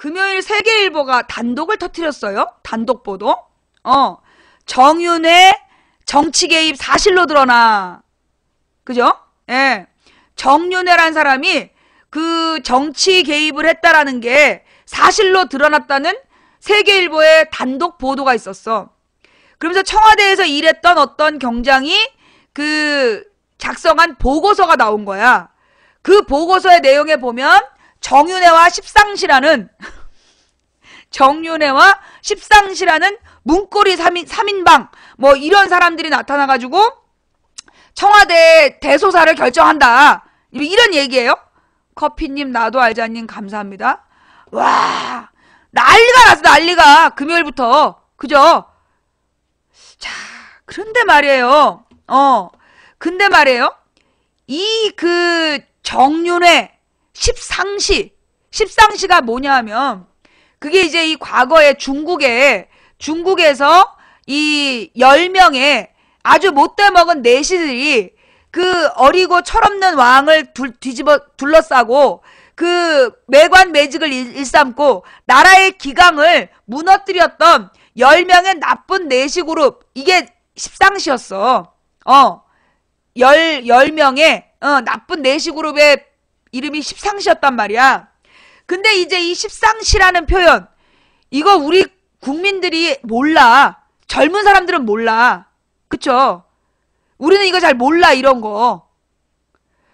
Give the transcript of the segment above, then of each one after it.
금요일 세계일보가 단독을 터뜨렸어요. 단독 보도. 정윤회 정치 개입 사실로 드러나. 그죠? 예. 정윤회란 사람이 그 정치 개입을 했다라는 게 사실로 드러났다는 세계일보의 단독 보도가 있었어. 그러면서 청와대에서 일했던 어떤 경장이 그 작성한 보고서가 나온 거야. 그 보고서의 내용에 보면 정윤회와 십상시라는 문고리 3인방 뭐 이런 사람들이 나타나가지고 청와대 대소사를 결정한다. 이런 얘기예요. 커피님 나도 알자님 감사합니다. 와 난리가 났어. 난리가 금요일부터. 그죠? 자 그런데 말이에요. 근데 말이에요. 이 그 정윤회 십상시가 뭐냐 하면 그게 이제 이 과거에 중국에서 이 10명의 아주 못돼 먹은 내시들이 그 어리고 철없는 왕을 둘러싸고 그 매관매직을 일삼고 나라의 기강을 무너뜨렸던 10명의 나쁜 내시 그룹 이게 십상시였어. 10명의 나쁜 내시 그룹의 이름이 십상시였단 말이야. 근데 이제 이 십상시라는 표현 이거 우리 국민들이 몰라. 젊은 사람들은 몰라. 그쵸? 우리는 이거 잘 몰라 이런 거.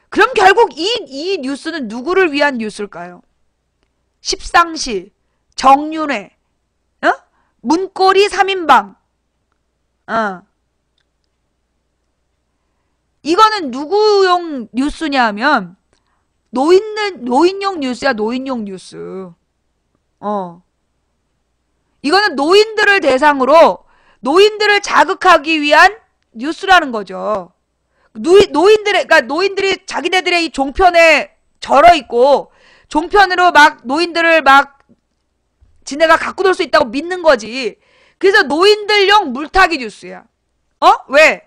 그럼 결국 이 뉴스는 누구를 위한 뉴스일까요? 십상시, 정윤회, 문고리 3인방. 이거는 누구용 뉴스냐 하면 노인용 뉴스야. 노인용 뉴스. 이거는 노인들을 대상으로 노인들을 자극하기 위한 뉴스라는 거죠. 그러니까 노인들이 자기네들의 이 종편에 절어 있고 종편으로 막 노인들을 막 지네가 갖고 놀 수 있다고 믿는 거지. 그래서 노인들용 물타기 뉴스야. 왜?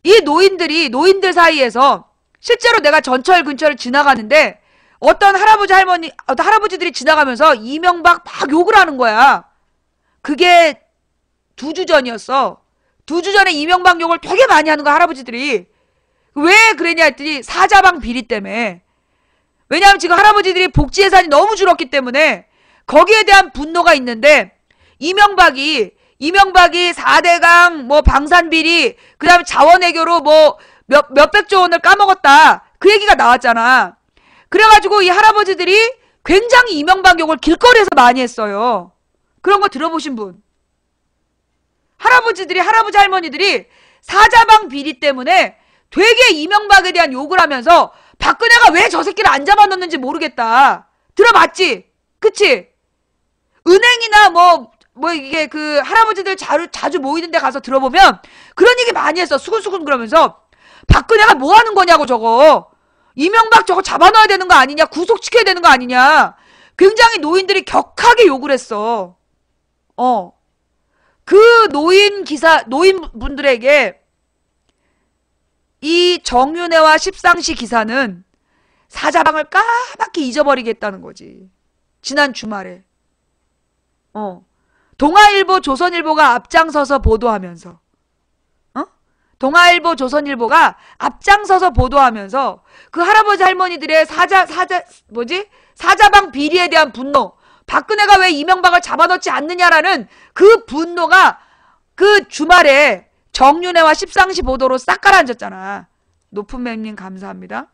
이 노인들 사이에서 실제로 내가 전철 근처를 지나가는데 어떤 할아버지들이 지나가면서 이명박 막 욕을 하는 거야. 그게 2주 전이었어. 2주 전에 이명박 욕을 되게 많이 하는 거야, 할아버지들이. 왜 그랬냐 했더니 사자방 비리 때문에. 왜냐하면 지금 할아버지들이 복지 예산이 너무 줄었기 때문에 거기에 대한 분노가 있는데 이명박이 4대강 뭐 방산비리 그 다음에 자원외교로 뭐 몇백조 원을 까먹었다. 그 얘기가 나왔잖아. 그래가지고 이 할아버지들이 굉장히 이명박 욕을 길거리에서 많이 했어요. 그런 거 들어보신 분? 할아버지 할머니들이 사자방 비리 때문에 되게 이명박에 대한 욕을 하면서 박근혜가 왜 저 새끼를 안 잡아놓는지 모르겠다. 들어봤지? 그치? 은행이나 뭐 이게 그 할아버지들 자주 모이는 데 가서 들어보면 그런 얘기 많이 했어. 수근수근 그러면서 박근혜가 뭐 하는 거냐고 저거. 이명박 저거 잡아놔야 되는 거 아니냐. 구속시켜야 되는 거 아니냐. 굉장히 노인들이 격하게 욕을 했어. 그 노인분들에게 이 정윤회와 십상시 기사는 사자방을 까맣게 잊어버리겠다는 거지. 지난 주말에. 동아일보, 조선일보가 앞장서서 보도하면서 동아일보, 조선일보가 앞장서서 보도하면서 그 할아버지 할머니들의 사자방 비리에 대한 분노, 박근혜가 왜 이명박을 잡아넣지 않느냐라는 그 분노가 그 주말에 정윤회와 십상시 보도로 싹 가라앉았잖아. 높은 맵님 감사합니다.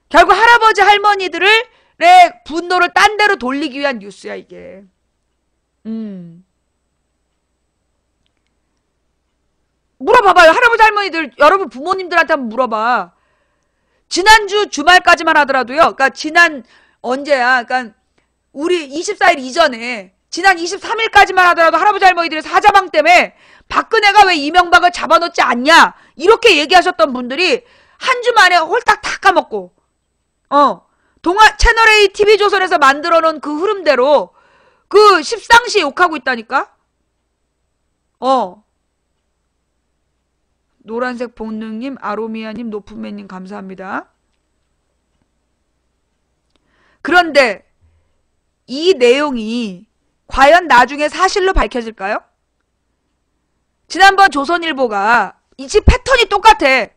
결국 할아버지 할머니들의 분노를 딴 데로 돌리기 위한 뉴스야 이게. 물어봐봐요. 할아버지 할머니들 여러분 부모님들한테 한번 물어봐. 지난주 주말까지만 하더라도요. 그러니까 지난 언제야? 그러니까 우리 24일 이전에 지난 23일까지만 하더라도 할아버지 할머니들의 사자방 때문에 박근혜가 왜 이명박을 잡아놓지 않냐 이렇게 얘기하셨던 분들이 한 주 만에 홀딱 다 까먹고 채널A TV조선에서 만들어놓은 그 흐름대로 그 십상시 욕하고 있다니까. 노란색 본능님, 아로미아님, 높은매님 감사합니다. 그런데 이 내용이 과연 나중에 사실로 밝혀질까요? 지난번 조선일보가 이 집 패턴이 똑같아.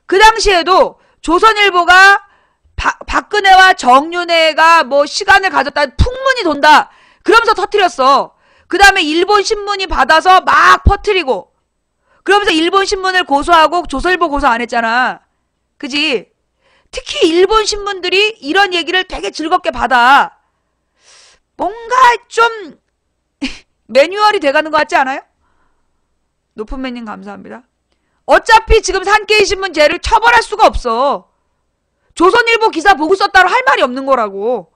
그 당시에도 조선일보가 박근혜와 정윤회가 뭐 시간을 가졌다, 풍문이 돈다 그러면서 터뜨렸어. 그 다음에 일본 신문이 받아서 막 퍼뜨리고, 그러면서 일본 신문을 고소하고 조선일보 고소 안 했잖아. 그지? 특히 일본 신문들이 이런 얘기를 되게 즐겁게 받아. 뭔가 좀 매뉴얼이 돼가는 것 같지 않아요? 높은매님 감사합니다. 어차피 지금 산케이 신문 쟤를 처벌할 수가 없어. 조선일보 기사 보고 썼다로 할 말이 없는 거라고.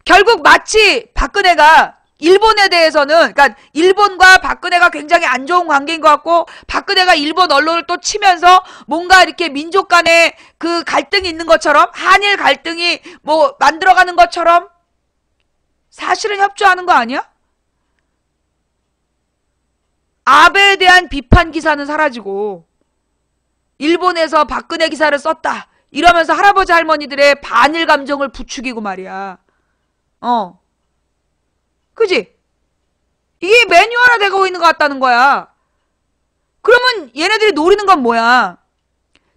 결국 마치 박근혜가 일본에 대해서는, 그러니까 일본과 박근혜가 굉장히 안 좋은 관계인 것 같고, 박근혜가 일본 언론을 또 치면서 뭔가 이렇게 민족 간의 그 갈등이 있는 것처럼, 한일 갈등이 뭐 만들어가는 것처럼 사실은 협조하는 거 아니야? 아베에 대한 비판 기사는 사라지고, 일본에서 박근혜 기사를 썼다 이러면서 할아버지 할머니들의 반일 감정을 부추기고 말이야. 그지? 이게 매뉴얼화 되고 있는 것 같다는 거야. 그러면 얘네들이 노리는 건 뭐야?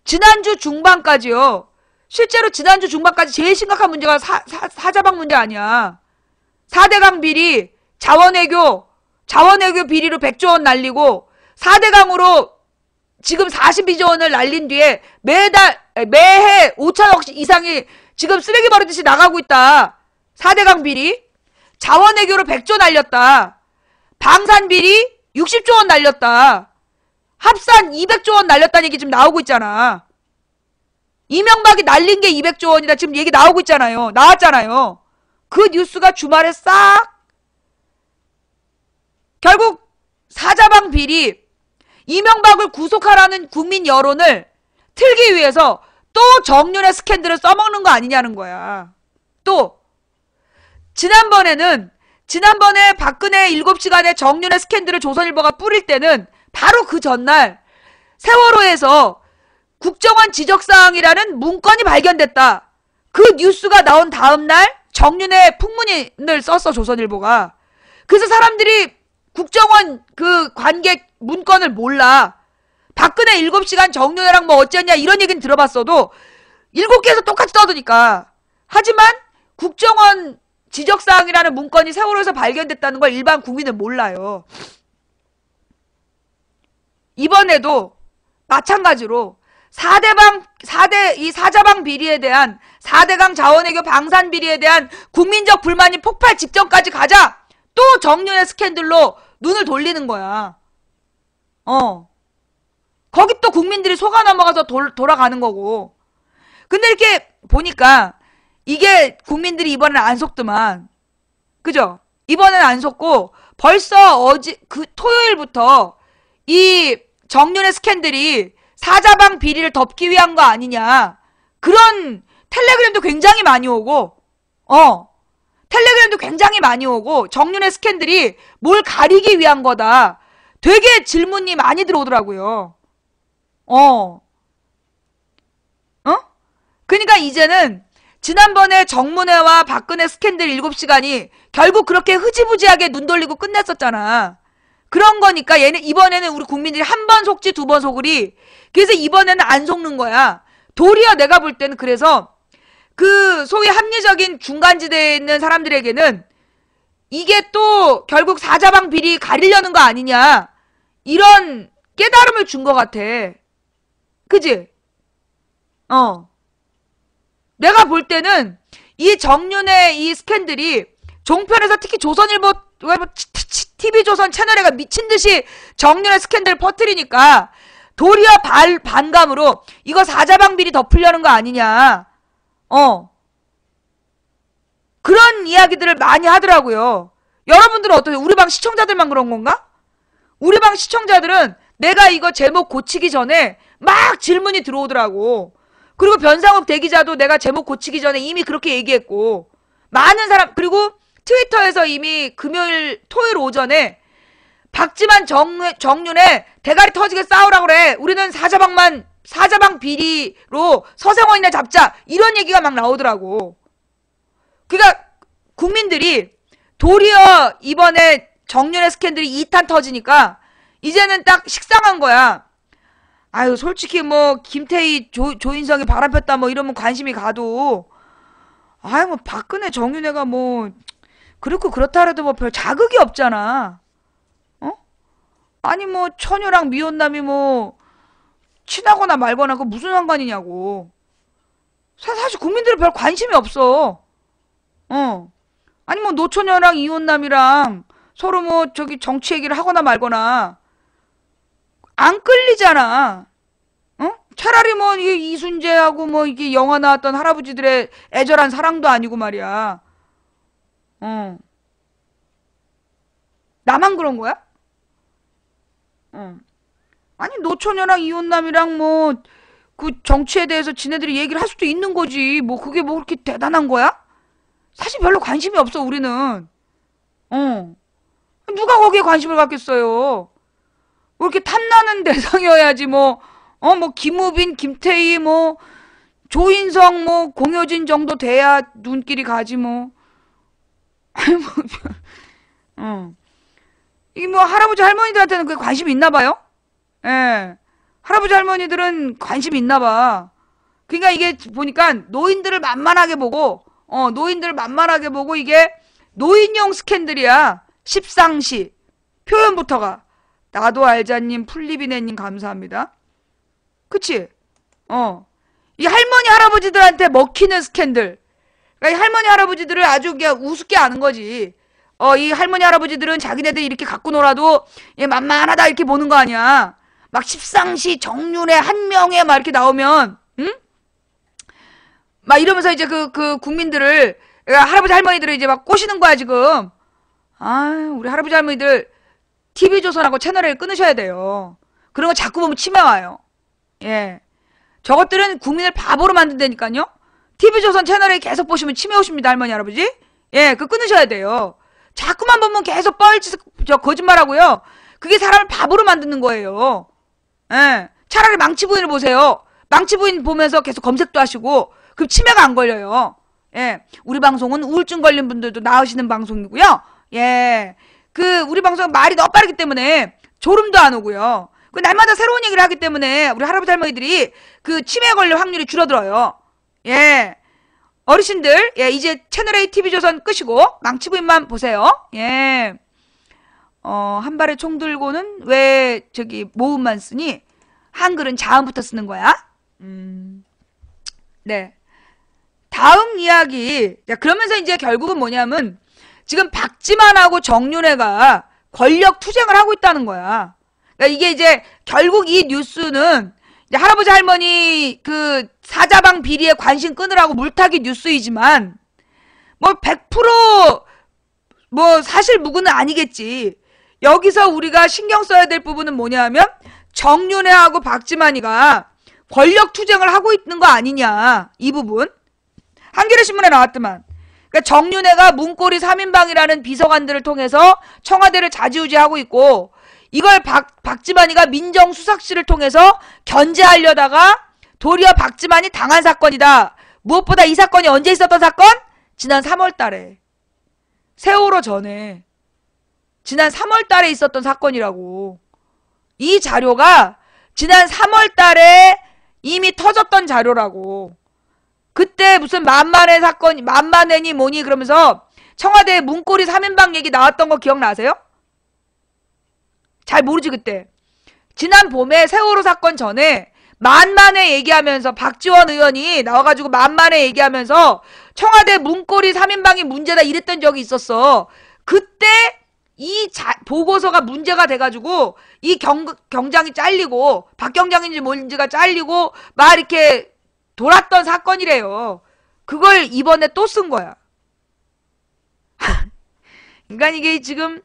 지난주 중반까지요. 실제로 지난주 중반까지 제일 심각한 문제가 사자방 문제 아니야. 4대강 비리, 자원외교 비리로 100조 원 날리고, 4대강으로 지금 42조 원을 날린 뒤에 매해 5천억 이상이 지금 쓰레기 버리듯이 나가고 있다. 4대강 비리, 자원외교로 100조 날렸다. 방산 비리 60조 원 날렸다. 합산 200조 원 날렸다는 얘기 지금 나오고 있잖아. 이명박이 날린 게 200조 원이다. 지금 얘기 나오고 있잖아요. 나왔잖아요. 그 뉴스가 주말에 싹. 결국 사자방 비리, 이명박을 구속하라는 국민 여론을 틀기 위해서 또 정윤회 스캔들을 써먹는 거 아니냐는 거야. 또 지난번에 박근혜 7시간의 정윤회 스캔들을 조선일보가 뿌릴 때는 바로 그 전날 세월호에서 국정원 지적사항이라는 문건이 발견됐다. 그 뉴스가 나온 다음날 정윤회 풍문을 썼어, 조선일보가. 그래서 사람들이 국정원 그 관객 문건을 몰라. 박근혜 7시간 정윤회랑 뭐 어쨌냐 이런 얘기는 들어봤어도 7개에서 똑같이 떠드니까. 하지만 국정원 지적사항이라는 문건이 세월호에서 발견됐다는 걸 일반 국민은 몰라요. 이번에도 마찬가지로 이 사자방 비리에 대한, 4대강 자원외교 방산 비리에 대한 국민적 불만이 폭발 직전까지 가자 또 정윤회 스캔들로 눈을 돌리는 거야. 거기 또 국민들이 속아 넘어가서 돌아가는 거고. 근데 이렇게 보니까 이게 국민들이 이번엔 안 속더만. 그죠? 이번엔 안 속고 벌써 토요일부터 이 정윤회 스캔들이 사자방 비리를 덮기 위한 거 아니냐. 그런 텔레그램도 굉장히 많이 오고, 텔레그램도 굉장히 많이 오고, 정윤회 스캔들이 뭘 가리기 위한 거다. 되게 질문이 많이 들어오더라고요. 그러니까 이제는 지난번에 정문회와 박근혜 스캔들 7시간이 결국 그렇게 흐지부지하게 눈 돌리고 끝냈었잖아. 그런 거니까 이번에는 우리 국민들이 한 번 속지 두 번 속으리. 그래서 이번에는 안 속는 거야. 도리어 내가 볼 때는 그래서 그 소위 합리적인 중간지대에 있는 사람들에게는 이게 또 결국 사자방 비리 가리려는 거 아니냐, 이런 깨달음을 준 것 같아. 그지? 내가 볼 때는 이 정윤회 이 스캔들이 종편에서 특히 조선일보 TV조선 채널에가 미친듯이 정윤회 스캔들 퍼뜨리니까 도리어 반감으로 이거 사자방 비리 덮으려는 거 아니냐, 그런 이야기들을 많이 하더라고요. 여러분들은 어떠세요? 우리 방 시청자들만 그런 건가? 우리 방 시청자들은 내가 이거 제목 고치기 전에 막 질문이 들어오더라고. 그리고 변상욱 대기자도 내가 제목 고치기 전에 이미 그렇게 얘기했고, 많은 사람, 그리고 트위터에서 이미 토요일 오전에 박지만 정윤회 대가리 터지게 싸우라고 그래. 우리는 사자방만 사자방 비리로 서생원이나 잡자 이런 얘기가 막 나오더라고. 그러니까 국민들이 도리어 이번에 정윤회 스캔들이 2탄 터지니까 이제는 딱 식상한 거야. 아유 솔직히 뭐 김태희 조인성이 바람 폈다 뭐 이러면 관심이 가도 아유 뭐 박근혜 정윤회가 뭐 그렇고 그렇다 해도 뭐 별 자극이 없잖아. 어? 아니 뭐 처녀랑 미혼남이 뭐 친하거나 말거나 그 무슨 상관이냐고. 사실 국민들은 별 관심이 없어. 아니 뭐 노처녀랑 이혼남이랑 서로 뭐 저기 정치 얘기를 하거나 말거나 안 끌리잖아. 차라리 뭐 이게 이순재하고 뭐 이게 영화 나왔던 할아버지들의 애절한 사랑도 아니고 말이야. 나만 그런 거야? 아니 노처녀랑 이혼남이랑 뭐 그 정치에 대해서 지네들이 얘기를 할 수도 있는 거지. 뭐 그게 뭐 그렇게 대단한 거야? 사실 별로 관심이 없어 우리는. 누가 거기에 관심을 갖겠어요. 뭐 이렇게 탐나는 대상이어야지 뭐 뭐 김우빈, 김태희, 뭐 조인성, 뭐 공효진 정도 돼야 눈길이 가지 뭐. 아니 뭐 이게 뭐 할아버지 할머니들한테는 그게 관심이 있나 봐요? 예. 할아버지 할머니들은 관심이 있나 봐. 그러니까 이게 보니까 노인들을 만만하게 보고 이게 노인용 스캔들이야. 십상시 표현부터가 나도 알자님 풀리비네님 감사합니다. 그치? 이 할머니 할아버지들한테 먹히는 스캔들. 그러니까 이 할머니 할아버지들을 아주 그냥 우습게 아는 거지. 이 할머니 할아버지들은 자기네들이 이렇게 갖고 놀아도 얘 만만하다 이렇게 보는 거 아니야. 막 십상시 정윤회 한 명에 막 이렇게 나오면 막 이러면서 이제 그 국민들을 그러니까 할아버지 할머니들을 이제 막 꼬시는 거야 지금. 아 우리 할아버지 할머니들 TV조선하고 채널을 끊으셔야 돼요. 그런 거 자꾸 보면 치매 와요. 예. 저것들은 국민을 바보로 만든다니까요. TV조선 채널에 계속 보시면 치매 오십니다 할머니 할아버지. 예, 그거 끊으셔야 돼요. 자꾸만 보면 계속 뻘짓 거짓말하고요. 그게 사람을 바보로 만드는 거예요. 예. 차라리 망치부인을 보세요. 망치부인 보면서 계속 검색도 하시고 그럼 치매가 안 걸려요. 예. 우리 방송은 우울증 걸린 분들도 나으시는 방송이고요. 예. 우리 방송은 말이 너무 빠르기 때문에 졸음도 안 오고요. 날마다 새로운 얘기를 하기 때문에 우리 할아버지 할머니들이 치매에 걸릴 확률이 줄어들어요. 예. 어르신들, 예, 이제 채널A TV조선 끄시고 망치부인만 보세요. 예. 한 발에 총 들고는 왜 모음만 쓰니? 한글은 자음부터 쓰는 거야. 네. 다음 이야기. 자, 그러면서 이제 결국은 뭐냐면 지금 박지만하고 정윤회가 권력 투쟁을 하고 있다는 거야. 그러니까 이게 이제 결국 이 뉴스는 이제 할아버지 할머니 사자방 비리에 관심 끄느라고 물타기 뉴스이지만 뭐 100% 뭐 사실 무근은 아니겠지. 여기서 우리가 신경 써야 될 부분은 뭐냐면 정윤회하고 박지만이가 권력 투쟁을 하고 있는 거 아니냐. 이 부분. 한겨레 신문에 나왔더만. 그러니까 정윤회가 문고리 3인방이라는 비서관들을 통해서 청와대를 좌지우지하고 있고 이걸 박지만이가 민정수석실을 통해서 견제하려다가 도리어 박지만이 당한 사건이다. 무엇보다 이 사건이 언제 있었던 사건? 지난 3월 달에. 세월호 전에. 지난 3월 달에 있었던 사건이라고. 이 자료가 지난 3월 달에 이미 터졌던 자료라고. 그때 무슨 만만의 사건, 만만해니 뭐니 그러면서 청와대 문고리 3인방 얘기 나왔던 거 기억나세요? 잘 모르지 그때. 지난 봄에 세월호 사건 전에 만만해 얘기하면서 박지원 의원이 나와가지고 만만해 얘기하면서 청와대 문고리 3인방이 문제다 이랬던 적이 있었어. 그때 이 보고서가 문제가 돼가지고 이 경장이 잘리고 박경장인지 뭔지가 잘리고 막 이렇게 돌았던 사건이래요. 그걸 이번에 또 쓴 거야. 그러니까 이게 지금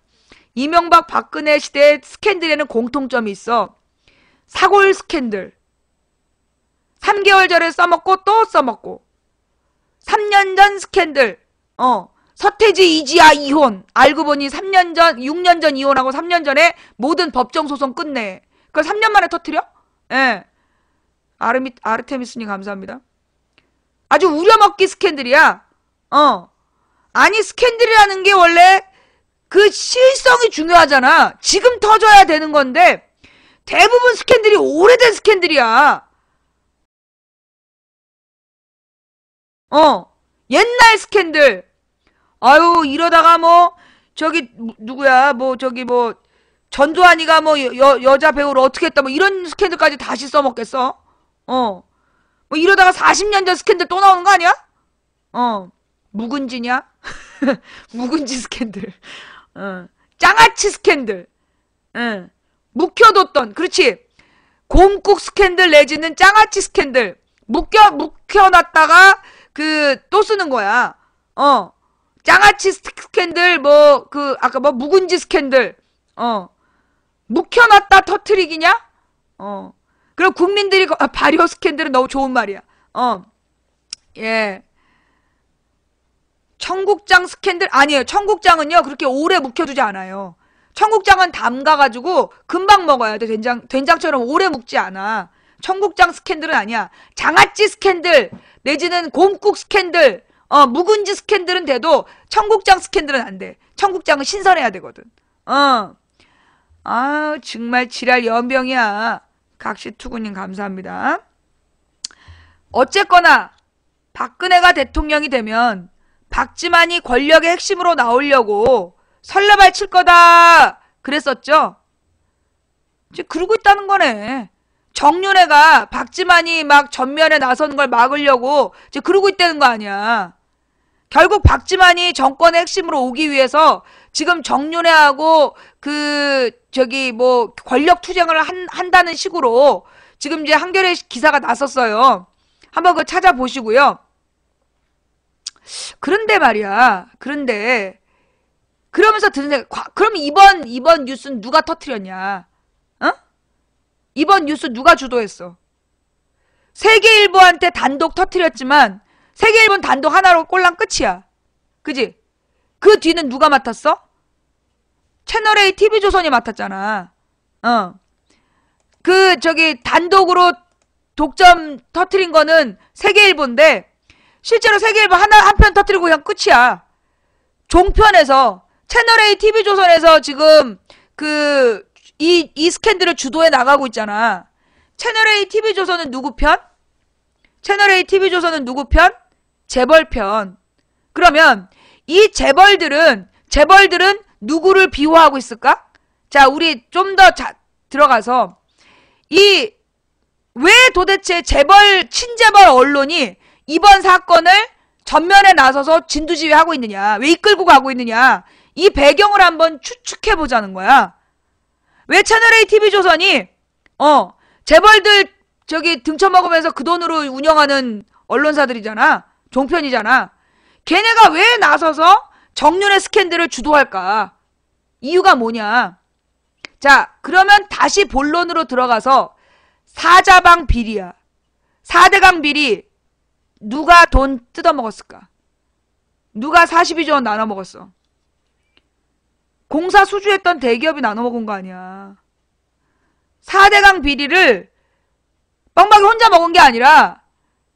이명박 박근혜 시대의 스캔들에는 공통점이 있어. 사골 스캔들. 3개월 전에 써먹고 또 써먹고. 3년 전 스캔들. 서태지 이지아 이혼. 알고 보니 3년 전, 6년 전 이혼하고 3년 전에 모든 법정 소송 끝내. 그걸 3년 만에 터뜨려? 예. 아르테미스님 감사합니다. 아주 우려먹기 스캔들이야. 아니 스캔들이라는 게 원래 그 실성이 중요하잖아. 지금 터져야 되는 건데 대부분 스캔들이 오래된 스캔들이야. 옛날 스캔들. 아유 이러다가 뭐 저기 누구야 뭐 저기 뭐 전두환이가 뭐 여자 배우를 어떻게 했다 뭐 이런 스캔들까지 다시 써먹겠어? 뭐 이러다가 40년 전 스캔들 또 나오는 거 아니야? 묵은지냐? 묵은지 스캔들. 장아찌 스캔들. 묵혀뒀던, 그렇지. 곰국 스캔들 내지는 장아찌 스캔들. 묵혀놨다가 또 쓰는 거야. 장아찌 스캔들, 아까 묵은지 스캔들. 묵혀놨다 터트리기냐? 그럼 국민들이, 발효 스캔들은 너무 좋은 말이야. 예. 청국장 스캔들, 아니에요. 청국장은요, 그렇게 오래 묵혀두지 않아요. 청국장은 담가가지고 금방 먹어야 돼. 된장처럼 오래 묵지 않아. 청국장 스캔들은 아니야. 장아찌 스캔들, 내지는 곰국 스캔들, 묵은지 스캔들은 돼도 청국장 스캔들은 안 돼. 청국장은 신선해야 되거든. 정말 지랄 연병이야. 각시투구님 감사합니다. 어쨌거나 박근혜가 대통령이 되면 박지만이 권력의 핵심으로 나오려고 설레발 칠 거다 그랬었죠. 이제 그러고 있다는 거네. 정윤회가 박지만이 막 전면에 나서는 걸 막으려고 이제 그러고 있다는 거 아니야. 결국 박지만이 정권의 핵심으로 오기 위해서 지금 정윤회하고 권력 투쟁을 한다는 식으로 지금 이제 한겨레 기사가 났었어요. 한번 그거 찾아보시고요. 그런데 말이야. 그러면서 드는 생각, 그럼 이번 뉴스는 누가 터뜨렸냐? 이번 뉴스 누가 주도했어? 세계일보한테 단독 터뜨렸지만 세계일보는 단독 하나로 꼴랑 끝이야. 그지? 그 뒤는 누가 맡았어? 채널A TV조선이 맡았잖아. 단독으로 독점 터뜨린 거는 세계일보인데 실제로 세계일보 한 편 터뜨리고 그냥 끝이야. 종편에서 채널A TV조선에서 지금 이 스캔들을 주도해 나가고 있잖아. 채널A TV조선은 누구 편? 채널A TV조선은 누구 편? 재벌 편. 그러면 이 재벌들은 누구를 비호하고 있을까? 자, 우리 좀 더 들어가서 왜 도대체 친재벌 언론이 이번 사건을 전면에 나서서 진두지휘하고 있느냐? 왜 이끌고 가고 있느냐? 이 배경을 한번 추측해 보자는 거야. 왜 채널A TV조선이 재벌들 등쳐먹으면서 그 돈으로 운영하는 언론사들이잖아. 종편이잖아. 걔네가 왜 나서서 정윤회 스캔들을 주도할까? 이유가 뭐냐? 자, 그러면 다시 본론으로 들어가서 사자방 비리야. 4대강 비리 누가 돈 뜯어먹었을까? 누가 42조 원 나눠먹었어? 공사 수주했던 대기업이 나눠먹은 거 아니야. 4대강 비리를 뻥박이 혼자 먹은 게 아니라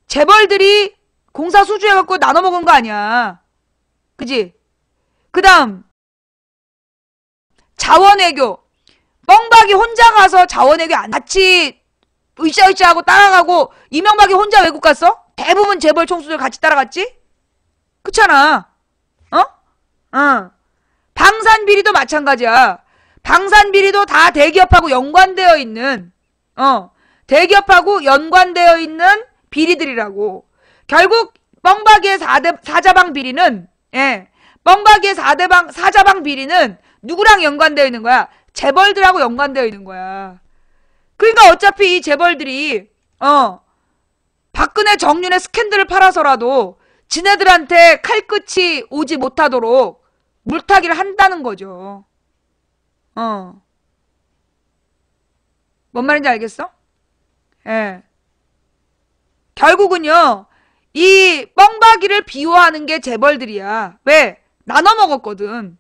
재벌들이 공사 수주해갖고 나눠먹은 거 아니야. 그지? 그 다음 자원외교. 뻥박이 혼자 가서 자원외교 안 같이 으쌰으쌰 하고 따라가고 이명박이 혼자 외국 갔어? 대부분 재벌 총수들 같이 따라갔지? 그렇잖아. 방산비리도 마찬가지야. 방산비리도 다 대기업하고 연관되어 있는 비리들이라고. 결국 뻥박이의 사자방 비리는 뻥박이의 사자방 비리는 누구랑 연관되어 있는 거야? 재벌들하고 연관되어 있는 거야. 그러니까 어차피 이 재벌들이 박근혜 정윤회 스캔들을 팔아서라도 지네들한테 칼끝이 오지 못하도록 물타기를 한다는 거죠. 뭔 말인지 알겠어? 예. 결국은요, 이 뻥박이를 비호하는 게 재벌들이야. 왜? 나눠 먹었거든.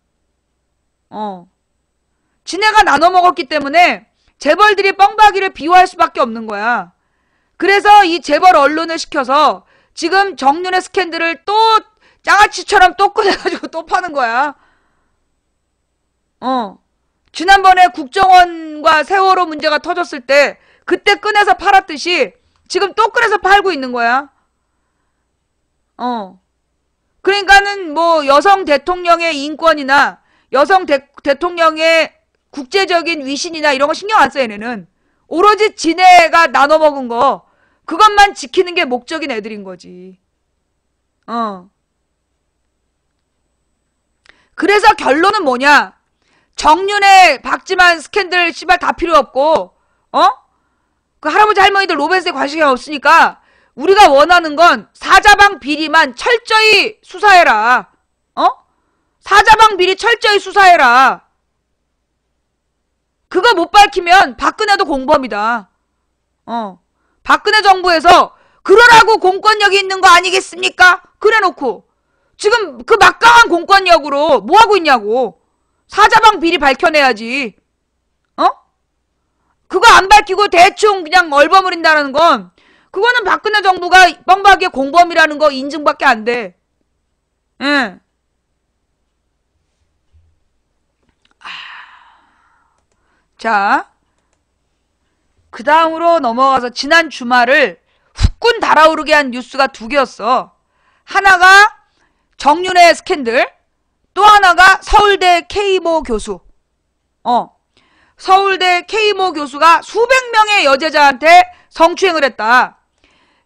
지네가 나눠 먹었기 때문에 재벌들이 뻥박이를 비호할 수밖에 없는 거야. 그래서 이 재벌 언론을 시켜서 지금 정윤회 스캔들을 또 장아찌처럼 또 꺼내가지고 또 파는 거야. 지난번에 국정원과 세월호 문제가 터졌을 때 그때 꺼내서 팔았듯이 지금 또 꺼내서 팔고 있는 거야. 그러니까는 뭐 여성 대통령의 인권이나 여성 대통령의 국제적인 위신이나 이런 거 신경 안 써, 얘네는. 오로지 지네가 나눠 먹은 거, 그것만 지키는 게 목적인 애들인 거지. 그래서 결론은 뭐냐? 정윤회, 박지만 스캔들 씨발 다 필요 없고, 그 할아버지 할머니들 로맨스에 관심이 없으니까 우리가 원하는 건 사자방 비리만 철저히 수사해라. 사자방 비리 철저히 수사해라. 그거 못 밝히면 박근혜도 공범이다. 박근혜 정부에서 그러라고 공권력이 있는 거 아니겠습니까? 그래놓고 지금 그 막강한 공권력으로 뭐 하고 있냐고. 사자방 비리 밝혀내야지. 그거 안 밝히고 대충 그냥 얼버무린다는 건 그거는 박근혜 정부가 뻥박이의 공범이라는 거 인증밖에 안 돼. 응. 자, 그 다음으로 넘어가서 지난 주말을 후끈 달아오르게 한 뉴스가 두 개였어. 하나가 정윤회 스캔들, 또 하나가 서울대 K모 교수. 서울대 K모 교수가 수백 명의 여제자한테 성추행을 했다.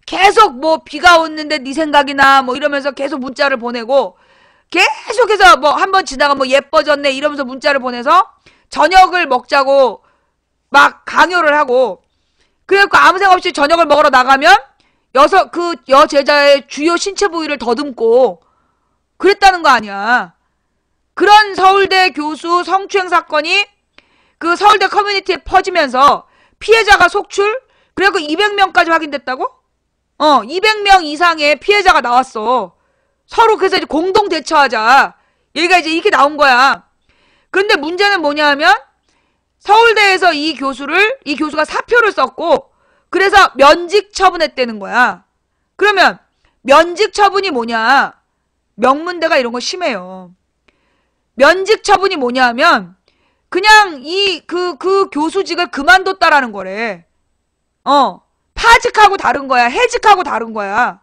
계속 뭐 비가 오는데 네 생각이나 뭐 이러면서 계속 문자를 보내고 계속해서 뭐 한번 지나가 뭐 예뻐졌네 이러면서 문자를 보내서 저녁을 먹자고 막 강요를 하고, 그래갖고 아무 생각 없이 저녁을 먹으러 나가면 그 여제자의 주요 신체 부위를 더듬고 그랬다는 거 아니야. 그런 서울대 교수 성추행 사건이 그 서울대 커뮤니티에 퍼지면서 피해자가 속출? 그래갖고 200명까지 확인됐다고? 200명 이상의 피해자가 나왔어. 서로 그래서 이제 공동 대처하자. 얘가 이제 이렇게 나온 거야. 그런데 문제는 뭐냐 하면 서울대에서 이 교수가 사표를 썼고, 그래서 면직 처분했다는 거야. 그러면 면직 처분이 뭐냐? 명문대가 이런 거 심해요. 면직 처분이 뭐냐 하면 그냥 그 교수직을 그만뒀다라는 거래. 파직하고 다른 거야. 해직하고 다른 거야.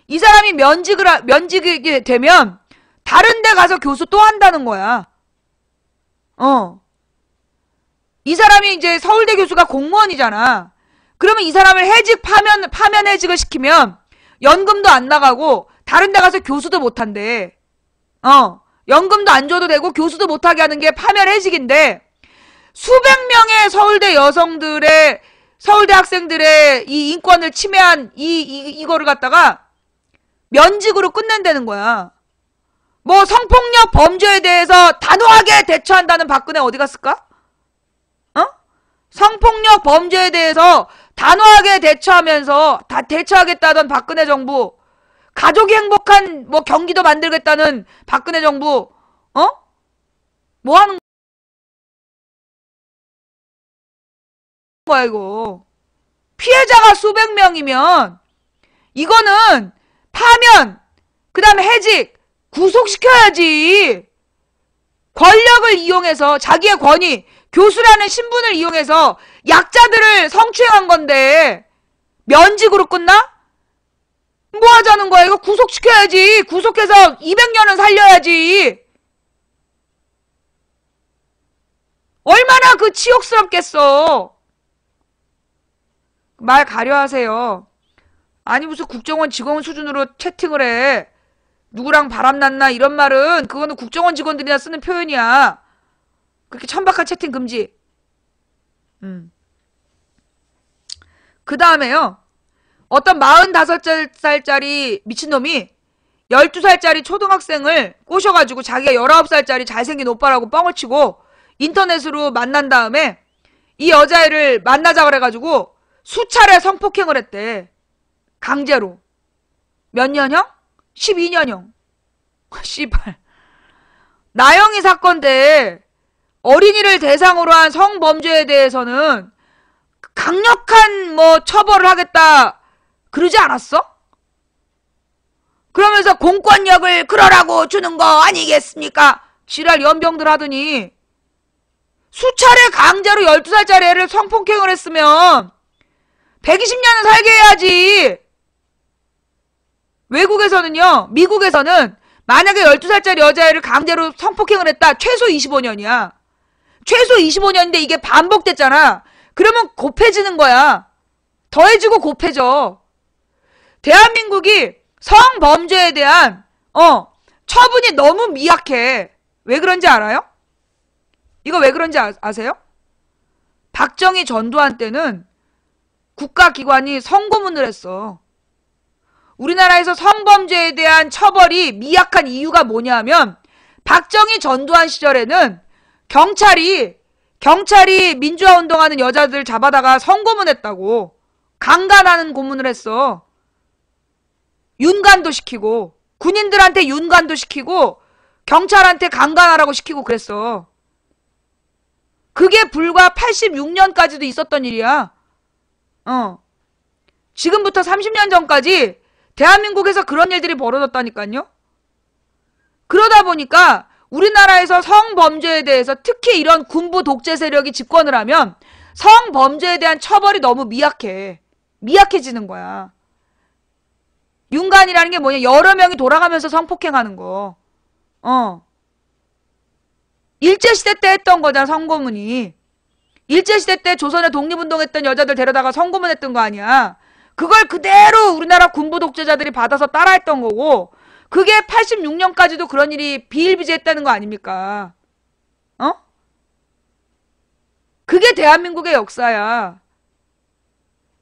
이 사람이 면직이 되면 다른 데 가서 교수 또 한다는 거야. 이 사람이 이제 서울대 교수가 공무원이잖아. 그러면 이 사람을 파면 해직을 시키면 연금도 안 나가고 다른 데 가서 교수도 못 한대. 연금도 안 줘도 되고 교수도 못하게 하는 게 파면 해직인데, 수백 명의 서울대 여성들의, 서울대 학생들의 이 인권을 침해한 이거를 갖다가 면직으로 끝낸다는 거야. 뭐 성폭력 범죄에 대해서 단호하게 대처한다는 박근혜 어디 갔을까? 성폭력 범죄에 대해서 단호하게 대처하면서 다 대처하겠다던 박근혜 정부, 가족이 행복한 뭐 경기도 만들겠다는 박근혜 정부, 뭐 하는 거야 이거. 피해자가 수백 명이면 이거는 파면, 그 다음에 해직, 구속시켜야지. 권력을 이용해서 자기의 권위, 교수라는 신분을 이용해서 약자들을 성추행한 건데 면직으로 끝나? 뭐 하자는 거야? 이거 구속시켜야지. 구속해서 200년은 살려야지. 얼마나 그 치욕스럽겠어. 말 가려하세요. 아니 무슨 국정원 직원 수준으로 채팅을 해. 누구랑 바람났나 이런 말은 그거는 국정원 직원들이나 쓰는 표현이야. 그렇게 천박한 채팅 금지. 그 다음에요. 어떤 45살짜리 미친놈이 12살짜리 초등학생을 꼬셔가지고 자기가 19살짜리 잘생긴 오빠라고 뻥을 치고 인터넷으로 만난 다음에 이 여자애를 만나자 그래가지고 수차례 성폭행을 했대. 강제로. 몇 년형? 12년형. 씨발. 나영이 사건인데 어린이를 대상으로 한 성범죄에 대해서는 강력한 뭐 처벌을 하겠다 그러지 않았어? 그러면서 공권력을 그러라고 주는 거 아니겠습니까? 지랄 연병들 하더니 수차례 강제로 12살짜리 애를 성폭행을 했으면 120년은 살게 해야지. 외국에서는요, 미국에서는 만약에 12살짜리 여자애를 강제로 성폭행을 했다. 최소 25년이야. 최소 25년인데 이게 반복됐잖아. 그러면 곱해지는 거야. 더해지고 곱해져. 대한민국이 성범죄에 대한 처분이 너무 미약해. 왜 그런지 알아요? 이거 왜 그런지 아세요? 박정희 전두환 때는 국가기관이 성고문을 했어. 우리나라에서 성범죄에 대한 처벌이 미약한 이유가 뭐냐면 박정희 전두환 시절에는 경찰이 민주화 운동하는 여자들 잡아다가 성고문했다고. 강간하는 고문을 했어. 윤관도 시키고 군인들한테 윤관도 시키고 경찰한테 강간하라고 시키고 그랬어. 그게 불과 86년까지도 있었던 일이야. 지금부터 30년 전까지 대한민국에서 그런 일들이 벌어졌다니까요. 그러다 보니까 우리나라에서 성범죄에 대해서 특히 이런 군부 독재 세력이 집권을 하면 성범죄에 대한 처벌이 너무 미약해. 미약해지는 거야. 윤관이라는 게 뭐냐? 여러 명이 돌아가면서 성폭행하는 거. 일제시대 때 했던 거잖아, 성고문이. 일제시대 때 조선에 독립운동했던 여자들 데려다가 성고문했던 거 아니야. 그걸 그대로 우리나라 군부 독재자들이 받아서 따라했던 거고, 그게 86년까지도 그런 일이 비일비재했다는 거 아닙니까? 그게 대한민국의 역사야.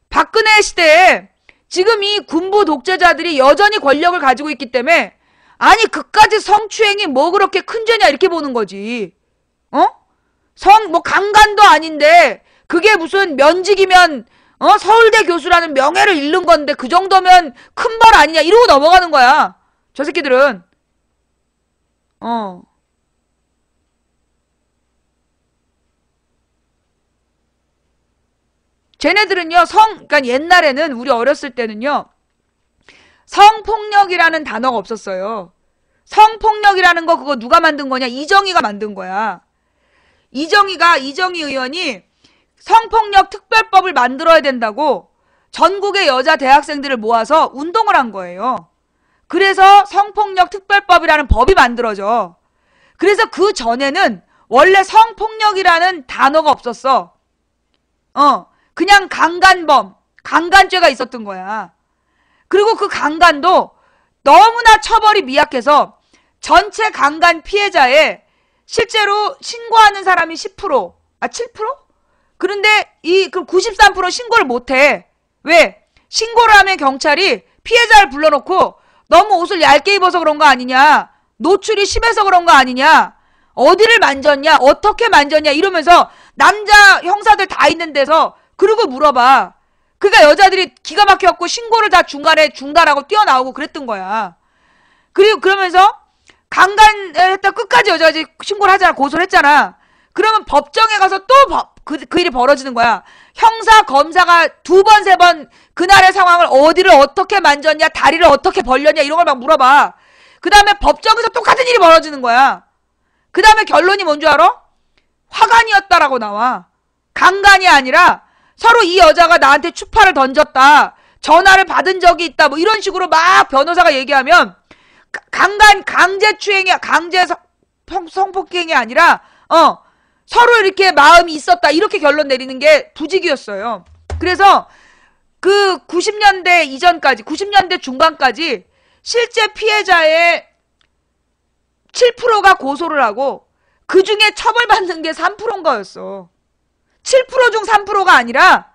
박근혜 시대에 지금 이 군부 독재자들이 여전히 권력을 가지고 있기 때문에 아니 그까지 성추행이 뭐 그렇게 큰 죄냐 이렇게 보는 거지. 뭐 강간도 아닌데 그게 무슨 면직이면 서울대 교수라는 명예를 잃는 건데 그 정도면 큰 벌 아니냐 이러고 넘어가는 거야. 저 새끼들은. 쟤네들은요, 그러니까 옛날에는 우리 어렸을 때는요, 성폭력이라는 단어가 없었어요. 성폭력이라는 거 그거 누가 만든 거냐? 이정희가 만든 거야. 이정희 의원이 성폭력 특별법을 만들어야 된다고 전국의 여자 대학생들을 모아서 운동을 한 거예요. 그래서 성폭력 특별법이라는 법이 만들어져. 그래서 그 전에는 원래 성폭력이라는 단어가 없었어. 그냥 강간죄가 있었던 거야. 그리고 그 강간도 너무나 처벌이 미약해서 전체 강간 피해자의 실제로 신고하는 사람이 10%, 7%? 그런데 그 93% 신고를 못해. 왜? 신고를 하면 경찰이 피해자를 불러놓고 너무 옷을 얇게 입어서 그런 거 아니냐, 노출이 심해서 그런 거 아니냐, 어디를 만졌냐, 어떻게 만졌냐 이러면서 남자 형사들 다 있는 데서 그러고 물어봐. 그러니까 여자들이 기가 막혀갖고 신고를 다 중간에 중단하고 뛰어나오고 그랬던 거야. 그리고 그러면서 강간을 했다 끝까지 여자가 이제 신고를 하잖아. 고소를 했잖아. 그러면 법정에 가서 또 그 일이 벌어지는 거야. 형사, 검사가 2번, 3번 그날의 상황을 어디를 어떻게 만졌냐, 다리를 어떻게 벌렸냐 이런 걸 막 물어봐. 그 다음에 법정에서 똑같은 일이 벌어지는 거야. 그 다음에 결론이 뭔 줄 알아? 화간이었다라고 나와. 강간이 아니라 서로 이 여자가 나한테 추파를 던졌다, 전화를 받은 적이 있다, 뭐 이런 식으로 막 변호사가 얘기하면 강제추행이, 성폭행이 아니라 서로 이렇게 마음이 있었다 이렇게 결론 내리는 게 부직이었어요. 그래서 그 90년대 이전까지, 90년대 중반까지 실제 피해자의 7%가 고소를 하고 그 중에 처벌받는 게 3%인 거였어. 7% 중 3%가 아니라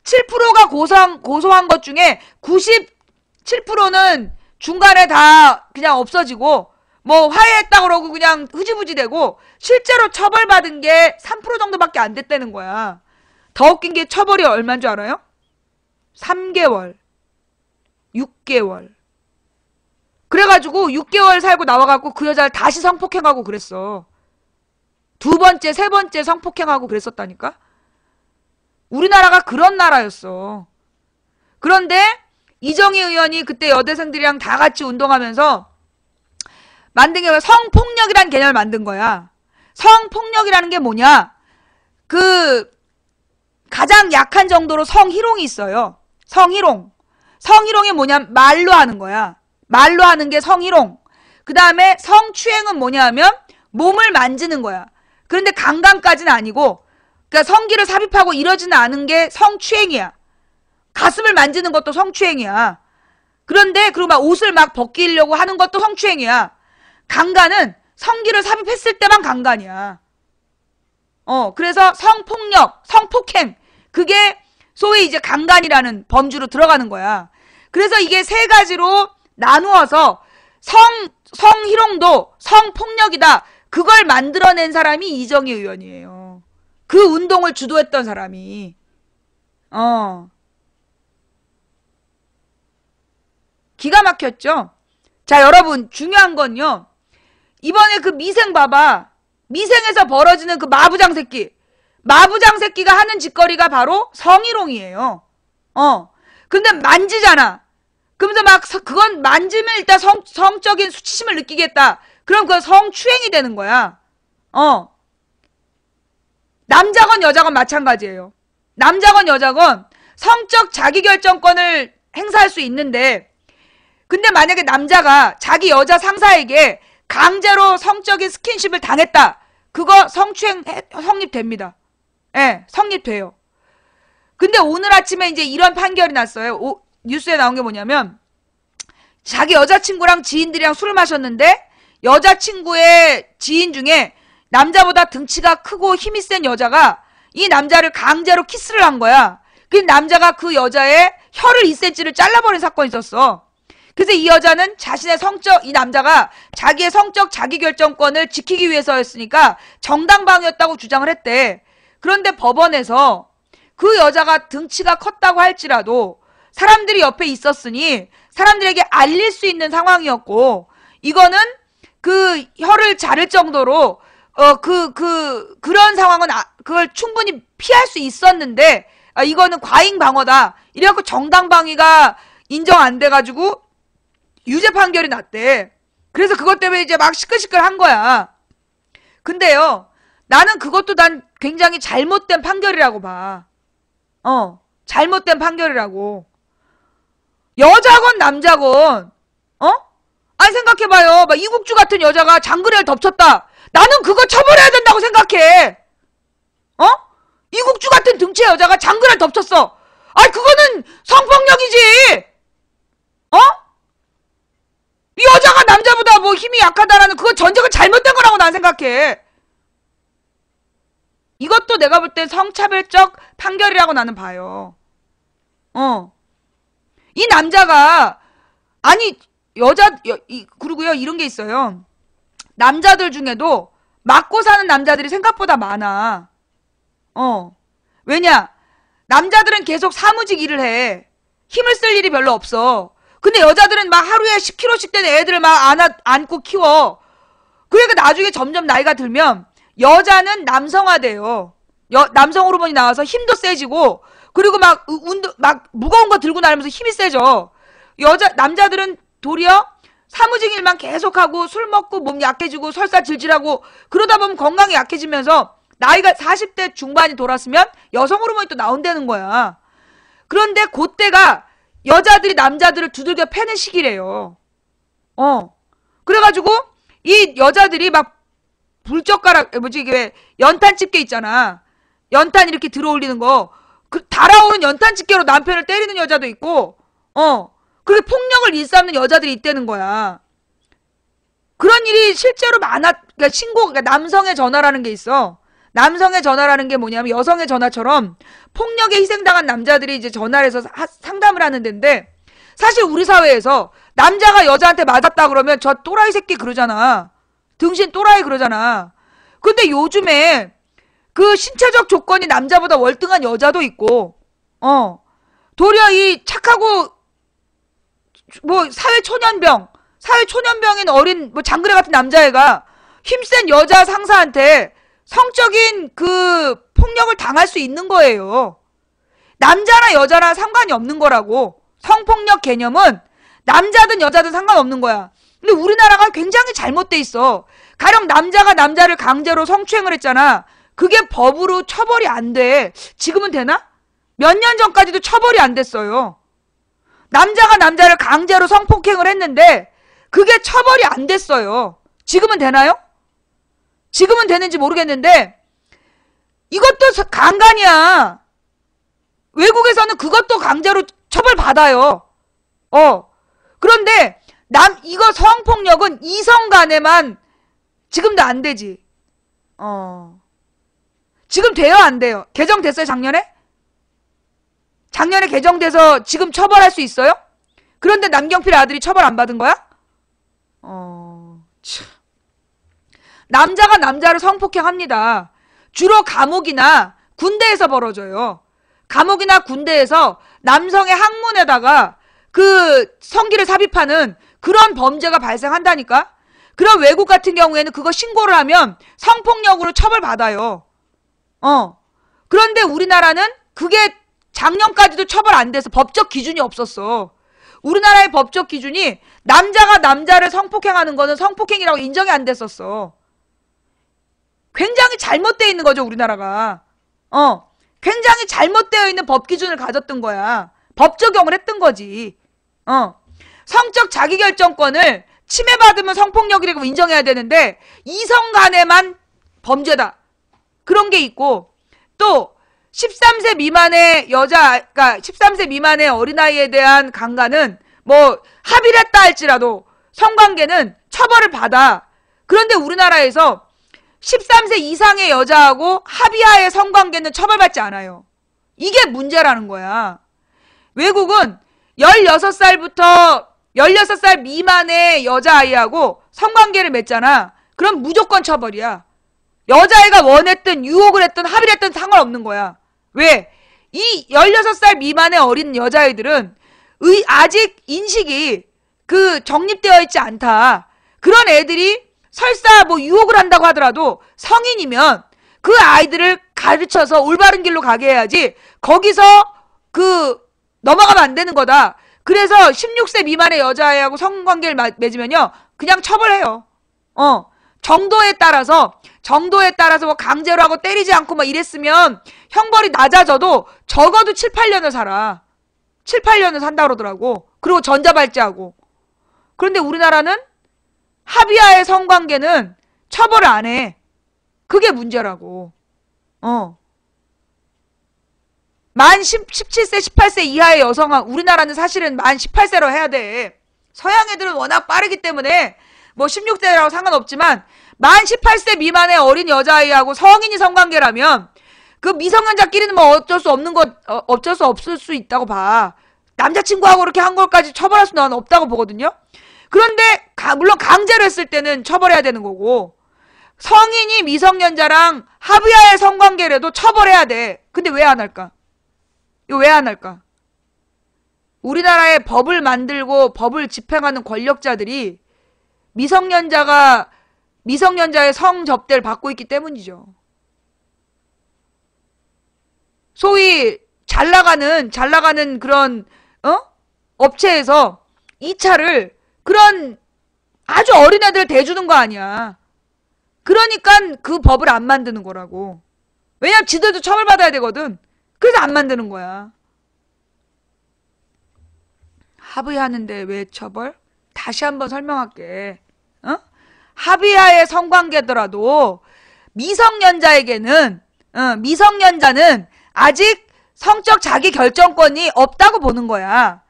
7%가 고소한 것 중에 97%는 중간에 다 그냥 없어지고 뭐 화해했다 그러고 그냥 흐지부지 되고 실제로 처벌받은 게 3% 정도밖에 안 됐다는 거야. 더 웃긴 게 처벌이 얼마인 줄 알아요? 3개월, 6개월. 그래가지고 6개월 살고 나와갖고 그 여자를 다시 성폭행하고 그랬어. 2번째, 3번째 성폭행하고 그랬었다니까. 우리나라가 그런 나라였어. 그런데 이정희 의원이 그때 여대생들이랑 다 같이 운동하면서 만든 게 성폭력이라는 개념을 만든 거야. 성폭력이라는 게 뭐냐? 가장 약한 정도로 성희롱이 있어요. 성희롱. 성희롱이 뭐냐? 말로 하는 거야. 말로 하는 게 성희롱. 그 다음에 성추행은 뭐냐 하면 몸을 만지는 거야. 그런데 강간까지는 아니고, 그러니까 성기를 삽입하고 이러지는 않은 게 성추행이야. 가슴을 만지는 것도 성추행이야. 그런데 그리고 막 옷을 막 벗기려고 하는 것도 성추행이야. 강간은 성기를 삽입했을 때만 강간이야. 그래서 성폭력, 성폭행, 그게 소위 이제 강간이라는 범주로 들어가는 거야. 그래서 이게 세 가지로 나누어서 성희롱도 성폭력이다. 그걸 만들어낸 사람이 이정희 의원이에요. 그 운동을 주도했던 사람이. 기가 막혔죠? 자, 여러분, 중요한 건요. 이번에 그 미생 봐봐. 미생에서 벌어지는 그 마부장 새끼. 마부장 새끼가 하는 짓거리가 바로 성희롱이에요. 근데 만지잖아. 그러면서 막 그건 만지면 일단 성적인 수치심을 느끼겠다. 그럼 그건 성추행이 되는 거야. 남자건 여자건 마찬가지예요. 남자건 여자건 성적 자기결정권을 행사할 수 있는데, 근데 만약에 남자가 자기 여자 상사에게 강제로 성적인 스킨십을 당했다. 그거 성추행 성립됩니다. 예, 성립돼요. 근데 오늘 아침에 이제 이런 판결이 났어요. 뉴스에 나온 게 뭐냐면, 자기 여자친구랑 지인들이랑 술을 마셨는데 여자친구의 지인 중에 남자보다 등치가 크고 힘이 센 여자가 이 남자를 강제로 키스를 한 거야. 그 남자가 그 여자의 혀를 2cm를 잘라버린 사건이 있었어. 그래서 이 여자는 자신의 이 남자가 자기의 성적 자기결정권을 지키기 위해서였으니까 정당방위였다고 주장을 했대. 그런데 법원에서 그 여자가 등치가 컸다고 할지라도 사람들이 옆에 있었으니 사람들에게 알릴 수 있는 상황이었고, 이거는 그 혀를 자를 정도로 그런 상황은 그걸 충분히 피할 수 있었는데, 이거는 과잉 방어다. 이래갖고 정당방위가 인정 안 돼가지고 유죄 판결이 났대. 그래서 그것 때문에 이제 막 시끌시끌 한 거야. 근데요, 나는 그것도 난 굉장히 잘못된 판결이라고 봐. 잘못된 판결이라고. 여자건 남자건, 아니 생각해봐요. 막 이국주 같은 여자가 장그래를 덮쳤다. 나는 그거 처벌해야 된다고 생각해. 이국주 같은 등치의 여자가 장그래를 덮쳤어. 아니 그거는 성폭력이지. 이 여자가 남자보다 뭐 힘이 약하다라는 그거 전제가 잘못된 거라고 난 생각해. 이것도 내가 볼 땐 성차별적 판결이라고 나는 봐요. 이 남자가, 아니 그리고요, 이런 게 있어요. 남자들 중에도 맞고 사는 남자들이 생각보다 많아. 왜냐? 남자들은 계속 사무직 일을 해. 힘을 쓸 일이 별로 없어. 근데 여자들은 막 하루에 10kg씩 된 애들을 막 안고 키워. 그러니까 나중에 점점 나이가 들면 여자는 남성화돼요. 남성 호르몬이 나와서 힘도 세지고, 그리고 막 무거운 거 들고 다니면서 힘이 세져. 남자들은 도리어 사무직 일만 계속하고 술 먹고 몸 약해지고 설사 질질하고 그러다 보면 건강이 약해지면서 나이가 40대 중반이 돌았으면 여성 호르몬이 또 나온다는 거야. 그런데 그때가 여자들이 남자들을 두들겨 패는 시기래요. 그래가지고 이 여자들이 막 불젓가락, 이게 연탄 집게 있잖아. 연탄 이렇게 들어올리는 거. 달아오는 연탄 집게로 남편을 때리는 여자도 있고, 그렇게 폭력을 일삼는 여자들이 있다는 거야. 그런 일이 실제로 그러니까 그러니까 남성의 전화라는 게 있어. 남성의 전화라는 게 뭐냐면 여성의 전화처럼 폭력에 희생당한 남자들이 이제 전화를 해서 상담을 하는 데인데, 사실 우리 사회에서 남자가 여자한테 맞았다 그러면 저 또라이 새끼 그러잖아. 등신 또라이 그러잖아. 근데 요즘에 그 신체적 조건이 남자보다 월등한 여자도 있고, 도리어 이 착하고 뭐 사회초년병인 어린 뭐 장그래 같은 남자애가 힘센 여자 상사한테 성적인 그 폭력을 당할 수 있는 거예요. 남자나 여자나 상관이 없는 거라고. 성폭력 개념은 남자든 여자든 상관없는 거야. 근데 우리나라가 굉장히 잘못돼 있어. 가령 남자가 남자를 강제로 성추행을 했잖아. 그게 법으로 처벌이 안 돼. 지금은 되나? 몇 년 전까지도 처벌이 안 됐어요. 남자가 남자를 강제로 성폭행을 했는데 그게 처벌이 안 됐어요. 지금은 되나요? 지금은 되는지 모르겠는데 이것도 강간이야. 외국에서는 그것도 강제로 처벌받아요. 그런데 이거 성폭력은 이성 간에만 지금도 안 되지. 지금 돼요, 안 돼요? 개정됐어요, 작년에? 작년에 개정돼서 지금 처벌할 수 있어요? 그런데 남경필 아들이 처벌 안 받은 거야? 참. 남자가 남자를 성폭행합니다. 주로 감옥이나 군대에서 벌어져요. 감옥이나 군대에서 남성의 항문에다가 그 성기를 삽입하는 그런 범죄가 발생한다니까? 그런 외국 같은 경우에는 그거 신고를 하면 성폭력으로 처벌받아요. 그런데 우리나라는 그게 작년까지도 처벌 안 돼서 법적 기준이 없었어. 우리나라의 법적 기준이 남자가 남자를 성폭행하는 거는 성폭행이라고 인정이 안 됐었어. 굉장히 잘못되어 있는 거죠, 우리나라가. 굉장히 잘못되어 있는 법 기준을 가졌던 거야. 법 적용을 했던 거지. 성적 자기결정권을 침해받으면 성폭력이라고 인정해야 되는데 이성 간에만 범죄다. 그런 게 있고 또 13세 미만의 그러니까 13세 미만의 어린아이에 대한 강간은 뭐 합의를 했다 할지라도 성관계는 처벌을 받아. 그런데 우리나라에서 13세 이상의 여자하고 합의하에 성관계는 처벌받지 않아요. 이게 문제라는 거야. 외국은 16살 미만의 여자아이하고 성관계를 맺잖아. 그럼 무조건 처벌이야. 여자애가 원했든 유혹을 했든 합의를 했든 상관없는 거야. 왜? 이 16살 미만의 어린 여자애들은 아직 인식이 정립되어 있지 않다. 그런 애들이 설사 뭐 유혹을 한다고 하더라도 성인이면 그 아이들을 가르쳐서 올바른 길로 가게 해야지 거기서 넘어가면 안 되는 거다. 그래서 16세 미만의 여자애하고 성관계를 맺으면요 그냥 처벌해요. 정도에 따라서 뭐 강제로 하고 때리지 않고 막 이랬으면 형벌이 낮아져도 적어도 7, 8년을 살아. 7, 8년을 산다 그러더라고. 그리고 전자발찌하고. 그런데 우리나라는 합의하의 성관계는 처벌을 안 해. 그게 문제라고. 만 17세, 18세 이하의 여성은 우리나라는 사실은 만 18세로 해야 돼. 서양 애들은 워낙 빠르기 때문에 뭐 16세라고 상관없지만 만 18세 미만의 어린 여자아이하고 성인이 성관계라면 그 미성년자끼리는 뭐 어쩔 수 없을 수 있다고 봐. 남자친구하고 그렇게 한 걸까지 처벌할 수는 없다고 보거든요. 그런데 물론 강제로 했을 때는 처벌해야 되는 거고 성인이 미성년자랑 합의하에 성관계라도 처벌해야 돼. 근데 왜 안 할까? 이거 왜 안 할까? 우리나라에 법을 만들고 법을 집행하는 권력자들이 미성년자의 성접대를 받고 있기 때문이죠. 소위 잘 나가는 그런 업체에서 이 차를 그런 아주 어린애들 대주는 거 아니야. 그러니까 그 법을 안 만드는 거라고. 왜냐면 지들도 처벌받아야 되거든. 그래서 안 만드는 거야. 합의하는데 왜 처벌? 다시 한번 설명할게. 합의하에 성관계더라도 미성년자는 아직 성적 자기결정권이 없다고 보는 거야.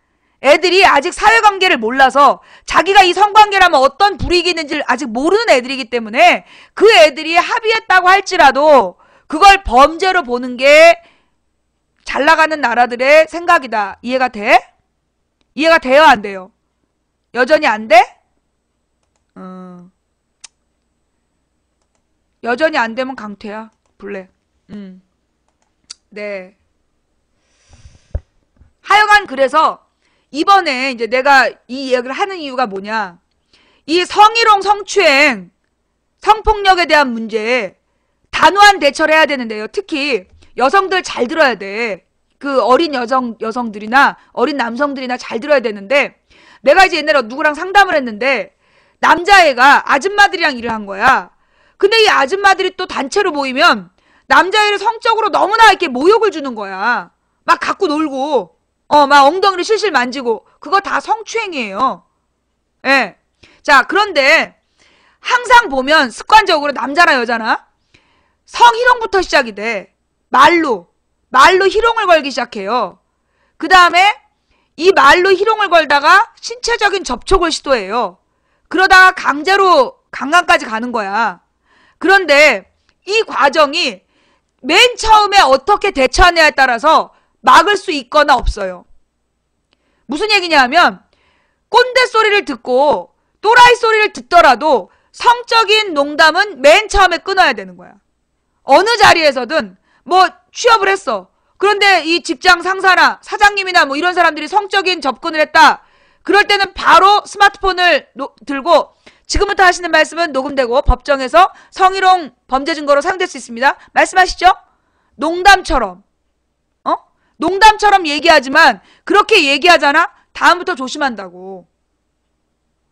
애들이 아직 사회관계를 몰라서 자기가 이 성관계라면 어떤 불이익이 있는지를 아직 모르는 애들이기 때문에 그 애들이 합의했다고 할지라도 그걸 범죄로 보는 게 잘 나가는 나라들의 생각이다. 이해가 돼? 이해가 돼요? 안 돼요? 여전히 안 돼? 여전히 안 되면 강퇴야. 블랙. 네. 하여간 그래서 이번에 이제 내가 이 이야기를 하는 이유가 뭐냐. 이 성희롱, 성추행, 성폭력에 대한 문제에 단호한 대처를 해야 되는데요. 특히 여성들 잘 들어야 돼. 그 어린 여성들이나 어린 남성들이나 잘 들어야 되는데, 내가 이제 옛날에 누구랑 상담을 했는데 남자애가 아줌마들이랑 일을 한 거야. 근데 이 아줌마들이 또 단체로 모이면 남자애를 성적으로 너무나 이렇게 모욕을 주는 거야. 막 갖고 놀고, 막 엉덩이를 실실 만지고, 그거 다 성추행이에요. 예. 자, 그런데 항상 보면 습관적으로 남자나 여자나 성희롱부터 시작이 돼. 말로 희롱을 걸기 시작해요. 그 다음에 이 말로 희롱을 걸다가 신체적인 접촉을 시도해요. 그러다가 강제로 강간까지 가는 거야. 그런데 이 과정이 맨 처음에 어떻게 대처하느냐에 따라서 막을 수 있거나 없어요. 무슨 얘기냐 하면, 꼰대 소리를 듣고 또라이 소리를 듣더라도 성적인 농담은 맨 처음에 끊어야 되는 거야. 어느 자리에서든 뭐 취업을 했어. 그런데 이 직장 상사나 사장님이나 뭐 이런 사람들이 성적인 접근을 했다. 그럴 때는 바로 스마트폰을 들고, 지금부터 하시는 말씀은 녹음되고 법정에서 성희롱 범죄 증거로 사용될 수 있습니다. 말씀하시죠? 농담처럼. 농담처럼 얘기하지만 그렇게 얘기하잖아? 다음부터 조심한다고.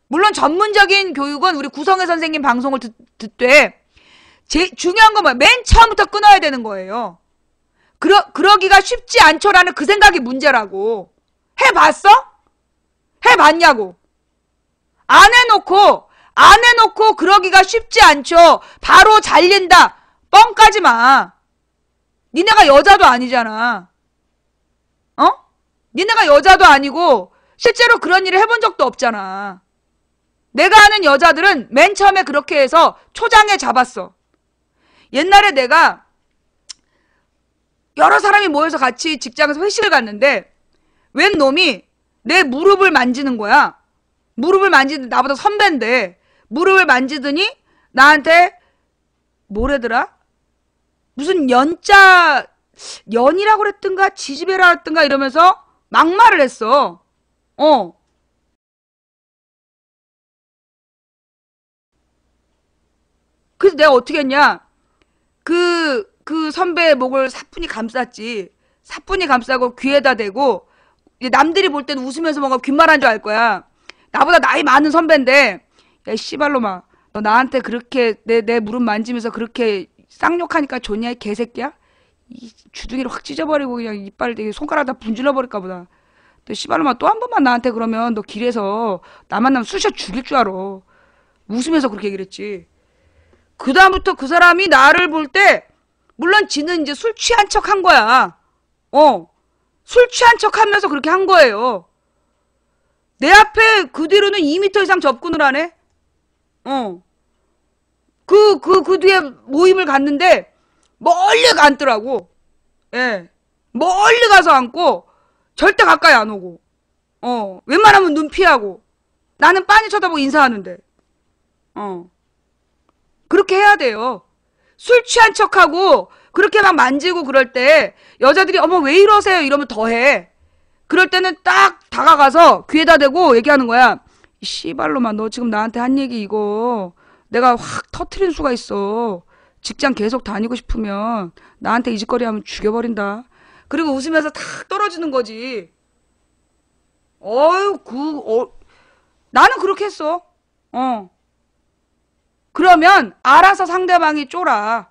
물론 전문적인 교육은 우리 구성애 선생님 방송을 듣되, 중요한 건 뭐야? 맨 처음부터 끊어야 되는 거예요. 그러기가 쉽지 않죠라는 그 생각이 문제라고. 해봤어? 해봤냐고. 안 해놓고 그러기가 쉽지 않죠. 바로 잘린다. 뻥까지 마. 니네가 여자도 아니잖아. 니네가 여자도 아니고 실제로 그런 일을 해본 적도 없잖아. 내가 아는 여자들은 맨 처음에 그렇게 해서 초장에 잡았어. 옛날에 내가 여러 사람이 모여서 같이 직장에서 회식을 갔는데 웬 놈이 내 무릎을 만지는 거야. 무릎을 만지는, 나보다 선배인데 무릎을 만지더니 나한테 뭐래더라? 무슨 연이라고 그랬던가 지지배라 그랬던가 이러면서 막말을 했어. 그래서 내가 어떻게 했냐? 그 선배의 목을 사뿐히 감쌌지. 사뿐히 감싸고 귀에다 대고, 남들이 볼 때는 웃으면서 뭔가 귓말한 줄 알 거야. 나보다 나이 많은 선배인데, 야, 씨발로마, 너 나한테 그렇게 내 무릎 만지면서 그렇게 쌍욕하니까 좋냐, 이 개새끼야? 이 주둥이를 확 찢어버리고 그냥 이빨을 되게 손가락에다 분질러버릴까 보다. 너 씨발로마 또 한 번만 나한테 그러면 너 길에서 나 만나면 쑤셔 죽일 줄 알아. 웃으면서 그렇게 얘기를 했지. 그 다음부터 그 사람이 나를 볼 때, 물론 지는 이제 술 취한 척 한 거야. 술 취한 척 하면서 그렇게 한 거예요. 내 앞에 그 뒤로는 2m 이상 접근을 하네? 그 뒤에 모임을 갔는데, 멀리 앉더라고. 예. 멀리 가서 앉고, 절대 가까이 안 오고, 웬만하면 눈 피하고, 나는 빤히 쳐다보고 인사하는데, 그렇게 해야 돼요. 술 취한 척하고 그렇게 막 만지고 그럴 때 여자들이 어머 왜 이러세요 이러면 더해. 그럴 때는 딱 다가가서 귀에다 대고 얘기하는 거야. 이 씨발로만 너 지금 나한테 한 얘기 이거 내가 확 터트린 수가 있어. 직장 계속 다니고 싶으면 나한테 이 짓거리 하면 죽여버린다. 그리고 웃으면서 탁 떨어지는 거지. 나는 그렇게 했어. 그러면 알아서 상대방이 쫄아.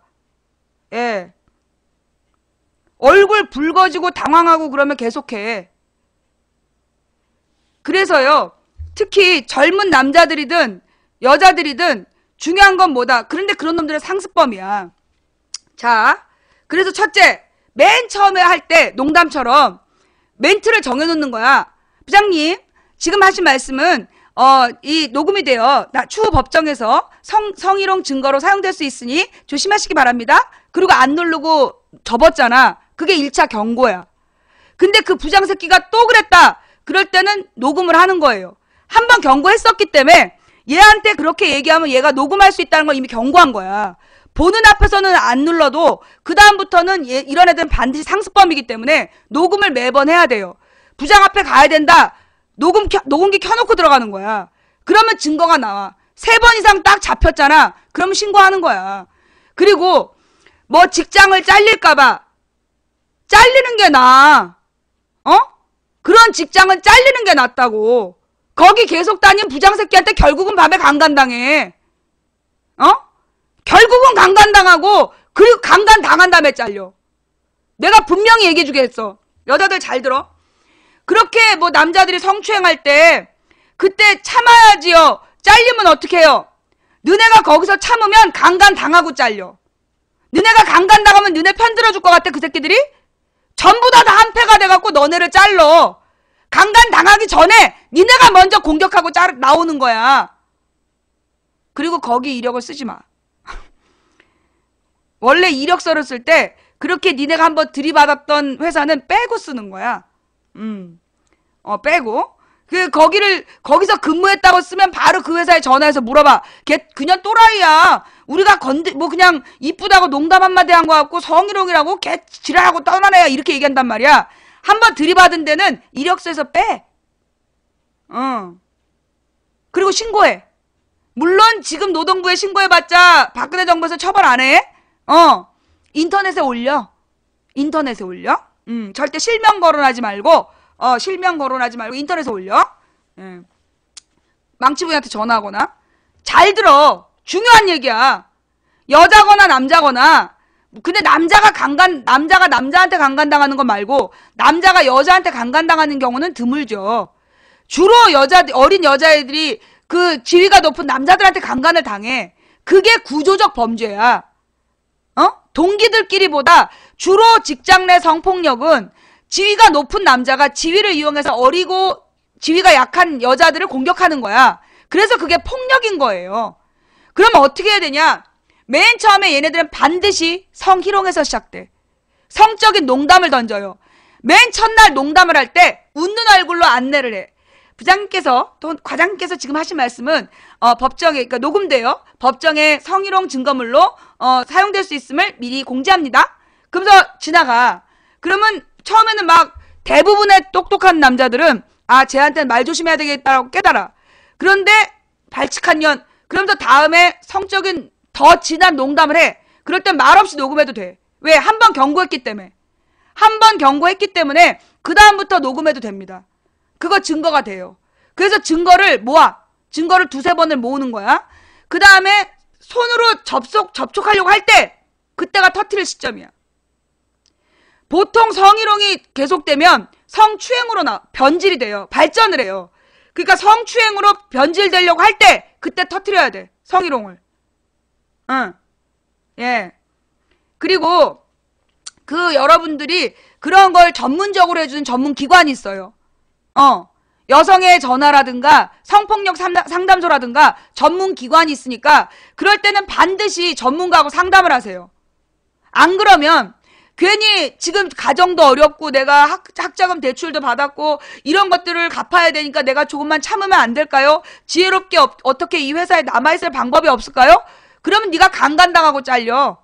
예. 얼굴 붉어지고 당황하고 그러면 계속해. 그래서요, 특히 젊은 남자들이든 여자들이든 중요한 건 뭐다? 그런데 그런 놈들의 상습범이야. 자, 그래서 첫째, 맨 처음에 할 때 농담처럼 멘트를 정해놓는 거야. 부장님, 지금 하신 말씀은 이 녹음이 되어 추후 법정에서 성희롱 증거로 사용될 수 있으니 조심하시기 바랍니다. 그리고 안 누르고 접었잖아. 그게 1차 경고야. 근데 그 부장 새끼가 또 그랬다. 그럴 때는 녹음을 하는 거예요. 한 번 경고했었기 때문에 얘한테 그렇게 얘기하면 얘가 녹음할 수 있다는 걸 이미 경고한 거야. 보는 앞에서는 안 눌러도 그 다음부터는 이런 애들은 반드시 상습범이기 때문에 녹음을 매번 해야 돼요. 부장 앞에 가야 된다. 녹음기 켜놓고 들어가는 거야. 그러면 증거가 나와. 3번 이상 딱 잡혔잖아. 그러면 신고하는 거야. 그리고 뭐 직장을 잘릴까봐 잘리는 게 나아. 그런 직장은 잘리는 게 낫다고. 거기 계속 다닌 부장새끼한테 결국은 밤에 강간당해. 결국은 강간당하고, 그리고 강간당한 다음에 잘려. 내가 분명히 얘기해주겠어. 여자들 잘 들어. 그렇게 뭐 남자들이 성추행할 때 그때 참아야지요. 잘리면 어떻게 해요? 너네가 거기서 참으면 강간당하고 잘려. 너네가 강간당하면 너네 편들어줄 것 같아 그 새끼들이? 전부 다 한패가 돼갖고 너네를 잘러. 강간당하기 전에 니네가 먼저 공격하고 나오는 거야. 그리고 거기 이력을 쓰지 마. 원래 이력서를 쓸 때 그렇게 니네가 한번 들이받았던 회사는 빼고 쓰는 거야. 빼고. 거기서 근무했다고 쓰면 바로 그 회사에 전화해서 물어봐. 걔 그냥 또라이야. 우리가 그냥 이쁘다고 농담 한마디 한 거 같고 성희롱이라고 걔 지랄하고 떠난 애야. 이렇게 얘기한단 말이야. 한번 들이받은 데는 이력서에서 빼. 그리고 신고해. 물론 지금 노동부에 신고해봤자 박근혜 정부에서 처벌 안 해. 인터넷에 올려. 절대 실명 거론하지 말고 인터넷에 올려. 망치부인한테 전화하거나. 잘 들어. 중요한 얘기야. 여자거나 남자거나. 근데 남자가 남자한테 강간당하는 거 말고 남자가 여자한테 강간당하는 경우는 드물죠. 주로 어린 여자애들이 그 지위가 높은 남자들한테 강간을 당해. 그게 구조적 범죄야. 동기들끼리보다 주로 직장 내 성폭력은 지위가 높은 남자가 지위를 이용해서 어리고 지위가 약한 여자들을 공격하는 거야. 그래서 그게 폭력인 거예요. 그러면 어떻게 해야 되냐? 맨 처음에 얘네들은 반드시 성희롱에서 시작돼. 성적인 농담을 던져요. 맨 첫날 농담을 할 때 웃는 얼굴로 안내를 해. 부장님께서 또 과장님께서 지금 하신 말씀은 법정에 그러니까 녹음돼요. 법정에 성희롱 증거물로 사용될 수 있음을 미리 공지합니다. 그러면서 지나가. 그러면 처음에는 막 대부분의 똑똑한 남자들은 쟤한테는 말 조심해야 되겠다라고 깨달아. 그런데 발칙한 년. 그러면서 다음에 성적인 더 진한 농담을 해. 그럴 땐 말없이 녹음해도 돼. 왜? 한 번 경고했기 때문에. 그 다음부터 녹음해도 됩니다. 그거 증거가 돼요. 그래서 증거를 모아. 증거를 두세 번을 모으는 거야. 그 다음에 손으로 접촉하려고 할 때 그때가 터트릴 시점이야. 보통 성희롱이 계속되면 성추행으로 변질이 돼요. 발전을 해요. 그러니까 성추행으로 변질되려고 할 때 그때 터트려야 돼. 성희롱을. 그리고 여러분들이 그런 걸 전문적으로 해주는 전문 기관이 있어요. 여성의 전화라든가 성폭력 상담소라든가 전문 기관이 있으니까 그럴 때는 반드시 전문가하고 상담을 하세요. 안 그러면 괜히 지금 가정도 어렵고 내가 학자금 대출도 받았고 이런 것들을 갚아야 되니까 내가 조금만 참으면 안 될까요? 지혜롭게 어떻게 이 회사에 남아있을 방법이 없을까요? 그러면 네가 강간당하고 잘려.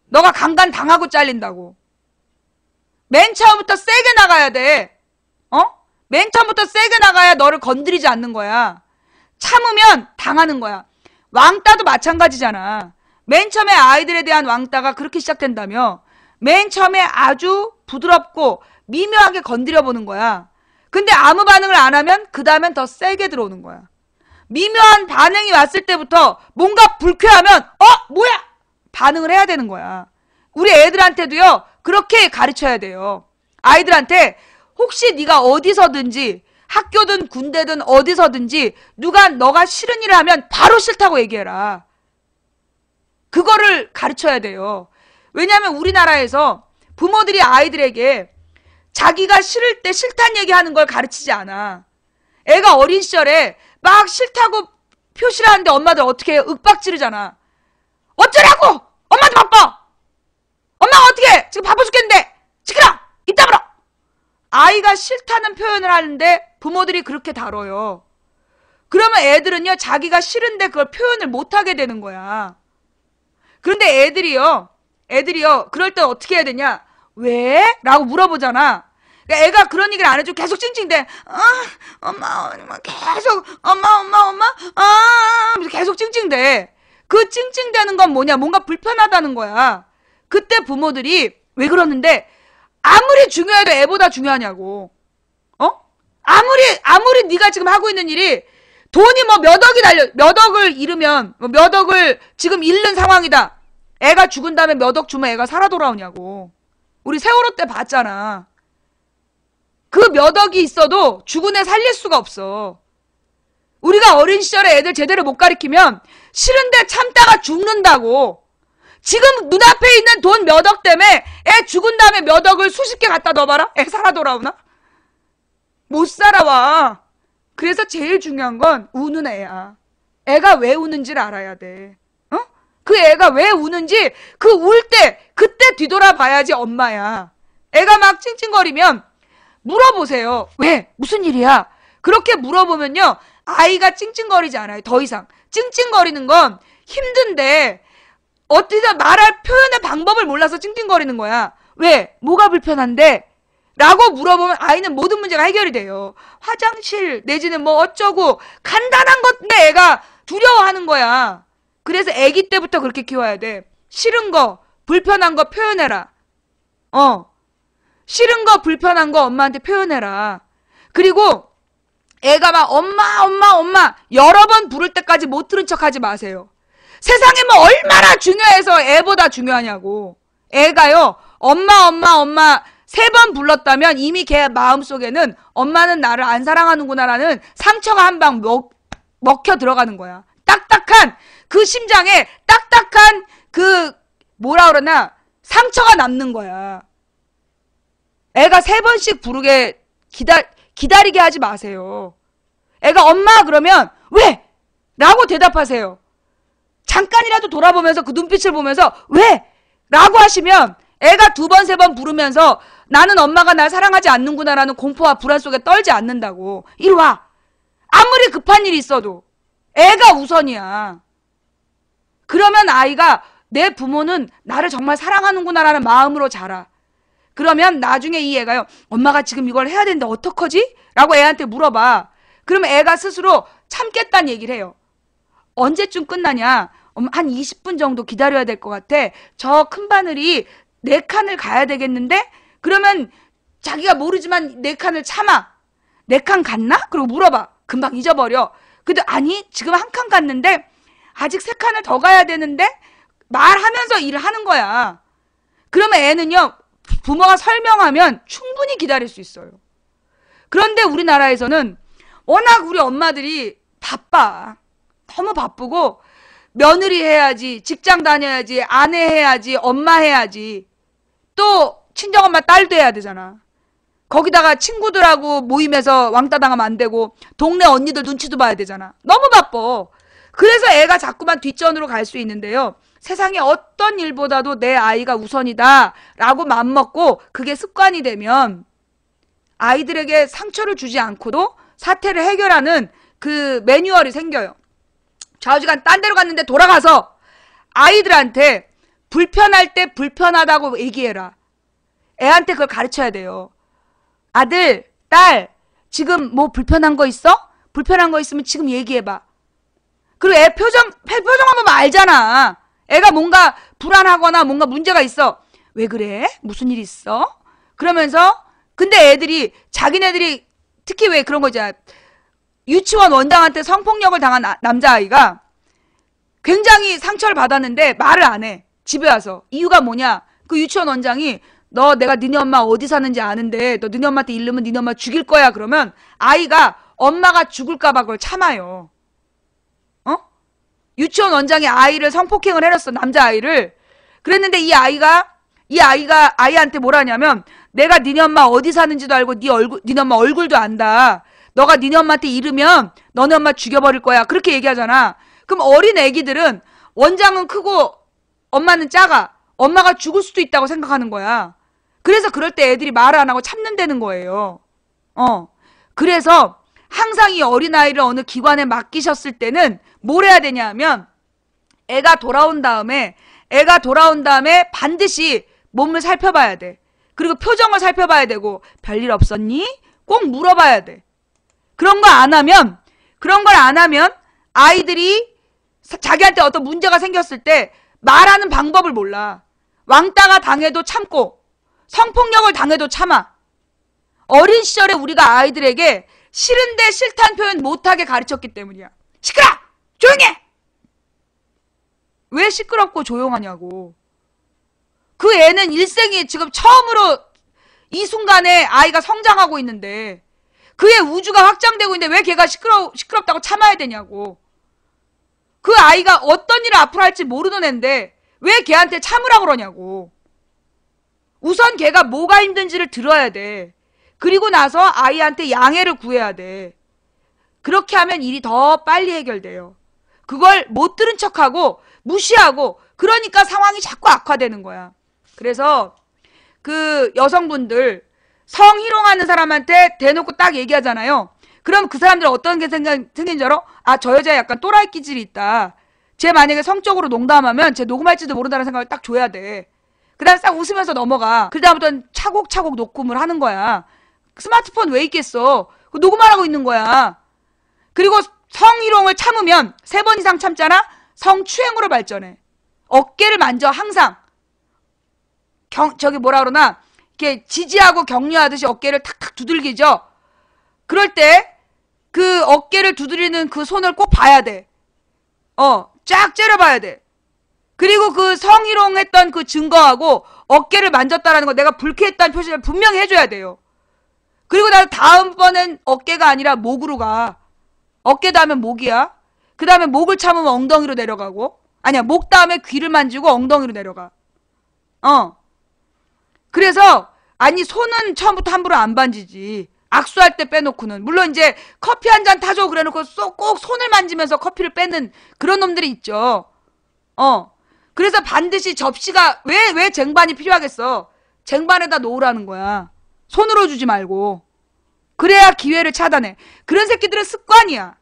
너가 강간당하고 잘린다고. 맨 처음부터 세게 나가야 돼. 맨 처음부터 세게 나가야 너를 건드리지 않는 거야. 참으면 당하는 거야. 왕따도 마찬가지잖아. 맨 처음에 아이들에 대한 왕따가 그렇게 시작된다며. 맨 처음에 아주 부드럽고 미묘하게 건드려보는 거야. 근데 아무 반응을 안 하면 그 다음엔 더 세게 들어오는 거야. 미묘한 반응이 왔을 때부터 뭔가 불쾌하면 뭐야? 반응을 해야 되는 거야. 우리 애들한테도요. 그렇게 가르쳐야 돼요. 아이들한테 혹시 네가 어디서든지 학교든 군대든 어디서든지 너가 싫은 일을 하면 바로 싫다고 얘기해라. 그거를 가르쳐야 돼요. 왜냐하면 우리나라에서 부모들이 아이들에게 자기가 싫을 때 싫다는 얘기하는 걸 가르치지 않아. 애가 어린 시절에 막 싫다고 표시를 하는데 엄마들 어떻게 해요? 윽박지르잖아. 어쩌라고! 엄마도 바빠! 엄마가 어떻게 해? 지금 바빠 죽겠는데! 시끄러! 입 다물어! 아이가 싫다는 표현을 하는데 부모들이 그렇게 다뤄요. 그러면 애들은요, 자기가 싫은데 그걸 표현을 못하게 되는 거야. 그런데 애들이요, 그럴 때 어떻게 해야 되냐? 왜? 라고 물어보잖아. 그러니까 애가 그런 얘기를 안 해주고 계속 찡찡대. 엄마, 계속, 엄마, 계속 찡찡대. 그 찡찡대는 건 뭐냐? 뭔가 불편하다는 거야. 그때 부모들이 왜 그러는데 아무리 중요해도 애보다 중요하냐고. 아무리 네가 지금 하고 있는 일이 돈이 뭐 몇 억을 잃으면 몇 억을 지금 잃는 상황이다. 애가 죽은 다음에 몇 억 주면 애가 살아 돌아오냐고. 우리 세월호 때 봤잖아. 그 몇 억이 있어도 죽은 애 살릴 수가 없어. 우리가 어린 시절에 애들 제대로 못 가르치면 싫은데 참다가 죽는다고. 지금 눈앞에 있는 돈 몇 억 때문에 애 죽은 다음에 몇 억을 수십 개 갖다 넣어봐라. 애 살아 돌아오나? 못 살아와. 그래서 제일 중요한 건 우는 애야. 애가 왜 우는지를 알아야 돼. 그 애가 왜 우는지 그 울 때 그때 뒤돌아봐야지 엄마야. 애가 막 찡찡거리면 물어보세요. 왜? 무슨 일이야? 그렇게 물어보면요. 아이가 찡찡거리지 않아요. 더 이상. 찡찡거리는 건 힘든데 어디서 말할 표현의 방법을 몰라서 찡찡거리는 거야. 왜? 뭐가 불편한데? 라고 물어보면 아이는 모든 문제가 해결이 돼요. 화장실 내지는 뭐 어쩌고 간단한 건데 애가 두려워하는 거야. 그래서 아기 때부터 그렇게 키워야 돼. 싫은 거, 불편한 거 표현해라. 싫은 거, 불편한 거 엄마한테 표현해라. 그리고 애가 막 엄마 여러 번 부를 때까지 못 들은 척 하지 마세요. 세상에 뭐 얼마나 중요해서 애보다 중요하냐고. 애가요, 엄마 3번 불렀다면 이미 걔 마음속에는 엄마는 나를 안 사랑하는구나라는 상처가 한 방 먹혀 들어가는 거야. 딱딱한 그 심장에 딱딱한 그 뭐라 그러나 상처가 남는 거야. 애가 3번씩 부르게 기다리게 하지 마세요. 애가 엄마 그러면 왜? 라고 대답하세요. 잠깐이라도 돌아보면서 그 눈빛을 보면서 왜? 라고 하시면 애가 2번, 3번 부르면서 나는 엄마가 날 사랑하지 않는구나라는 공포와 불안 속에 떨지 않는다고. 이리 와. 아무리 급한 일이 있어도 애가 우선이야. 그러면 아이가 내 부모는 나를 정말 사랑하는구나라는 마음으로 자라. 그러면 나중에 이 애가요. 엄마가 지금 이걸 해야 되는데 어떡하지? 라고 애한테 물어봐. 그러면 애가 스스로 참겠다는 얘기를 해요. 언제쯤 끝나냐? 한 20분 정도 기다려야 될 것 같아. 저 큰 바늘이 4칸을 가야 되겠는데? 그러면 자기가 모르지만 4칸을 참아. 4칸 갔나? 그리고 물어봐. 금방 잊어버려. 근데 아니 지금 1칸 갔는데 아직 3칸을 더 가야 되는데? 말하면서 일을 하는 거야. 그러면 애는요. 부모가 설명하면 충분히 기다릴 수 있어요. 그런데 우리나라에서는 워낙 우리 엄마들이 바빠. 너무 바쁘고 며느리 해야지, 직장 다녀야지, 아내 해야지, 엄마 해야지. 또 친정엄마 딸도 해야 되잖아. 거기다가 친구들하고 모임에서 왕따 당하면 안 되고 동네 언니들 눈치도 봐야 되잖아. 너무 바빠. 그래서 애가 자꾸만 뒷전으로 갈 수 있는데요. 세상에 어떤 일보다도 내 아이가 우선이다 라고 맘먹고 그게 습관이 되면 아이들에게 상처를 주지 않고도 사태를 해결하는 그 매뉴얼이 생겨요. 좌우지간 딴 데로 갔는데 돌아가서 아이들한테 불편할 때 불편하다고 얘기해라. 애한테 그걸 가르쳐야 돼요. 아들, 딸, 지금 뭐 불편한 거 있어? 불편한 거 있으면 지금 얘기해봐. 그리고 애 표정 한번 알잖아. 애가 뭔가 불안하거나 뭔가 문제가 있어. 왜 그래? 무슨 일 있어? 그러면서 근데 애들이 자기네들이 특히 왜 그런 거잖아. 유치원 원장한테 성폭력을 당한 남자아이가 굉장히 상처를 받았는데 말을 안 해. 집에 와서. 이유가 뭐냐? 그 유치원 원장이 너 내가 니네 엄마 어디 사는지 아는데 너 니네 엄마한테 이르면 니네 엄마 죽일 거야. 그러면 아이가 엄마가 죽을까 봐 그걸 참아요. 유치원 원장이 아이를 성폭행을 해놨어. 남자아이를. 그랬는데 이 아이가 아이한테 뭐라냐면 내가 니네 엄마 어디 사는지도 알고 니네 엄마 얼굴도 안다. 너가 니네 엄마한테 이르면 너네 엄마 죽여버릴 거야. 그렇게 얘기하잖아. 그럼 어린 애기들은 원장은 크고 엄마는 작아. 엄마가 죽을 수도 있다고 생각하는 거야. 그래서 그럴 때 애들이 말을 안 하고 참는다는 거예요. 그래서 항상 이 어린아이를 어느 기관에 맡기셨을 때는 뭘 해야 되냐 하면 애가 돌아온 다음에 반드시 몸을 살펴봐야 돼. 그리고 표정을 살펴봐야 되고 별일 없었니? 꼭 물어봐야 돼. 그런 걸 안 하면 아이들이 자기한테 어떤 문제가 생겼을 때 말하는 방법을 몰라. 왕따가 당해도 참고 성폭력을 당해도 참아. 어린 시절에 우리가 아이들에게 싫은데 싫다는 표현 못하게 가르쳤기 때문이야. 시끄러! 조용해! 왜 시끄럽고 조용하냐고. 그 애는 일생이 지금 처음으로 이 순간에 아이가 성장하고 있는데 그의 우주가 확장되고 있는데 왜 걔가 시끄럽다고 참아야 되냐고. 그 아이가 어떤 일을 앞으로 할지 모르는 애인데 왜 걔한테 참으라 그러냐고. 우선 걔가 뭐가 힘든지를 들어야 돼. 그리고 나서 아이한테 양해를 구해야 돼. 그렇게 하면 일이 더 빨리 해결돼요. 그걸 못 들은 척하고 무시하고 그러니까 상황이 자꾸 악화되는 거야. 그래서 그 여성분들 성희롱하는 사람한테 대놓고 딱 얘기하잖아요. 그럼 그 사람들은 어떤 게 생긴 줄 알아? 아, 저 여자에 약간 또라이 기질이 있다. 쟤 만약에 성적으로 농담하면 쟤 녹음할지도 모른다는 생각을 딱 줘야 돼. 그 다음 싹 웃으면서 넘어가. 그 다음부터는 차곡차곡 녹음을 하는 거야. 스마트폰 왜 있겠어? 녹음하라고 있는 거야. 그리고 성희롱을 참으면 3번 이상 참잖아? 성추행으로 발전해. 어깨를 만져 항상. 저기 뭐라 그러나 이렇게 지지하고 격려하듯이 어깨를 탁탁 두들기죠. 그럴 때 그 어깨를 두드리는 그 손을 꼭 봐야 돼. 쫙 째려봐야 돼. 그리고 그 성희롱했던 그 증거하고 어깨를 만졌다라는 거 내가 불쾌했다는 표시를 분명히 해줘야 돼요. 그리고 나 다음번엔 어깨가 아니라 목으로 가. 어깨 다음에 목이야. 그 다음에 목을 참으면 엉덩이로 내려가고, 아니야, 목 다음에 귀를 만지고 엉덩이로 내려가. 그래서 아니 손은 처음부터 함부로 안 만지지. 악수할 때 빼놓고는. 물론 이제 커피 한 잔 타줘 그래놓고 꼭 손을 만지면서 커피를 빼는 그런 놈들이 있죠. 그래서 반드시 접시가 왜 쟁반이 필요하겠어. 쟁반에다 놓으라는 거야. 손으로 주지 말고. 그래야 기회를 차단해. 그런 새끼들은 습관이야.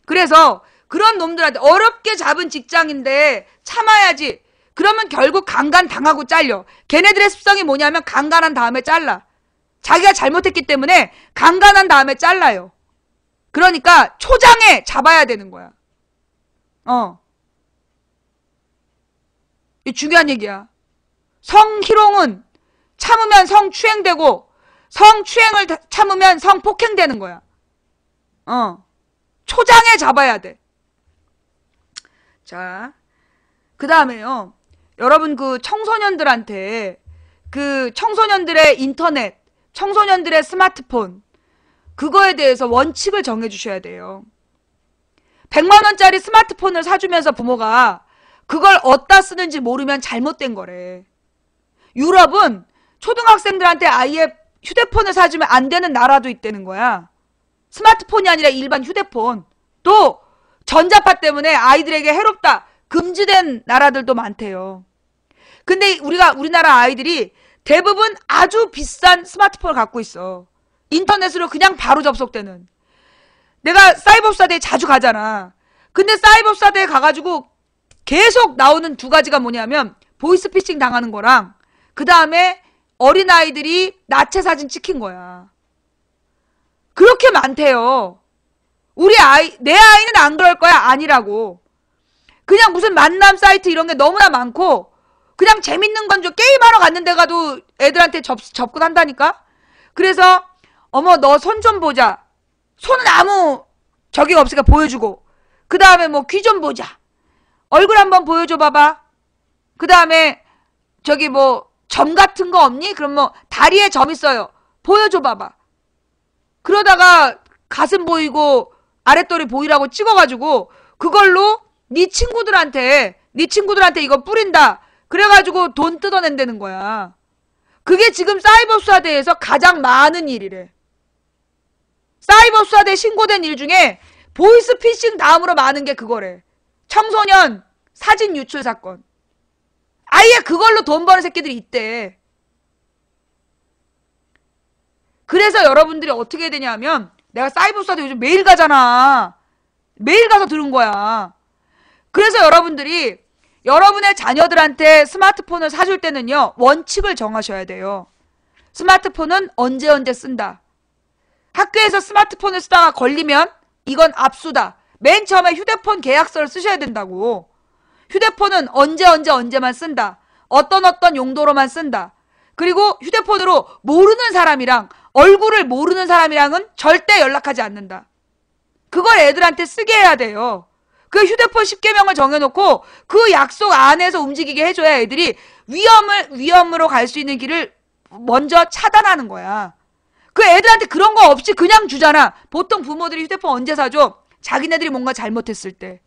그래서 그런 놈들한테 어렵게 잡은 직장인데 참아야지. 그러면 결국 강간 당하고 잘려. 걔네들의 습성이 뭐냐면 강간한 다음에 잘라. 자기가 잘못했기 때문에 강간한 다음에 잘라요. 그러니까 초장에 잡아야 되는 거야. 이 중요한 얘기야. 성희롱은 참으면 성추행되고 성추행을 참으면 성폭행되는 거야. 초장에 잡아야 돼. 자, 그 다음에요. 여러분 그 청소년들한테 그 청소년들의 인터넷, 청소년들의 스마트폰 그거에 대해서 원칙을 정해주셔야 돼요. 100만 원짜리 스마트폰을 사주면서 부모가 그걸 어디다 쓰는지 모르면 잘못된 거래. 유럽은 초등학생들한테 아예 휴대폰을 사주면 안 되는 나라도 있다는 거야. 스마트폰이 아니라 일반 휴대폰. 또 전자파 때문에 아이들에게 해롭다. 금지된 나라들도 많대요. 근데 우리나라 아이들이 대부분 아주 비싼 스마트폰을 갖고 있어. 인터넷으로 그냥 바로 접속되는. 내가 사이버수사대에 자주 가잖아. 근데 사이버수사대에 가가지고 계속 나오는 두 가지가 뭐냐면 보이스피싱 당하는 거랑 그 다음에 어린아이들이 나체 사진 찍힌 거야. 그렇게 많대요. 내 아이는 안 그럴 거야. 아니라고. 그냥 무슨 만남 사이트 이런 게 너무나 많고 그냥 재밌는 건 좀 게임하러 갔는데 가도 애들한테 접근한다니까. 그래서 어머 너 손 좀 보자. 손은 아무 적이가 없으니까 보여주고 그 다음에 뭐 귀 좀 보자. 얼굴 한번 보여줘 봐봐. 그 다음에 저기 뭐 점 같은 거 없니? 그럼 뭐 다리에 점 있어요. 보여줘 봐봐. 그러다가 가슴 보이고 아랫도리 보이라고 찍어가지고 그걸로 네 친구들한테 이거 뿌린다. 그래가지고 돈 뜯어낸다는 거야. 그게 지금 사이버수사대에서 가장 많은 일이래. 사이버수사대 신고된 일 중에 보이스피싱 다음으로 많은 게 그거래. 청소년 사진 유출 사건. 아예 그걸로 돈 버는 새끼들이 있대. 그래서 여러분들이 어떻게 해야 되냐면 내가 사이버수사대 요즘 매일 가잖아. 매일 가서 들은 거야. 그래서 여러분들이 여러분의 자녀들한테 스마트폰을 사줄 때는요. 원칙을 정하셔야 돼요. 스마트폰은 언제 쓴다. 학교에서 스마트폰을 쓰다가 걸리면 이건 압수다. 맨 처음에 휴대폰 계약서를 쓰셔야 된다고. 휴대폰은 언제만 쓴다. 어떤 용도로만 쓴다. 그리고 휴대폰으로 모르는 사람이랑 얼굴을 모르는 사람이랑은 절대 연락하지 않는다. 그걸 애들한테 쓰게 해야 돼요. 그 휴대폰 10계명을 정해놓고 그 약속 안에서 움직이게 해줘야 애들이 위험으로 갈 수 있는 길을 먼저 차단하는 거야. 그 애들한테 그런 거 없이 그냥 주잖아. 보통 부모들이 휴대폰 언제 사줘? 자기네들이 뭔가 잘못했을 때.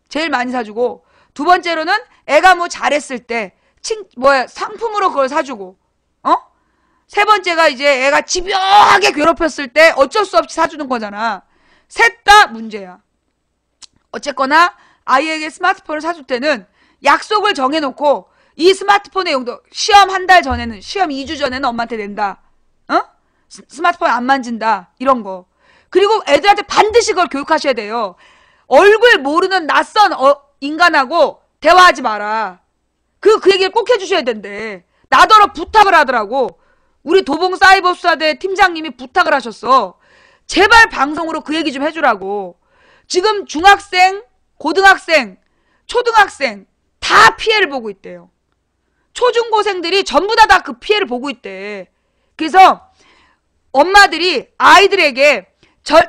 제일 많이 사주고, 두 번째로는 애가 뭐 잘했을 때, 상품으로 그걸 사주고, 세 번째가 이제 애가 집요하게 괴롭혔을 때 어쩔 수 없이 사주는 거잖아. 셋 다 문제야. 어쨌거나 아이에게 스마트폰을 사줄 때는 약속을 정해놓고 이 스마트폰의 용도, 시험 한 달 전에는, 시험 2주 전에는 엄마한테 낸다. 스마트폰 안 만진다. 이런 거. 그리고 애들한테 반드시 그걸 교육하셔야 돼요. 얼굴 모르는 낯선 인간하고 대화하지 마라. 그 얘기를 꼭 해주셔야 된대. 나더러 부탁을 하더라고. 우리 도봉사이버수사대 팀장님이 부탁을 하셨어. 제발 방송으로 그 얘기 좀 해주라고. 지금 중학생, 고등학생, 초등학생 다 피해를 보고 있대요. 초중고생들이 전부 다 그 피해를 보고 있대. 그래서 엄마들이 아이들에게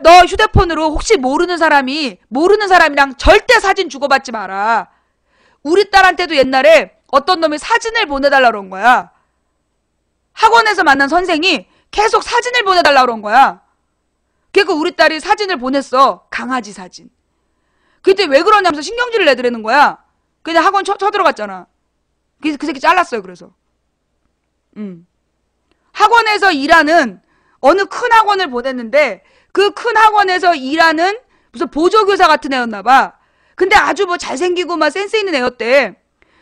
너 휴대폰으로 혹시 모르는 사람이랑 절대 사진 주고받지 마라. 우리 딸한테도 옛날에 어떤 놈이 사진을 보내달라 그런 거야. 학원에서 만난 선생이 계속 사진을 보내달라 그런 거야. 그러니까 우리 딸이 사진을 보냈어. 강아지 사진. 그때 왜 그러냐면서 신경질을 내더라는 거야. 그냥 학원 쳐들어갔잖아. 그래서 그 새끼 잘랐어요. 그래서. 학원에서 일하는 어느 큰 학원을 보냈는데 그 큰 학원에서 일하는 무슨 보조교사 같은 애였나 봐. 근데 아주 뭐 잘생기고 막 센스 있는 애였대.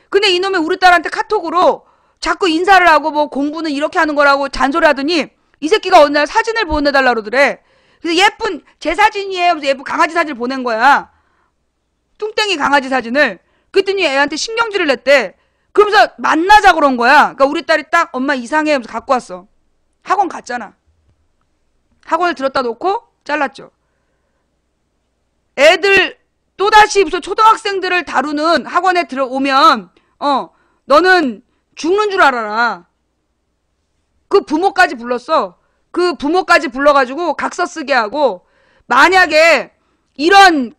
근데 이놈이 우리 딸한테 카톡으로 자꾸 인사를 하고 뭐 공부는 이렇게 하는 거라고 잔소리하더니 이 새끼가 어느 날 사진을 보내달라 그러더래. 그래서 예쁜 제 사진이에요 하면서 예쁜 강아지 사진을 보낸 거야. 뚱땡이 강아지 사진을. 그랬더니 애한테 신경질을 냈대. 그러면서 만나자 그런 거야. 그러니까 우리 딸이 딱 엄마 이상해 하면서 갖고 왔어. 학원 갔잖아. 학원을 들었다 놓고 잘랐죠. 애들 또다시 무슨 초등학생들을 다루는 학원에 들어오면 너는 죽는 줄 알아라. 그 부모까지 불렀어. 그 부모까지 불러가지고 각서 쓰게 하고 만약에 이런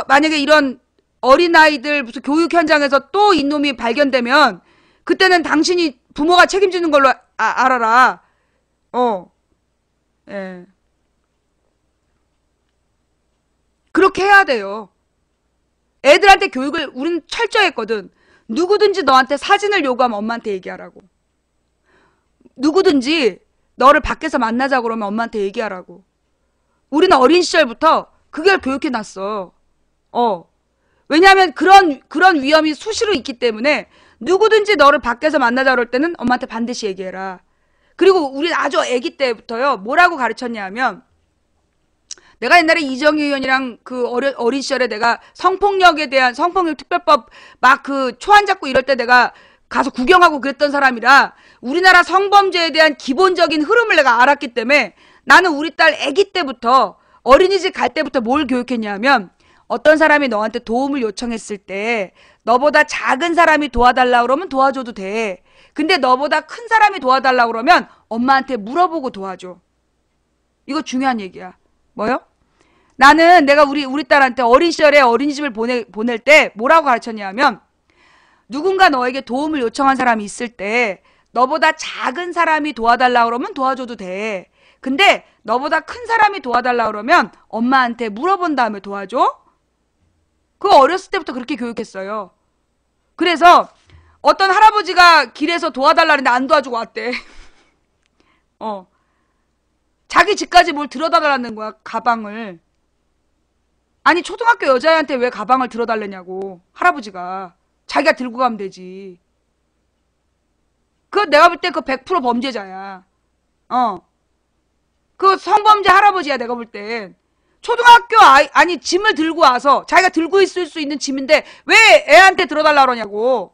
만약에 이런 어린아이들 무슨 교육 현장에서 또 이놈이 발견되면 그때는 당신이 부모가 책임지는 걸로 알아라. 예. 그렇게 해야 돼요. 애들한테 교육을 우리는 철저히 했거든. 누구든지 너한테 사진을 요구하면 엄마한테 얘기하라고. 누구든지 너를 밖에서 만나자 그러면 엄마한테 얘기하라고. 우리는 어린 시절부터 그걸 교육해놨어. 왜냐하면 그런 위험이 수시로 있기 때문에 누구든지 너를 밖에서 만나자 그럴 때는 엄마한테 반드시 얘기해라. 그리고 우리는 아주 아기 때부터요. 뭐라고 가르쳤냐 하면 내가 옛날에 이정희 의원이랑 그 어린 시절에 내가 성폭력에 대한 성폭력 특별법 막 그 초안 잡고 이럴 때 내가 가서 구경하고 그랬던 사람이라 우리나라 성범죄에 대한 기본적인 흐름을 내가 알았기 때문에 나는 우리 딸 아기 때부터 어린이집 갈 때부터 뭘 교육했냐면 어떤 사람이 너한테 도움을 요청했을 때 너보다 작은 사람이 도와달라 그러면 도와줘도 돼. 근데 너보다 큰 사람이 도와달라 그러면 엄마한테 물어보고 도와줘. 이거 중요한 얘기야. 뭐요? 나는 내가 우리 딸한테 어린 시절에 어린이집을 보낼 때 뭐라고 가르쳤냐면 누군가 너에게 도움을 요청한 사람이 있을 때 너보다 작은 사람이 도와달라 그러면 도와줘도 돼. 근데 너보다 큰 사람이 도와달라 그러면 엄마한테 물어본 다음에 도와줘? 그거 어렸을 때부터 그렇게 교육했어요. 그래서 어떤 할아버지가 길에서 도와달라는데 안 도와주고 왔대. 자기 집까지 뭘 들어다 달라는 거야, 가방을. 아니, 초등학교 여자애한테 왜 가방을 들어달래냐고, 할아버지가. 자기가 들고 가면 되지. 그거 내가 볼 때 그거 100% 범죄자야. 그 성범죄 할아버지야, 내가 볼 땐. 초등학교 아니, 짐을 들고 와서 자기가 들고 있을 수 있는 짐인데 왜 애한테 들어달라 그러냐고.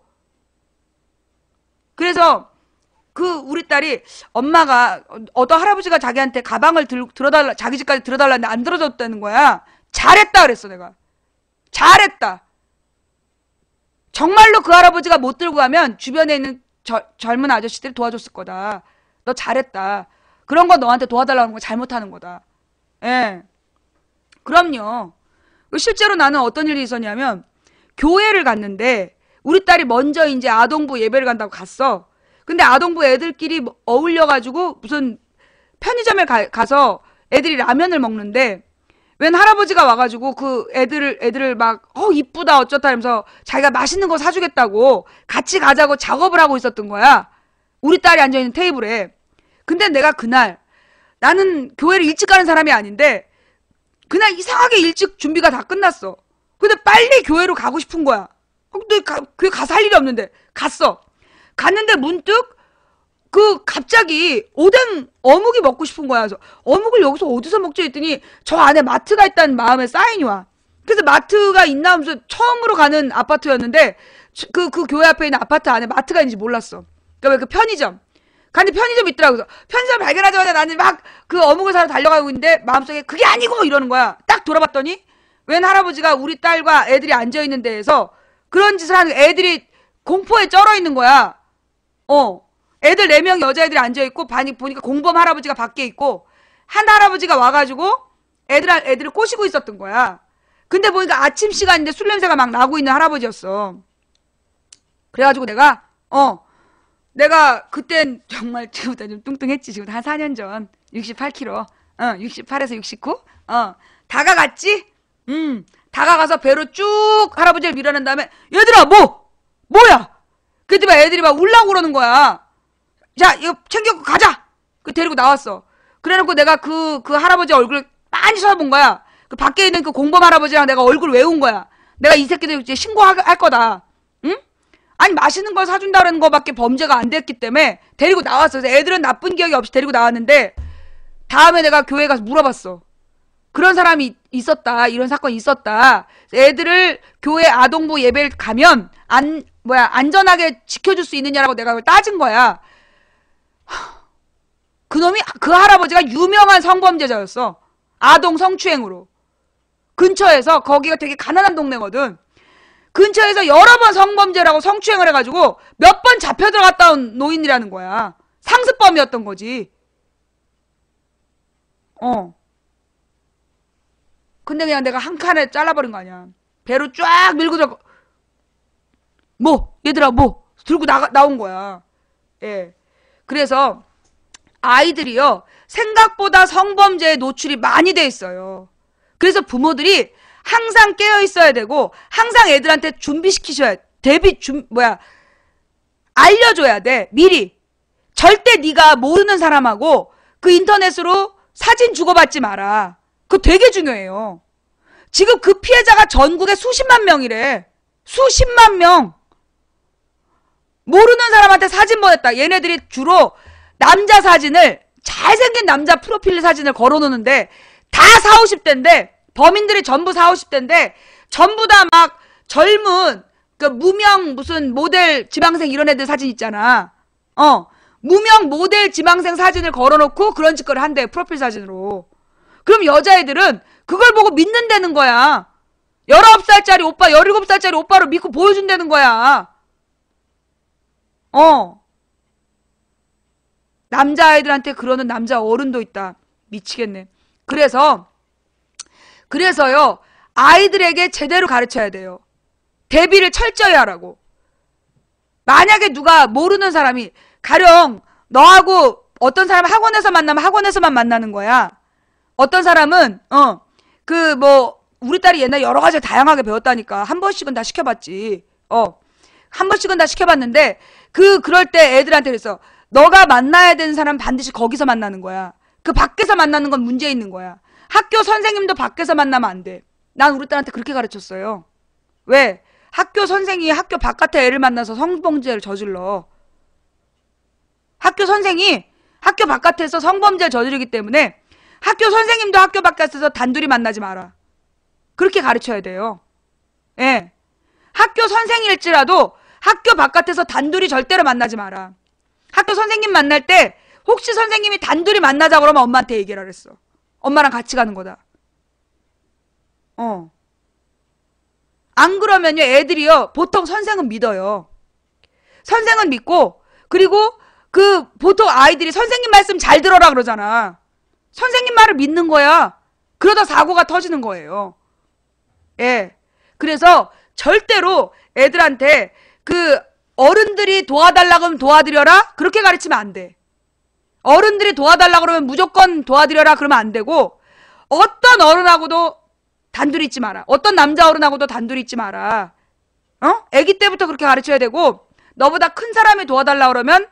그래서 우리 딸이 엄마가 어떤 할아버지가 자기한테 가방을 들어달라, 자기 집까지 들어달라는데 안 들어줬다는 거야. 잘했다 그랬어, 내가. 잘했다. 정말로 그 할아버지가 못 들고 가면 주변에 있는 젊은 아저씨들이 도와줬을 거다. 너 잘했다. 그런 거 너한테 도와달라는 거 잘못하는 거다. 예. 그럼요. 실제로 나는 어떤 일이 있었냐면 교회를 갔는데 우리 딸이 먼저 이제 아동부 예배를 간다고 갔어. 근데 아동부 애들끼리 어울려가지고 무슨 편의점에 가서 애들이 라면을 먹는데 웬 할아버지가 와가지고 그 애들을 막 이쁘다 어쩌다 하면서 자기가 맛있는 거 사주겠다고 같이 가자고 작업을 하고 있었던 거야. 우리 딸이 앉아있는 테이블에. 근데 내가 그날 나는 교회를 일찍 가는 사람이 아닌데 그날 이상하게 일찍 준비가 다 끝났어. 근데 빨리 교회로 가고 싶은 거야. 근데 교회 가서 할 일이 없는데 갔어. 갔는데 문득 갑자기 오뎅 어묵이 먹고 싶은 거야. 그래서 어묵을 여기서 어디서 먹지 했더니 저 안에 마트가 있다는 마음에 사인이 와. 그래서 마트가 있나 하면서 처음으로 가는 아파트였는데 그 교회 앞에 있는 아파트 안에 마트가 있는지 몰랐어. 그러니까 그 편의점. 갔는데 편의점 있더라고. 그래서 편의점 발견하자마자 나는 막 그 어묵을 사러 달려가고 있는데 마음속에 그게 아니고 이러는 거야. 딱 돌아봤더니 웬 할아버지가 우리 딸과 애들이 앉아있는 데에서 그런 짓을 하는 애들이 공포에 쩔어 있는 거야. 애들 4명 여자애들이 앉아있고 보니까 공범 할아버지가 밖에 있고 한 할아버지가 와가지고 애들을 꼬시고 있었던 거야. 근데 보니까 아침 시간인데 술 냄새가 막 나고 있는 할아버지였어. 그래가지고 내가 그땐 정말 지금보다 좀 뚱뚱했지. 지금 한 4년 전 68kg 68에서 69 다가갔지. 다가가서 배로 쭉 할아버지를 밀어낸 다음에 얘들아 뭐야 그때 막 애들이 막 울라고 그러는 거야. 자 이거 챙겨고 가자. 데리고 나왔어. 그래놓고 내가 그 할아버지 얼굴을 많이 쳐다본 거야. 그 밖에 있는 그 공범 할아버지랑 내가 얼굴 외운 거야. 내가 이 새끼들 이제 신고할 거다. 응? 아니 맛있는 걸 사준다는 거밖에 범죄가 안 됐기 때문에 데리고 나왔어. 그래서 애들은 나쁜 기억이 없이 데리고 나왔는데 다음에 내가 교회 가서 물어봤어. 그런 사람이 있었다. 이런 사건이 있었다. 애들을 교회 아동부 예배를 가면 안전하게 지켜줄 수 있느냐라고 내가 그걸 따진 거야. 그 할아버지가 유명한 성범죄자였어. 아동 성추행으로. 근처에서 거기가 되게 가난한 동네거든. 근처에서 여러 번 성범죄라고 성추행을 해가지고 몇 번 잡혀 들어갔다 온 노인이라는 거야. 상습범이었던 거지. 근데 그냥 내가 한 칸에 잘라버린 거 아니야. 배로 쫙 밀고 들어가. 얘들아 들고 나온 거야. 예. 그래서 아이들이요 생각보다 성범죄에 노출이 많이 돼 있어요. 그래서 부모들이 항상 깨어 있어야 되고 항상 애들한테 준비시키셔야 알려줘야 돼. 미리. 절대 네가 모르는 사람하고 그 인터넷으로 사진 주고받지 마라. 그거 되게 중요해요. 지금 그 피해자가 전국에 수십만 명이래. 수십만 명. 모르는 사람한테 사진 보냈다. 얘네들이 주로 남자 사진을 잘생긴 남자 프로필 사진을 걸어놓는데 다 40, 50대인데 범인들이 전부 40, 50대인데 전부 다 막 젊은 그 무명 무슨 모델 지망생 이런 애들 사진 있잖아. 무명 모델 지망생 사진을 걸어놓고 그런 짓거리를 한대. 프로필 사진으로. 그럼 여자애들은 그걸 보고 믿는다는 거야. 19살짜리 오빠 17살짜리 오빠로 믿고 보여준다는 거야. 남자아이들한테 그러는 남자 어른도 있다. 미치겠네. 그래서요 아이들에게 제대로 가르쳐야 돼요. 대비를 철저히 하라고. 만약에 누가 모르는 사람이 가령 너하고 어떤 사람 학원에서 만나면 학원에서만 만나는 거야. 어떤 사람은 우리 딸이 옛날에 여러 가지를 다양하게 배웠다니까. 한 번씩은 다 시켜봤지. 한 번씩은 다 시켜봤는데 그럴 때 애들한테 그랬어. 너가 만나야 되는 사람 반드시 거기서 만나는 거야. 그 밖에서 만나는 건 문제 있는 거야. 학교 선생님도 밖에서 만나면 안 돼. 난 우리 딸한테 그렇게 가르쳤어요. 왜? 학교 선생이 학교 바깥에 애를 만나서 성범죄를 저질러. 학교 선생이 학교 바깥에서 성범죄를 저지르기 때문에 학교 선생님도 학교 바깥에서 단둘이 만나지 마라. 그렇게 가르쳐야 돼요. 예. 학교 선생일지라도 학교 바깥에서 단둘이 절대로 만나지 마라. 학교 선생님 만날 때 혹시 선생님이 단둘이 만나자 그러면 엄마한테 얘기를 하랬어. 엄마랑 같이 가는 거다. 안 그러면요, 애들이요, 보통 선생은 믿어요. 선생은 믿고, 그리고 보통 아이들이 선생님 말씀 잘 들어라 그러잖아. 선생님 말을 믿는 거야. 그러다 사고가 터지는 거예요. 예. 그래서 절대로 애들한테 어른들이 도와달라고 하면 도와드려라? 그렇게 가르치면 안 돼. 어른들이 도와달라고 그러면 무조건 도와드려라? 그러면 안 되고, 어떤 어른하고도 단둘이 있지 마라. 어떤 남자 어른하고도 단둘이 있지 마라. 아기 때부터 그렇게 가르쳐야 되고, 너보다 큰 사람이 도와달라고 그러면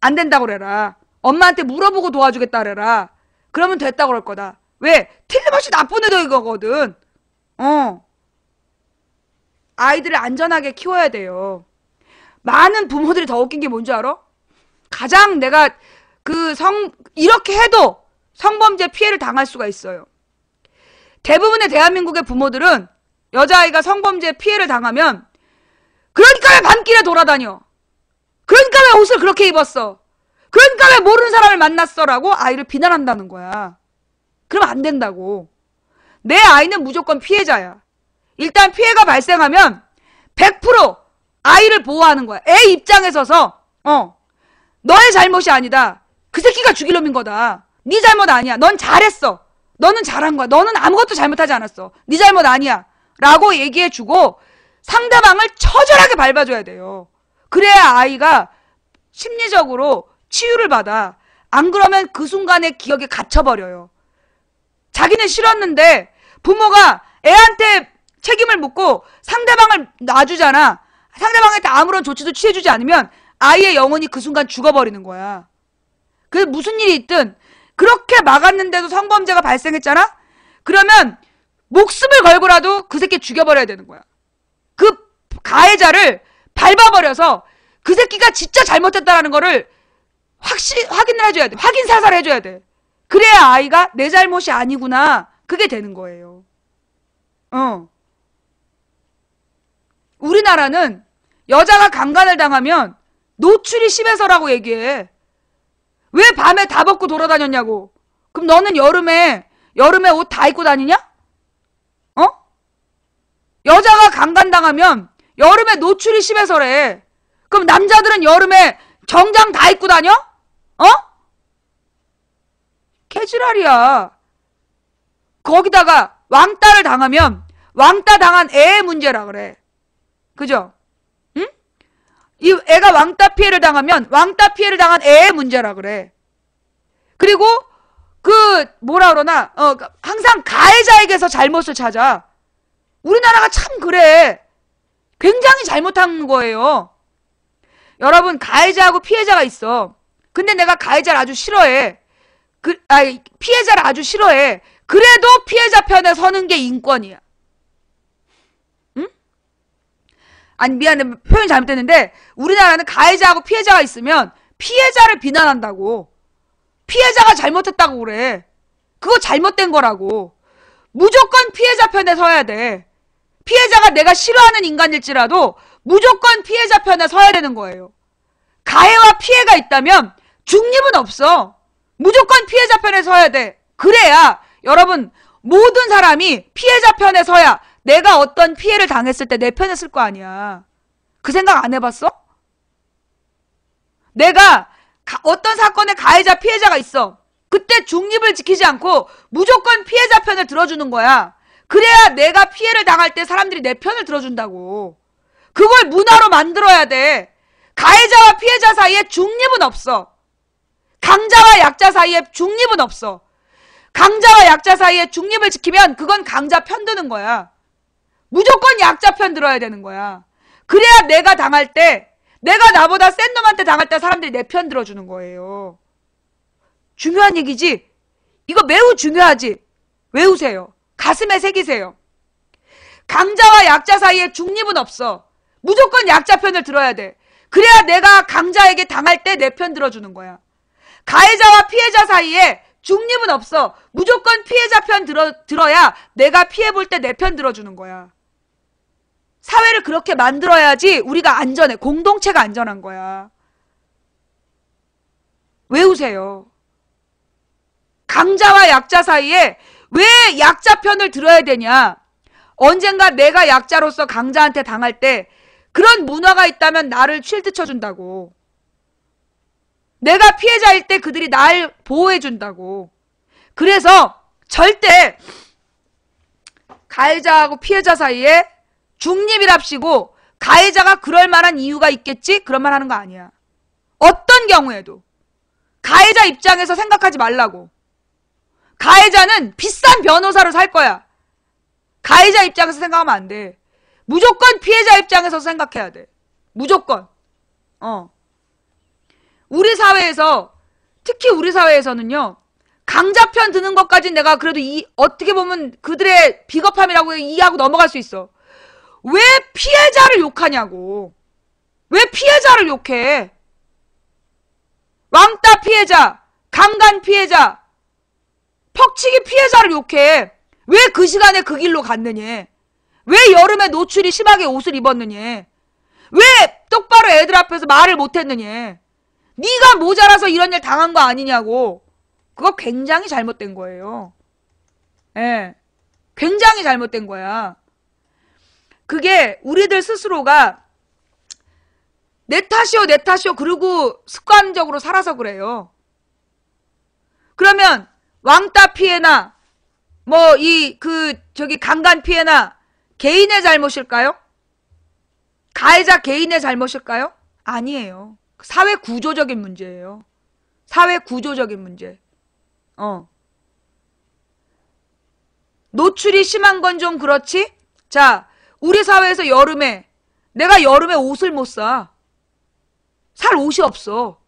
안 된다고 그래라. 엄마한테 물어보고 도와주겠다 그래라. 그러면 됐다고 그럴 거다. 왜? 틀림없이 나쁜 애도 이거거든. 아이들을 안전하게 키워야 돼요. 많은 부모들이 더 웃긴 게 뭔지 알아? 가장 내가 이렇게 해도 성범죄 피해를 당할 수가 있어요. 대부분의 대한민국의 부모들은 여자아이가 성범죄 피해를 당하면, 그러니까 왜 밤길에 돌아다녀? 그러니까 왜 옷을 그렇게 입었어? 그러니까 왜 모르는 사람을 만났어? 라고 아이를 비난한다는 거야. 그러면 안 된다고. 내 아이는 무조건 피해자야. 일단 피해가 발생하면 100% 아이를 보호하는 거야. 애 입장에 서서 너의 잘못이 아니다. 그 새끼가 죽일 놈인 거다. 네 잘못 아니야. 넌 잘했어. 너는 잘한 거야. 너는 아무것도 잘못하지 않았어. 네 잘못 아니야. 라고 얘기해주고 상대방을 처절하게 밟아줘야 돼요. 그래야 아이가 심리적으로 치유를 받아. 안 그러면 그 순간에 기억에 갇혀버려요. 자기는 싫었는데 부모가 애한테 책임을 묻고 상대방을 놔주잖아. 상대방한테 아무런 조치도 취해주지 않으면 아이의 영혼이 그 순간 죽어버리는 거야. 그 무슨 일이 있든 그렇게 막았는데도 성범죄가 발생했잖아? 그러면 목숨을 걸고라도 그 새끼 죽여버려야 되는 거야. 그 가해자를 밟아버려서 그 새끼가 진짜 잘못했다라는 거를 확인을 해줘야 돼. 확인 사살을 해줘야 돼. 그래야 아이가 내 잘못이 아니구나. 그게 되는 거예요. 우리나라는 여자가 강간을 당하면 노출이 심해서라고 얘기해. 왜 밤에 다 벗고 돌아다녔냐고. 그럼 너는 여름에 옷 다 입고 다니냐? 여자가 강간당하면 여름에 노출이 심해서래. 그럼 남자들은 여름에 정장 다 입고 다녀? 개지랄이야. 거기다가 왕따를 당하면 왕따 당한 애의 문제라 그래. 그죠? 응? 이 애가 왕따 피해를 당하면 왕따 피해를 당한 애의 문제라 그래. 그리고 뭐라 그러나 항상 가해자에게서 잘못을 찾아. 우리나라가 참 그래. 굉장히 잘못한 거예요. 여러분, 가해자하고 피해자가 있어. 근데 내가 가해자를 아주 싫어해. 피해자를 아주 싫어해. 그래도 피해자 편에 서는 게 인권이야. 응? 아니, 미안해. 표현이 잘못됐는데, 우리나라는 가해자하고 피해자가 있으면 피해자를 비난한다고. 피해자가 잘못했다고 그래. 그거 잘못된 거라고. 무조건 피해자 편에 서야 돼. 피해자가 내가 싫어하는 인간일지라도 무조건 피해자 편에 서야 되는 거예요. 가해와 피해가 있다면 중립은 없어. 무조건 피해자 편에 서야 돼. 그래야 여러분, 모든 사람이 피해자 편에 서야 내가 어떤 피해를 당했을 때 내 편에 쓸 거 아니야. 그 생각 안 해봤어? 내가 어떤 사건의 가해자 피해자가 있어. 그때 중립을 지키지 않고 무조건 피해자 편을 들어주는 거야. 그래야 내가 피해를 당할 때 사람들이 내 편을 들어준다고. 그걸 문화로 만들어야 돼. 가해자와 피해자 사이에 중립은 없어. 강자와 약자 사이에 중립은 없어. 강자와 약자 사이에 중립을 지키면 그건 강자 편 드는 거야. 무조건 약자 편 들어야 되는 거야. 그래야 내가 당할 때, 내가 나보다 센 놈한테 당할 때 사람들이 내 편 들어주는 거예요. 중요한 얘기지? 이거 매우 중요하지? 외우세요. 가슴에 새기세요. 강자와 약자 사이에 중립은 없어. 무조건 약자 편을 들어야 돼. 그래야 내가 강자에게 당할 때 내 편 들어주는 거야. 가해자와 피해자 사이에 중립은 없어. 무조건 피해자 편 들어야 내가 피해 볼 때 내 편 들어주는 거야. 사회를 그렇게 만들어야지 우리가 안전해. 공동체가 안전한 거야. 외우세요. 강자와 약자 사이에 왜 약자 편을 들어야 되냐? 언젠가 내가 약자로서 강자한테 당할 때 그런 문화가 있다면 나를 쉴드 쳐준다고. 내가 피해자일 때 그들이 날 보호해준다고. 그래서 절대 가해자하고 피해자 사이에 중립이랍시고 가해자가 그럴 만한 이유가 있겠지? 그런 말 하는 거 아니야. 어떤 경우에도 가해자 입장에서 생각하지 말라고. 가해자는 비싼 변호사로 살 거야. 가해자 입장에서 생각하면 안 돼. 무조건 피해자 입장에서 생각해야 돼. 무조건. 우리 사회에서, 특히 우리 사회에서는요, 강자 편 드는 것까지 내가 그래도 어떻게 보면 그들의 비겁함이라고 이해하고 넘어갈 수 있어. 왜 피해자를 욕하냐고. 왜 피해자를 욕해? 왕따 피해자, 강간 피해자, 퍽치기 피해자를 욕해. 왜 그 시간에 그 길로 갔느냐? 왜 여름에 노출이 심하게 옷을 입었느냐? 왜 똑바로 애들 앞에서 말을 못했느냐? 네가 모자라서 이런 일 당한 거 아니냐고. 그거 굉장히 잘못된 거예요. 예, 굉장히 잘못된 거야. 그게 우리들 스스로가 내 탓이요, 내 탓이요, 그러고 습관적으로 살아서 그래요. 그러면 왕따 피해나 뭐 강간 피해나 개인의 잘못일까요? 가해자 개인의 잘못일까요? 아니에요. 사회 구조적인 문제예요. 사회 구조적인 문제. 노출이 심한 건 좀 그렇지? 자, 우리 사회에서 내가 여름에 옷을 못 사. 살 옷이 없어.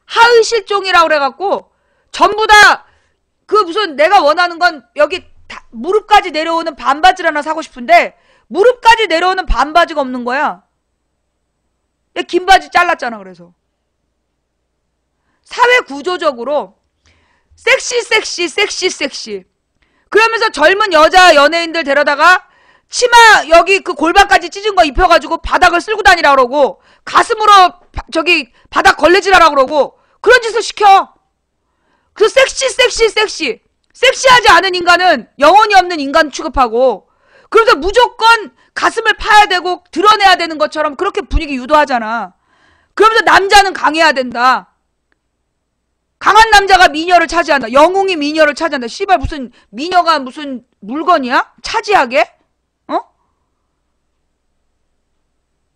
하의 실종이라고 그래갖고 전부 다 무슨 내가 원하는 건 여기 무릎까지 내려오는 반바지를 하나 사고 싶은데 무릎까지 내려오는 반바지가 없는 거야. 긴 바지 잘랐잖아. 그래서 사회 구조적으로 섹시 그러면서 젊은 여자 연예인들 데려다가 치마 여기 그 골반까지 찢은 거 입혀가지고 바닥을 쓸고 다니라 그러고 가슴으로 바닥 걸레질하라 그러고 그런 짓을 시켜. 그래서 섹시하지 않은 인간은 영혼이 없는 인간 취급하고 그래서 무조건 가슴을 파야 되고 드러내야 되는 것처럼 그렇게 분위기 유도하잖아. 그러면서 남자는 강해야 된다. 강한 남자가 미녀를 차지한다. 영웅이 미녀를 차지한다. 씨발 무슨 미녀가 무슨 물건이야? 차지하게?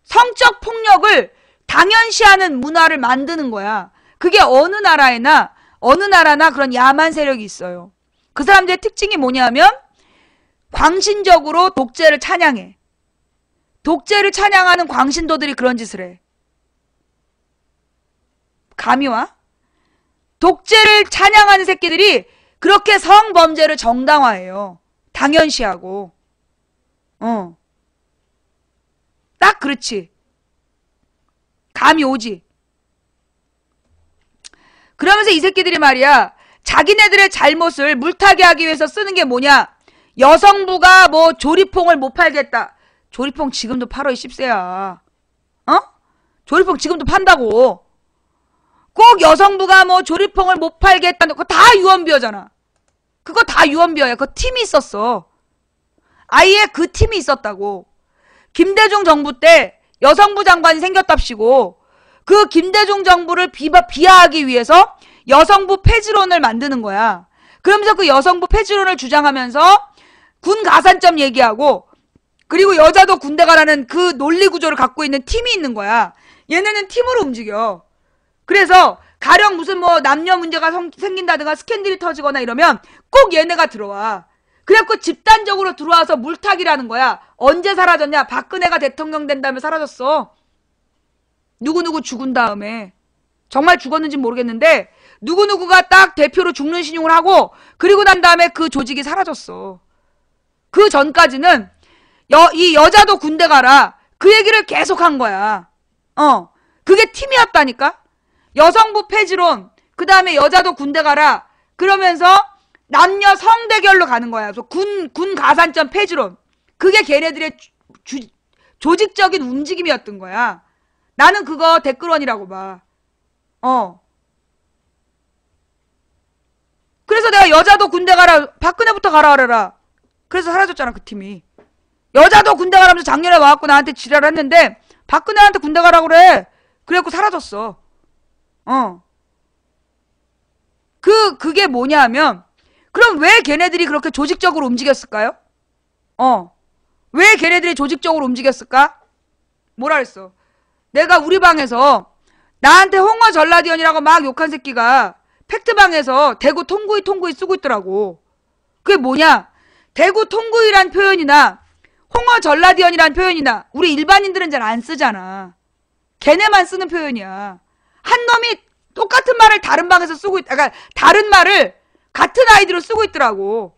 성적 폭력을 당연시하는 문화를 만드는 거야. 그게 어느 나라나 그런 야만 세력이 있어요. 그 사람들의 특징이 뭐냐면 광신적으로 독재를 찬양해. 독재를 찬양하는 광신도들이 그런 짓을 해. 감이 와? 독재를 찬양하는 새끼들이 그렇게 성범죄를 정당화해요. 당연시하고. 딱 그렇지. 감이 오지. 그러면서 이 새끼들이 말이야. 자기네들의 잘못을 물타기 하기 위해서 쓰는 게 뭐냐. 여성부가 뭐 조리퐁을 못 팔겠다. 조리퐁 지금도 팔어 이 씹새야. 조리퐁 지금도 판다고. 꼭 여성부가 뭐 조리퐁을 못 팔겠다는 그거 다 유언비어잖아. 그거 다 유언비어야. 그 팀이 있었어. 아예 그 팀이 있었다고. 김대중 정부 때 여성부 장관이 생겼답시고 그 김대중 정부를 비하하기 위해서 여성부 폐지론을 만드는 거야. 그러면서 그 여성부 폐지론을 주장하면서 군 가산점 얘기하고 그리고 여자도 군대 가라는 그 논리 구조를 갖고 있는 팀이 있는 거야. 얘네는 팀으로 움직여. 그래서 가령 무슨 뭐 남녀 문제가 생긴다든가 스캔들이 터지거나 이러면 꼭 얘네가 들어와. 그래갖고 집단적으로 들어와서 물타기라는 거야. 언제 사라졌냐? 박근혜가 대통령 된 다음에 사라졌어. 누구누구 죽은 다음에. 정말 죽었는지 모르겠는데 누구누구가 딱 대표로 죽는 신용을 하고 그리고 난 다음에 그 조직이 사라졌어. 그 전까지는 이 여자도 군대 가라. 그 얘기를 계속 한 거야. 그게 팀이었다니까. 여성부 폐지론, 그 다음에 여자도 군대 가라. 그러면서 남녀 성대결로 가는 거야. 그래서 군 가산점 폐지론. 그게 걔네들의 조직적인 움직임이었던 거야. 나는 그거 댓글원이라고 봐. 그래서 내가 여자도 군대 가라. 박근혜부터 가라 그래라. 그래서 사라졌잖아, 그 팀이. 여자도 군대 가라면서 작년에 와갖고 나한테 지랄을 했는데 박근혜한테 군대 가라고 그래. 그래갖고 사라졌어. 그게 뭐냐 하면, 그럼 왜 걔네들이 그렇게 조직적으로 움직였을까요? 왜 걔네들이 조직적으로 움직였을까? 뭐라 그랬어? 내가 우리 방에서 나한테 홍어 전라디언이라고 막 욕한 새끼가 팩트방에서 대구 통구이 쓰고 있더라고. 그게 뭐냐? 대구 통구이란 표현이나 홍어 전라디언이란 표현이나 우리 일반인들은 잘 안 쓰잖아. 걔네만 쓰는 표현이야. 한 놈이 똑같은 말을 다른 방에서 쓰고 그러니까 다른 말을 같은 아이디로 쓰고 있더라고.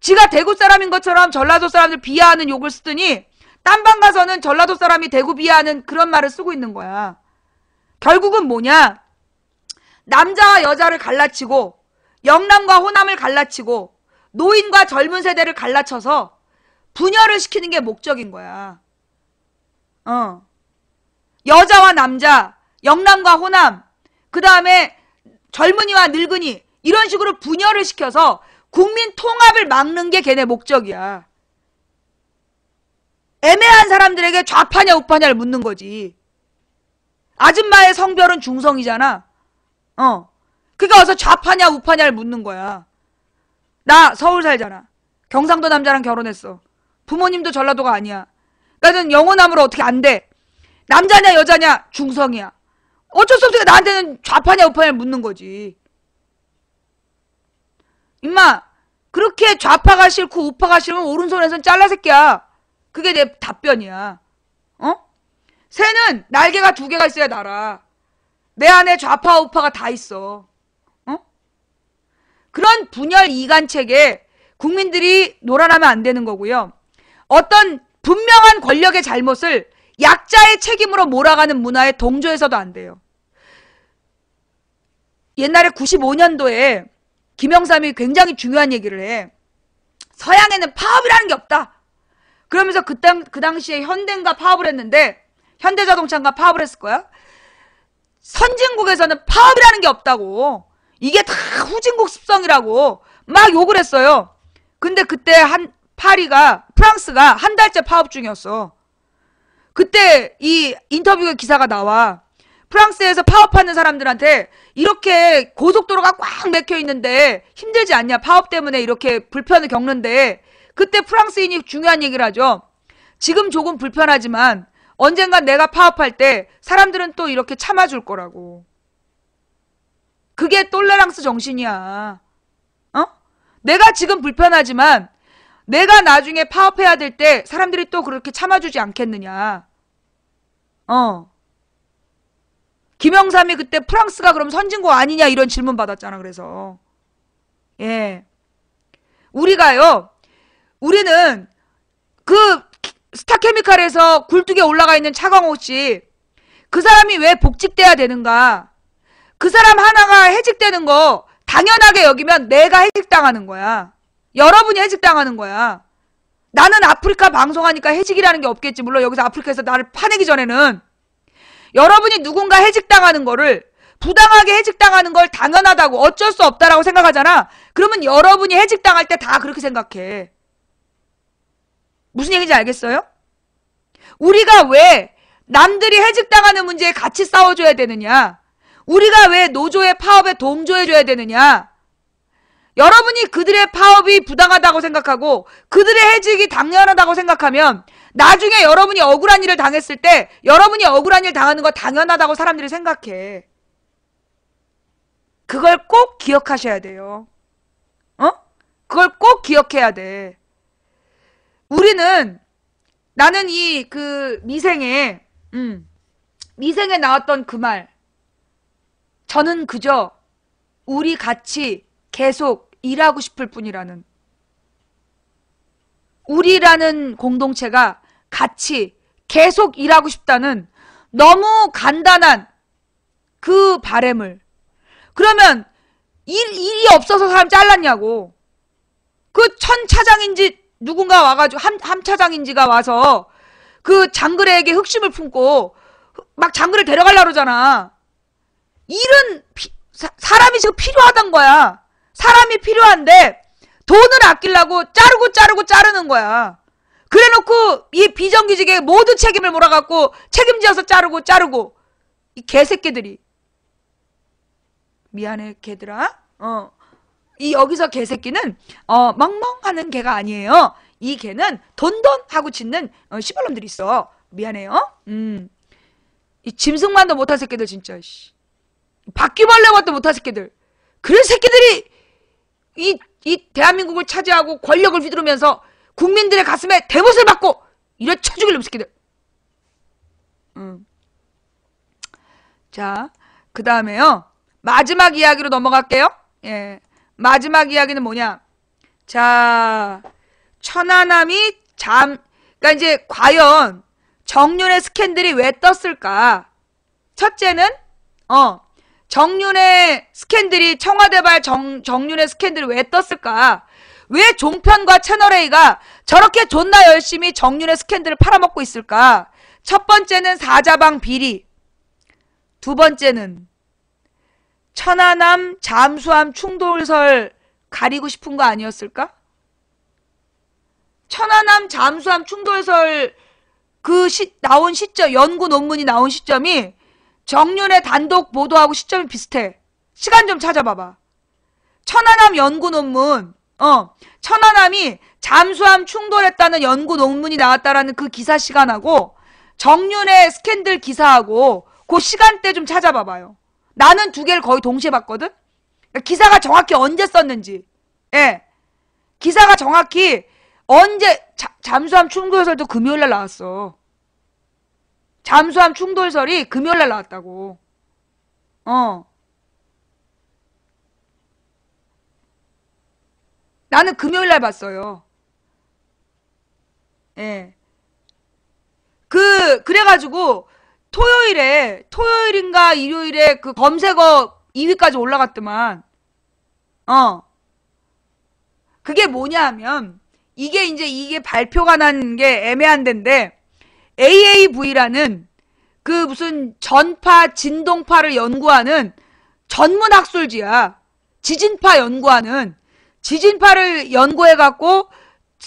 지가 대구 사람인 것처럼 전라도 사람들 비하하는 욕을 쓰더니 딴 방 가서는 전라도 사람이 대구 비하하는 그런 말을 쓰고 있는 거야. 결국은 뭐냐? 남자와 여자를 갈라치고 영남과 호남을 갈라치고 노인과 젊은 세대를 갈라쳐서 분열을 시키는 게 목적인 거야. 여자와 남자, 영남과 호남, 그 다음에 젊은이와 늙은이 이런 식으로 분열을 시켜서 국민 통합을 막는 게 걔네 목적이야. 애매한 사람들에게 좌파냐 우파냐를 묻는 거지. 아줌마의 성별은 중성이잖아. 그러니까 어서 좌파냐 우파냐를 묻는 거야. 나 서울 살잖아. 경상도 남자랑 결혼했어. 부모님도 전라도가 아니야. 그러니까 영호남으로 어떻게 안 돼. 남자냐 여자냐 중성이야. 어쩔 수 없으니까 나한테는 좌파냐 우파냐를 묻는 거지. 임마 그렇게 좌파가 싫고 우파가 싫으면 오른손에선 잘라 새끼야. 그게 내 답변이야. 새는 날개가 2개가 있어야 날아. 내 안에 좌파 우파가 다 있어. 그런 분열 이간책에 국민들이 놀아나면 안 되는 거고요. 어떤 분명한 권력의 잘못을 약자의 책임으로 몰아가는 문화에 동조해서도 안 돼요. 옛날에 95년도에 김영삼이 굉장히 중요한 얘기를 해. 서양에는 파업이라는 게 없다. 그러면서 그 당시에 현대인가 파업을 했는데 현대자동차인가 파업을 했을 거야. 선진국에서는 파업이라는 게 없다고. 이게 다 후진국 습성이라고 막 욕을 했어요. 근데 그때 프랑스가 한 달째 파업 중이었어. 그때 이 인터뷰 기사가 나와. 프랑스에서 파업하는 사람들한테 이렇게 고속도로가 꽉 막혀 있는데 힘들지 않냐? 파업 때문에 이렇게 불편을 겪는데 그때 프랑스인이 중요한 얘기를 하죠. 지금 조금 불편하지만 언젠간 내가 파업할 때 사람들은 또 이렇게 참아줄 거라고. 그게 똘레랑스 정신이야. 내가 지금 불편하지만 내가 나중에 파업해야 될 때 사람들이 또 그렇게 참아주지 않겠느냐. 김영삼이 그때 프랑스가 그럼 선진국 아니냐 이런 질문 받았잖아. 그래서 우리는 그 스타케미칼에서 굴뚝에 올라가 있는 차광호 씨, 그 사람이 왜 복직돼야 되는가? 그 사람 하나가 해직되는 거 당연하게 여기면 내가 해직당하는 거야. 여러분이 해직당하는 거야. 나는 아프리카 방송하니까 해직이라는 게 없겠지. 물론 여기서 아프리카에서 나를 파내기 전에는 여러분이 누군가 해직당하는 거를 부당하게 해직당하는 걸 당연하다고 어쩔 수 없다라고 생각하잖아. 그러면 여러분이 해직당할 때 다 그렇게 생각해. 무슨 얘기인지 알겠어요? 우리가 왜 남들이 해직당하는 문제에 같이 싸워줘야 되느냐? 우리가 왜 노조의 파업에 동조해줘야 되느냐? 여러분이 그들의 파업이 부당하다고 생각하고 그들의 해직이 당연하다고 생각하면 나중에 여러분이 억울한 일을 당했을 때 여러분이 억울한 일 당하는 거 당연하다고 사람들이 생각해. 그걸 꼭 기억하셔야 돼요. 그걸 꼭 기억해야 돼. 나는 미생에 나왔던 그 말. 저는 그저 우리 같이 계속 일하고 싶을 뿐이라는. 우리라는 공동체가 같이 계속 일하고 싶다는 너무 간단한 그 바램을. 그러면 일이 없어서 사람 잘랐냐고. 그 천 차장인지 누군가 와가지고 함 차장인지가 와서 그 장그래에게 흑심을 품고 막 장그를 데려가려고 그러잖아. 일은 사람이 지금 필요하단 거야. 사람이 필요한데 돈을 아끼려고 자르는 거야. 그래놓고 이 비정규직에 모두 책임을 몰아갖고 책임지어서 자르고 이 개새끼들이. 미안해 개들아. 이 여기서 개새끼는 멍멍하는 개가 아니에요. 이 개는 돈돈 하고 짖는 시발놈들이 있어. 미안해요. 이 짐승만도 못할 새끼들 진짜. 바퀴벌레만도 못할 새끼들. 그런 새끼들이 이 대한민국을 차지하고 권력을 휘두르면서 국민들의 가슴에 대못을 받고 이래 쳐죽일 놈 새끼들. 자, 그 다음에요. 마지막 이야기로 넘어갈게요. 예. 마지막 이야기는 뭐냐. 자, 천안함이 그러니까 이제 과연 정윤의 스캔들이 왜 떴을까? 첫째는 정윤의 스캔들이 청와대발 정윤의 스캔들이 왜 떴을까? 왜 종편과 채널A가 저렇게 존나 열심히 정윤의 스캔들을 팔아먹고 있을까? 첫 번째는 사자방 비리. 두 번째는 천안함 잠수함 충돌설 가리고 싶은 거 아니었을까? 천안함 잠수함 충돌설 나온 시점, 연구 논문이 나온 시점이 정윤의 단독 보도하고 시점이 비슷해. 시간 좀 찾아봐봐. 천안함 연구 논문, 천안함이 잠수함 충돌했다는 연구 논문이 나왔다라는 그 기사 시간하고 정윤의 스캔들 기사하고 그 시간대 좀 찾아봐봐요. 나는 두 개를 거의 동시에 봤거든? 기사가 정확히 언제 썼는지. 예. 기사가 정확히 언제, 잠수함 충돌설도 금요일날 나왔어. 잠수함 충돌설이 금요일날 나왔다고. 나는 금요일날 봤어요. 예. 그래가지고, 토요일인가 일요일에 그 검색어 2위까지 올라갔더만. 그게 뭐냐 하면, 이게 발표가 난 게 애매한 데인데, AAV라는 그 무슨 전파, 진동파를 연구하는 전문 학술지야. 지진파 연구하는, 지진파를 연구해갖고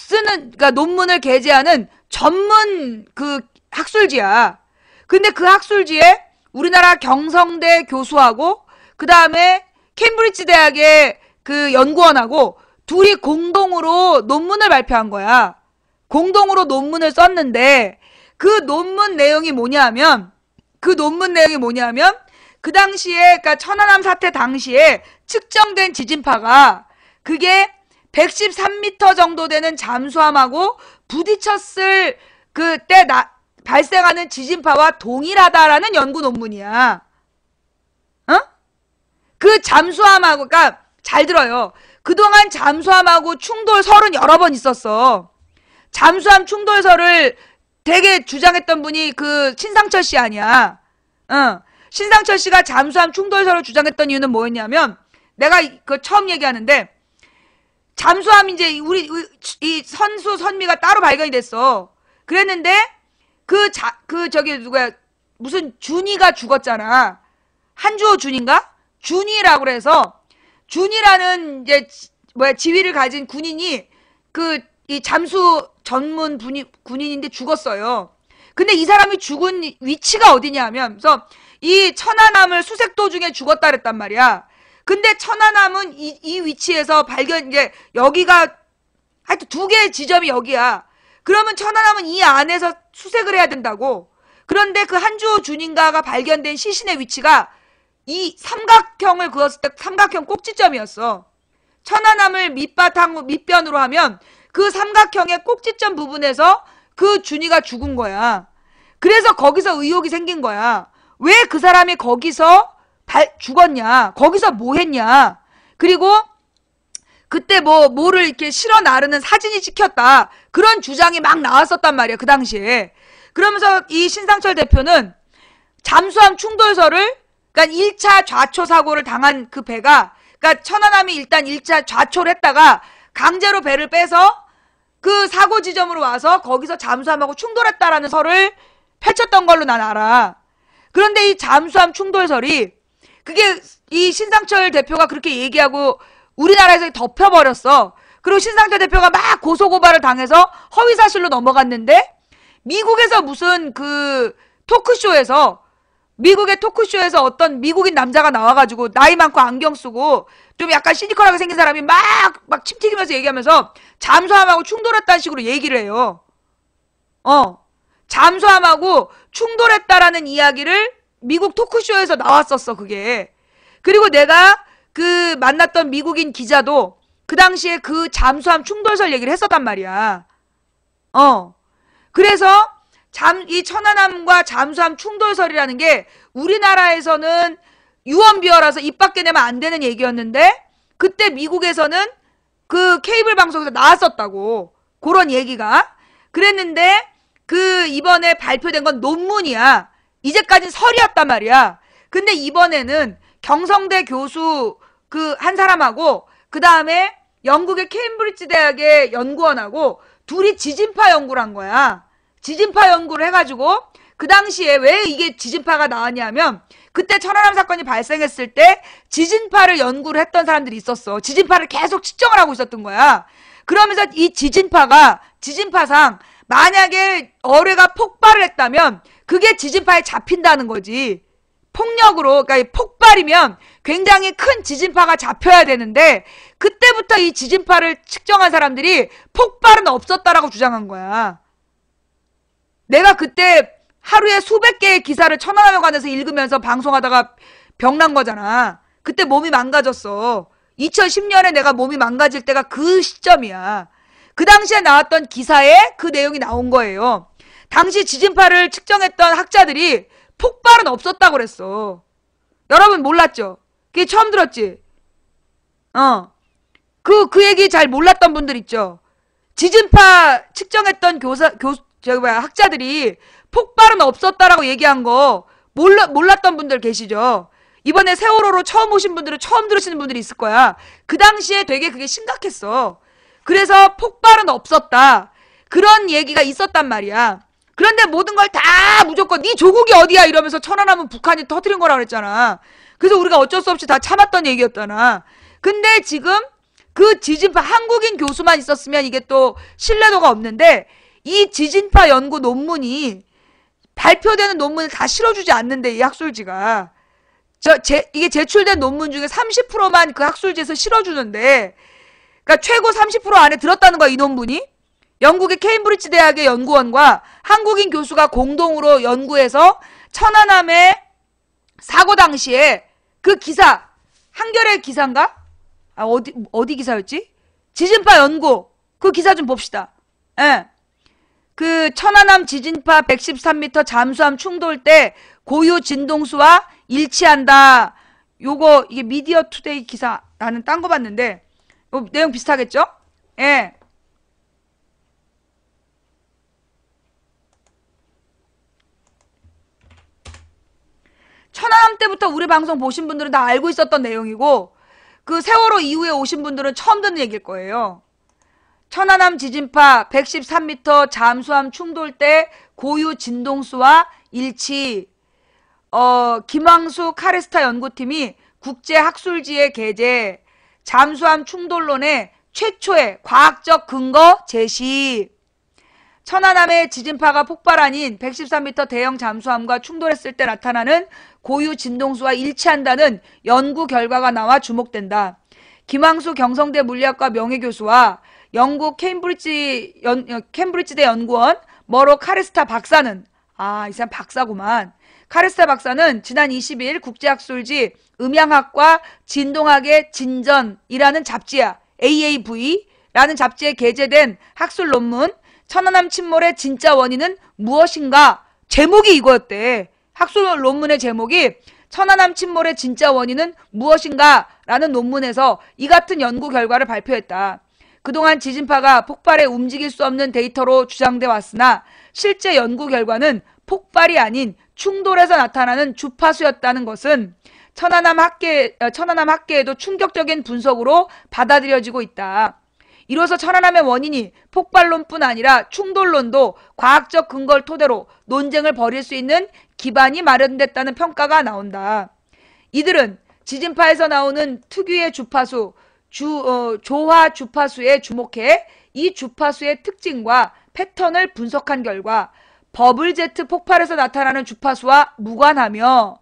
그러니까 논문을 게재하는 전문 그 학술지야. 근데 그 학술지에 우리나라 경성대 교수하고 그 다음에 캠브리지 대학의 그 연구원하고 둘이 공동으로 논문을 발표한 거야. 공동으로 논문을 썼는데 그 논문 내용이 뭐냐면 그 당시에 그러니까 천안함 사태 당시에 측정된 지진파가 그게 113m 정도 되는 잠수함하고 부딪혔을 그때 발생하는 지진파와 동일하다라는 연구 논문이야. 그 잠수함하고, 그러니까 잘 들어요. 그동안 잠수함하고 충돌설은 여러 번 있었어. 잠수함 충돌설을 되게 주장했던 분이 그 신상철 씨 아니야. 신상철 씨가 잠수함 충돌설을 주장했던 이유는 뭐였냐면 내가 그 처음 얘기하는데 잠수함 이제 이 선수 선미가 따로 발견이 됐어. 그랬는데 저기 누구야 무슨 준이가 죽었잖아. 한주호 준인가? 준이라고 그래서 준이라는 이제 지위를 가진 군인이 이 잠수 전문 군인인데 죽었어요. 근데 이 사람이 죽은 위치가 어디냐 하면 그래서 이 천안함을 수색 도중에 죽었다 그랬단 말이야. 근데 천안함은 이 위치에서 이제 여기가 하여튼 두 개의 지점이 여기야. 그러면 천안함은 이 안에서 수색을 해야 된다고. 그런데 그 한주호 준인가가 발견된 시신의 위치가 이 삼각형을 그었을 때 삼각형 꼭지점이었어. 천안함을 밑변으로 하면 그 삼각형의 꼭지점 부분에서 그 준이가 죽은 거야. 그래서 거기서 의혹이 생긴 거야. 왜 그 사람이 거기서 죽었냐? 거기서 뭐 했냐? 그리고 그때 뭐를 이렇게 실어 나르는 사진이 찍혔다. 그런 주장이 막 나왔었단 말이야, 그 당시에. 그러면서 이 신상철 대표는 잠수함 충돌설을, 그러니까 1차 좌초 사고를 당한 그 배가, 그러니까 천안함이 일단 1차 좌초를 했다가 강제로 배를 빼서 그 사고 지점으로 와서 거기서 잠수함하고 충돌했다라는 설을 펼쳤던 걸로 난 알아. 그런데 이 잠수함 충돌설이 그게 이 신상철 대표가 그렇게 얘기하고 우리나라에서 덮여버렸어. 그리고 신상태 대표가 막 고소고발을 당해서 허위사실로 넘어갔는데 미국에서 무슨 그 토크쇼에서 미국의 토크쇼에서 어떤 미국인 남자가 나와가지고 나이 많고 안경 쓰고 좀 약간 시니컬하게 생긴 사람이 막 침 튀기면서 얘기하면서 잠수함하고 충돌했다는 식으로 얘기를 해요. 잠수함하고 충돌했다라는 이야기를 미국 토크쇼에서 나왔었어, 그게. 그리고 내가 그 만났던 미국인 기자도 그 당시에 그 잠수함 충돌설 얘기를 했었단 말이야. 그래서 이 천안함과 잠수함 충돌설이라는 게 우리나라에서는 유언비어라서 입 밖에 내면 안 되는 얘기였는데 그때 미국에서는 그 케이블 방송에서 나왔었다고. 그런 얘기가. 그랬는데 그 이번에 발표된 건 논문이야. 이제까지는 설이었단 말이야. 근데 이번에는 경성대 교수 그 한 사람하고 그 다음에 영국의 케임브리지 대학의 연구원하고 둘이 지진파 연구를 한 거야. 지진파 연구를 해가지고 그 당시에 왜 이게 지진파가 나왔냐면 그때 천안함 사건이 발생했을 때 지진파를 연구를 했던 사람들이 있었어. 지진파를 계속 측정을 하고 있었던 거야. 그러면서 이 지진파상 만약에 어뢰가 폭발을 했다면 그게 지진파에 잡힌다는 거지. 폭력으로, 그러니까 폭발이면 굉장히 큰 지진파가 잡혀야 되는데 그때부터 이 지진파를 측정한 사람들이 폭발은 없었다라고 주장한 거야. 내가 그때 하루에 수백 개의 기사를 천안함에 관해서 읽으면서 방송하다가 병난 거잖아. 그때 몸이 망가졌어. 2010년에 내가 몸이 망가질 때가 그 시점이야. 그 당시에 나왔던 기사에 그 내용이 나온 거예요. 당시 지진파를 측정했던 학자들이 폭발은 없었다고 그랬어. 여러분 몰랐죠? 그게 처음 들었지? 그 얘기 잘 몰랐던 분들 있죠? 지진파 측정했던 학자들이 폭발은 없었다라고 얘기한 거 몰랐던 분들 계시죠? 이번에 세월호로 처음 오신 분들은 처음 들으시는 분들이 있을 거야. 그 당시에 되게 그게 심각했어. 그래서 폭발은 없었다. 그런 얘기가 있었단 말이야. 그런데 모든 걸 다 무조건 네 조국이 어디야 이러면서 천안함은 북한이 터뜨린 거라고 그랬잖아. 그래서 우리가 어쩔 수 없이 다 참았던 얘기였잖아. 근데 지금 그 지진파 한국인 교수만 있었으면 이게 또 신뢰도가 없는데 이 지진파 연구 논문이 발표되는 논문을 다 실어주지 않는데 이 학술지가 이게 제출된 논문 중에 30%만 그 학술지에서 실어주는데 그러니까 최고 30% 안에 들었다는 거야 이 논문이. 영국의 케임브리지 대학의 연구원과 한국인 교수가 공동으로 연구해서 천안함의 사고 당시에 그 기사 한겨레 기사인가? 어디 기사였지? 지진파 연구 그 기사 좀 봅시다. 예. 그 천안함 지진파 113m 잠수함 충돌 때 고유 진동수와 일치한다. 요거 이게 미디어 투데이 기사 나는 딴 거 봤는데 내용 비슷하겠죠? 예. 천안함 때부터 우리 방송 보신 분들은 다 알고 있었던 내용이고 그 세월호 이후에 오신 분들은 처음 듣는 얘기일 거예요. 천안함 지진파 113m 잠수함 충돌 때 고유 진동수와 일치. 김황수 카레스타 연구팀이 국제학술지에 게재. 잠수함 충돌론의 최초의 과학적 근거 제시. 천안함의 지진파가 폭발 아닌 113m 대형 잠수함과 충돌했을 때 나타나는 고유 진동수와 일치한다는 연구 결과가 나와 주목된다. 김황수 경성대 물리학과 명예교수와 영국 캠브리지대 연구원 머로 카레스타 박사는 이 사람 박사구만. 카레스타 박사는 지난 20일 국제학술지 음향학과 진동학의 진전이라는 잡지야. AAV라는 잡지에 게재된 학술 논문 천안함 침몰의 진짜 원인은 무엇인가? 제목이 이거였대. 학술 논문의 제목이 천안함 침몰의 진짜 원인은 무엇인가? 라는 논문에서 이 같은 연구 결과를 발표했다. 그동안 지진파가 폭발에 움직일 수 없는 데이터로 주장돼 왔으나 실제 연구 결과는 폭발이 아닌 충돌에서 나타나는 주파수였다는 것은 천안함 학계에도 충격적인 분석으로 받아들여지고 있다. 이로써 천안함의 원인이 폭발론뿐 아니라 충돌론도 과학적 근거를 토대로 논쟁을 벌일 수 있는 기반이 마련됐다는 평가가 나온다. 이들은 지진파에서 나오는 특유의 주파수, 조화 주파수에 주목해 이 주파수의 특징과 패턴을 분석한 결과 버블제트 폭발에서 나타나는 주파수와 무관하며,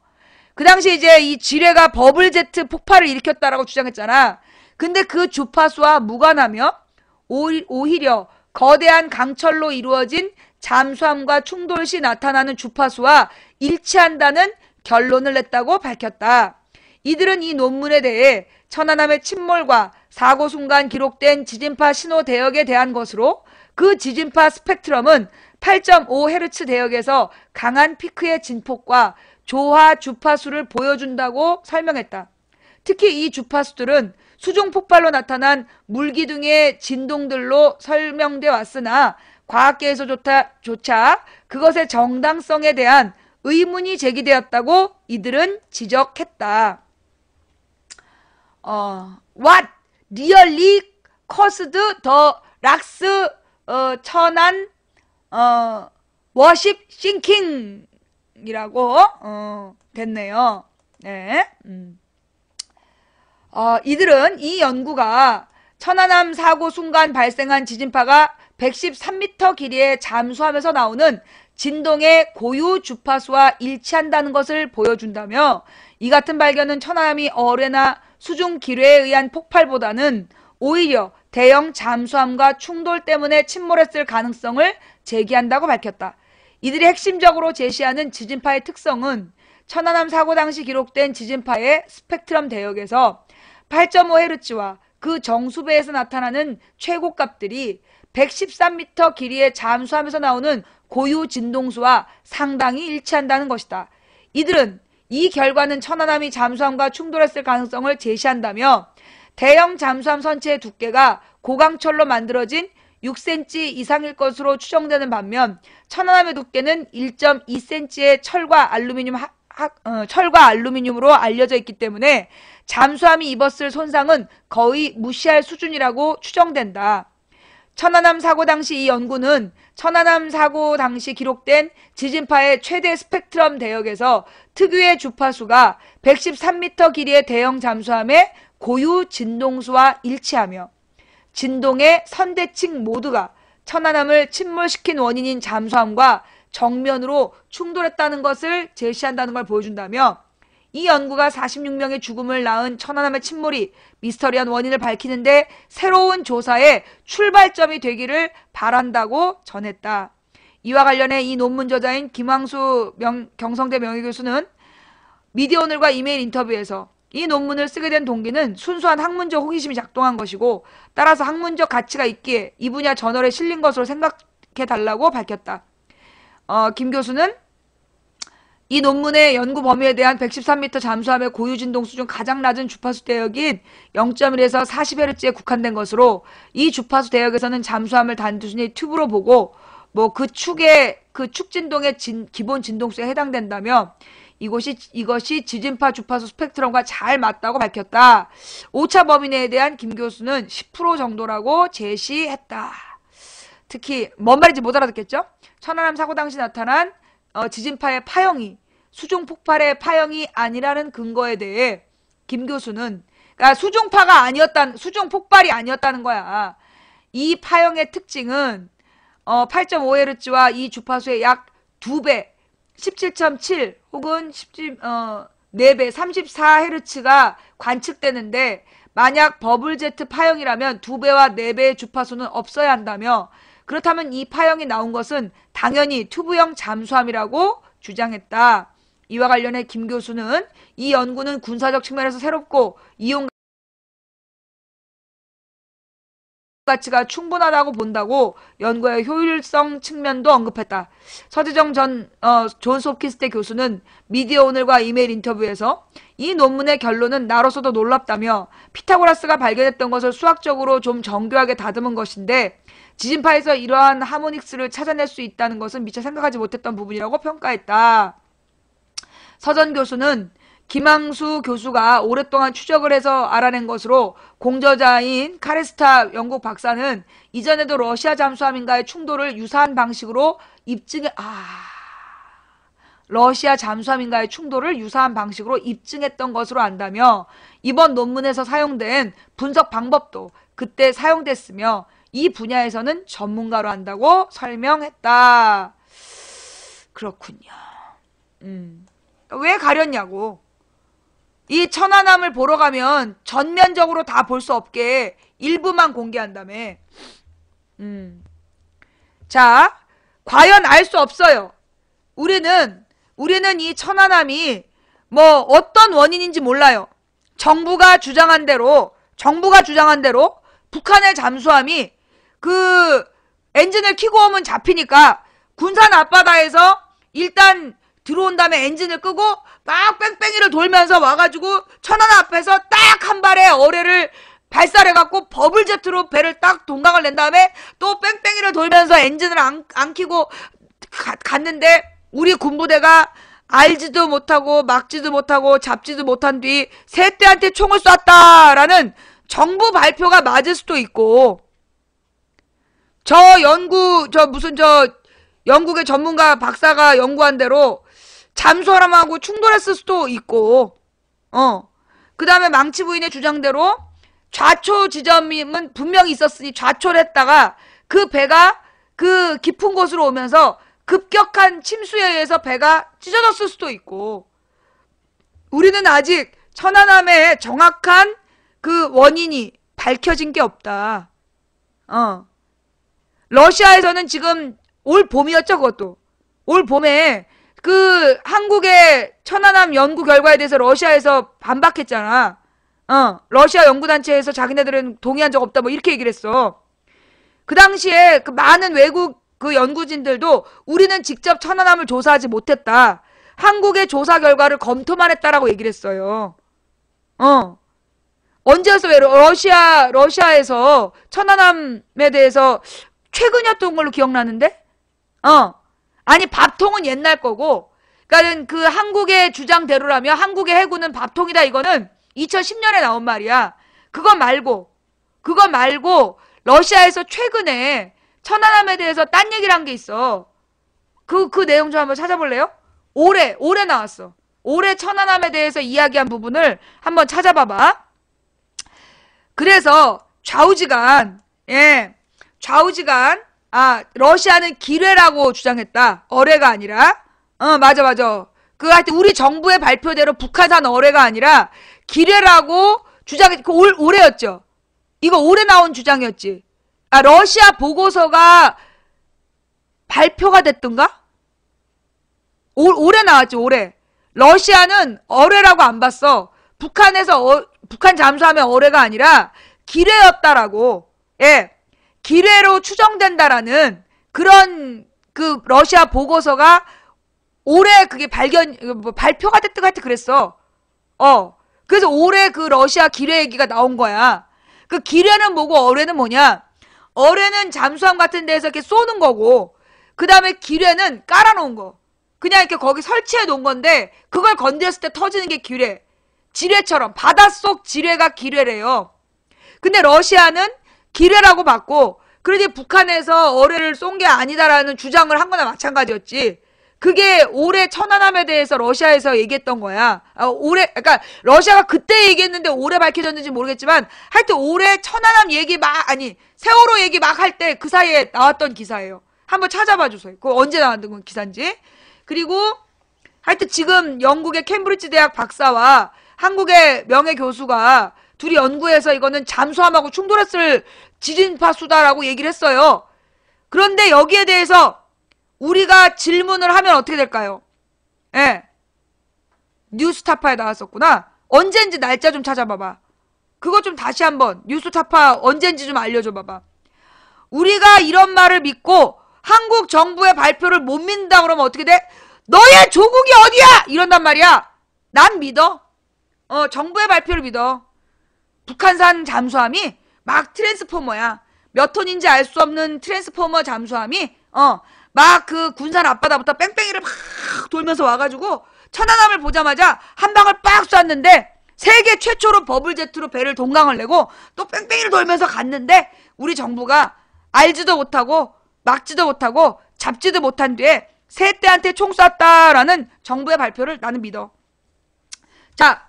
그 당시 이제 이 지뢰가 버블제트 폭발을 일으켰다라고 주장했잖아. 근데 그 주파수와 무관하며 오히려 거대한 강철로 이루어진 잠수함과 충돌 시 나타나는 주파수와 일치한다는 결론을 냈다고 밝혔다. 이들은 이 논문에 대해 천안함의 침몰과 사고 순간 기록된 지진파 신호 대역에 대한 것으로, 그 지진파 스펙트럼은 8.5Hz 대역에서 강한 피크의 진폭과 조화 주파수를 보여준다고 설명했다. 특히 이 주파수들은 수중 폭발로 나타난 물기둥의 진동들로 설명돼 왔으나 과학계에서조차 그것의 정당성에 대한 의문이 제기되었다고 이들은 지적했다. What really caused the rocks 천안 worship sinking 이라고 됐네요. 네. 이들은 이 연구가 천안함 사고 순간 발생한 지진파가 113m 길이의 잠수함에서 나오는 진동의 고유 주파수와 일치한다는 것을 보여준다며, 이 같은 발견은 천안함이 어뢰나 수중 기뢰에 의한 폭발보다는 오히려 대형 잠수함과 충돌 때문에 침몰했을 가능성을 제기한다고 밝혔다. 이들이 핵심적으로 제시하는 지진파의 특성은 천안함 사고 당시 기록된 지진파의 스펙트럼 대역에서 8.5Hz와 그 정수배에서 나타나는 최고값들이 113m 길이의 잠수함에서 나오는 고유 진동수와 상당히 일치한다는 것이다. 이들은 이 결과는 천안함이 잠수함과 충돌했을 가능성을 제시한다며, 대형 잠수함 선체의 두께가 고강철로 만들어진 6cm 이상일 것으로 추정되는 반면 천안함의 두께는 1.2cm의 철과 알루미늄으로 알려져 있기 때문에 잠수함이 입었을 손상은 거의 무시할 수준이라고 추정된다. 천안함 사고 당시 이 연구는 천안함 사고 당시 기록된 지진파의 최대 스펙트럼 대역에서 특유의 주파수가 113m 길이의 대형 잠수함의 고유 진동수와 일치하며, 진동의 선대칭 모두가 천안함을 침몰시킨 원인인 잠수함과 정면으로 충돌했다는 것을 제시한다는 걸 보여준다며, 이 연구가 46명의 죽음을 낳은 천안함의 침몰이 미스터리한 원인을 밝히는데 새로운 조사의 출발점이 되기를 바란다고 전했다. 이와 관련해 이 논문 저자인 김황수 경성대 명예교수는 미디어오늘과 이메일 인터뷰에서 이 논문을 쓰게 된 동기는 순수한 학문적 호기심이 작동한 것이고, 따라서 학문적 가치가 있기에 이 분야 저널에 실린 것으로 생각해달라고 밝혔다. 김 교수는 이 논문의 연구 범위에 대한 113m 잠수함의 고유 진동수 중 가장 낮은 주파수 대역인 0.1에서 40Hz에 국한된 것으로, 이 주파수 대역에서는 잠수함을 단순히 튜브로 보고 그 축 진동의 기본 진동수에 해당된다며, 이것이 지진파 주파수 스펙트럼과 잘 맞다고 밝혔다. 오차 범위 내에 대한 김 교수는 10% 정도라고 제시했다. 특히 뭔 말인지 못 알아듣겠죠? 천안함 사고 당시 나타난 지진파의 파형이 수중 폭발의 파형이 아니라는 근거에 대해 김 교수는, 그러니까 수중 폭발이 아니었다는 거야. 이 파형의 특징은 8.5Hz와 이 주파수의 약 2배, 17.7 혹은 4배, 34Hz가 관측되는데, 만약 버블제트 파형이라면 2배와 4배의 주파수는 없어야 한다며, 그렇다면 이 파형이 나온 것은 당연히 튜브형 잠수함이라고 주장했다. 이와 관련해 김 교수는 이 연구는 군사적 측면에서 새롭고 이용 가치가 충분하다고 본다고 연구의 효율성 측면도 언급했다. 서재정 존스 홉킨스대 교수는 미디어오늘과 이메일 인터뷰에서 이 논문의 결론은 나로서도 놀랍다며, 피타고라스가 발견했던 것을 수학적으로 좀 정교하게 다듬은 것인데 지진파에서 이러한 하모닉스를 찾아낼 수 있다는 것은 미처 생각하지 못했던 부분이라고 평가했다. 서전 교수는 김항수 교수가 오랫동안 추적을 해서 알아낸 것으로, 공저자인 카레스타 영국 박사는 이전에도 러시아 잠수함인가의 충돌을 유사한 방식으로 입증해 러시아 잠수함인가의 충돌을 유사한 방식으로 입증했던 것으로 안다며 이번 논문에서 사용된 분석 방법도 그때 사용됐으며 이 분야에서는 전문가로 한다고 설명했다. 그렇군요. 왜 가렸냐고. 이 천안함을 보러 가면 전면적으로 다 볼 수 없게 일부만 공개한다며. 자, 과연 알 수 없어요. 우리는 이 천안함이 뭐 어떤 원인인지 몰라요. 정부가 주장한 대로 북한의 잠수함이 그 엔진을 켜고 오면 잡히니까 군산 앞바다에서 일단 들어온 다음에 엔진을 끄고 막 뺑뺑이를 돌면서 와가지고 천안함 앞에서 딱 한 발에 어뢰를 발사해갖고 버블제트로 배를 딱 동강을 낸 다음에 또 뺑뺑이를 돌면서 엔진을 안 켜고 갔는데 우리 군부대가 알지도 못하고 막지도 못하고 잡지도 못한 뒤 새떼한테 총을 쐈다라는 정부 발표가 맞을 수도 있고 영국의 전문가 박사가 연구한 대로 잠수함하고 충돌했을 수도 있고 그 다음에 망치 부인의 주장대로 좌초 지점은 분명히 있었으니 좌초를 했다가 그 배가 그 깊은 곳으로 오면서 급격한 침수에 의해서 배가 찢어졌을 수도 있고 우리는 아직 천안함의 정확한 그 원인이 밝혀진 게 없다. 러시아에서는 지금 올 봄이었죠, 그것도. 올 봄에 그 한국의 천안함 연구 결과에 대해서 러시아에서 반박했잖아. 러시아 연구단체에서 자기네들은 동의한 적 없다 뭐 이렇게 얘기를 했어. 그 당시에 그 많은 외국 그 연구진들도 우리는 직접 천안함을 조사하지 못했다. 한국의 조사 결과를 검토만 했다라고 얘기를 했어요. 언제였어? 왜 러시아에서 천안함에 대해서 최근이었던 걸로 기억나는데? 아니 밥통은 옛날 거고 그러니까 그 한국의 주장대로라면 한국의 해군은 밥통이다 이거는 2010년에 나온 말이야. 그거 말고 러시아에서 최근에 천안함에 대해서 딴 얘기를 한 게 있어. 그 내용 좀 한번 찾아볼래요? 올해 나왔어. 올해 천안함에 대해서 이야기한 부분을 한번 찾아봐봐. 그래서 좌우지간 러시아는 기뢰라고 주장했다. 어뢰가 아니라. 맞아. 하여튼 우리 정부의 발표대로 북한산 어뢰가 아니라 기뢰라고 주장했, 올해였죠. 이거 올해 나온 주장이었지. 러시아 보고서가 발표가 됐던가? 올해 나왔지, 올해. 러시아는 어뢰라고 안 봤어. 북한 잠수함의 어뢰가 아니라 기뢰였다라고. 예. 기뢰로 추정된다라는 그런 그 러시아 보고서가 올해 그게 발표가 됐던가 하여튼 그랬어. 그래서 올해 그 러시아 기뢰 얘기가 나온 거야. 그 기뢰는 뭐고 어뢰는 뭐냐? 어뢰는 잠수함 같은 데서 이렇게 쏘는 거고, 그 다음에 기뢰는 깔아놓은 거. 그냥 이렇게 거기 설치해 놓은 건데, 그걸 건드렸을 때 터지는 게 기뢰. 지뢰처럼. 바닷속 지뢰가 기뢰래요. 근데 러시아는 기뢰라고 봤고, 그러니 북한에서 어뢰를 쏜 게 아니다라는 주장을 한 거나 마찬가지였지. 그게 올해 천안함에 대해서 러시아에서 얘기했던 거야. 그러니까 러시아가 그때 얘기했는데 올해 밝혀졌는지 모르겠지만 하여튼 올해 천안함 얘기 세월호 얘기 막 할 때 그 사이에 나왔던 기사예요. 한번 찾아봐 주세요. 그거 언제 나왔던 기사인지. 그리고 하여튼 지금 영국의 캠브리지 대학 박사와 한국의 명예 교수가 둘이 연구해서 이거는 잠수함하고 충돌했을 지진파 수다라고 얘기를 했어요. 그런데 여기에 대해서 우리가 질문을 하면 어떻게 될까요? 예. 뉴스타파에 나왔었구나. 언젠지 날짜 좀 찾아봐봐. 그거 좀 다시 한번 뉴스타파 언젠지 좀 알려줘봐봐. 우리가 이런 말을 믿고 한국 정부의 발표를 못 믿는다 그러면 어떻게 돼? 너의 조국이 어디야? 이런단 말이야. 난 믿어. 정부의 발표를 믿어. 북한산 잠수함이 막 트랜스포머야. 몇 톤인지 알 수 없는 트랜스포머 잠수함이 막 그 군산 앞바다부터 뺑뺑이를 막 돌면서 와가지고 천안함을 보자마자 한 방을 빡 쐈는데 세계 최초로 버블제트로 배를 동강을 내고 또 뺑뺑이를 돌면서 갔는데 우리 정부가 알지도 못하고 막지도 못하고 잡지도 못한 뒤에 세대한테 총 쐈다라는 정부의 발표를 나는 믿어. 자,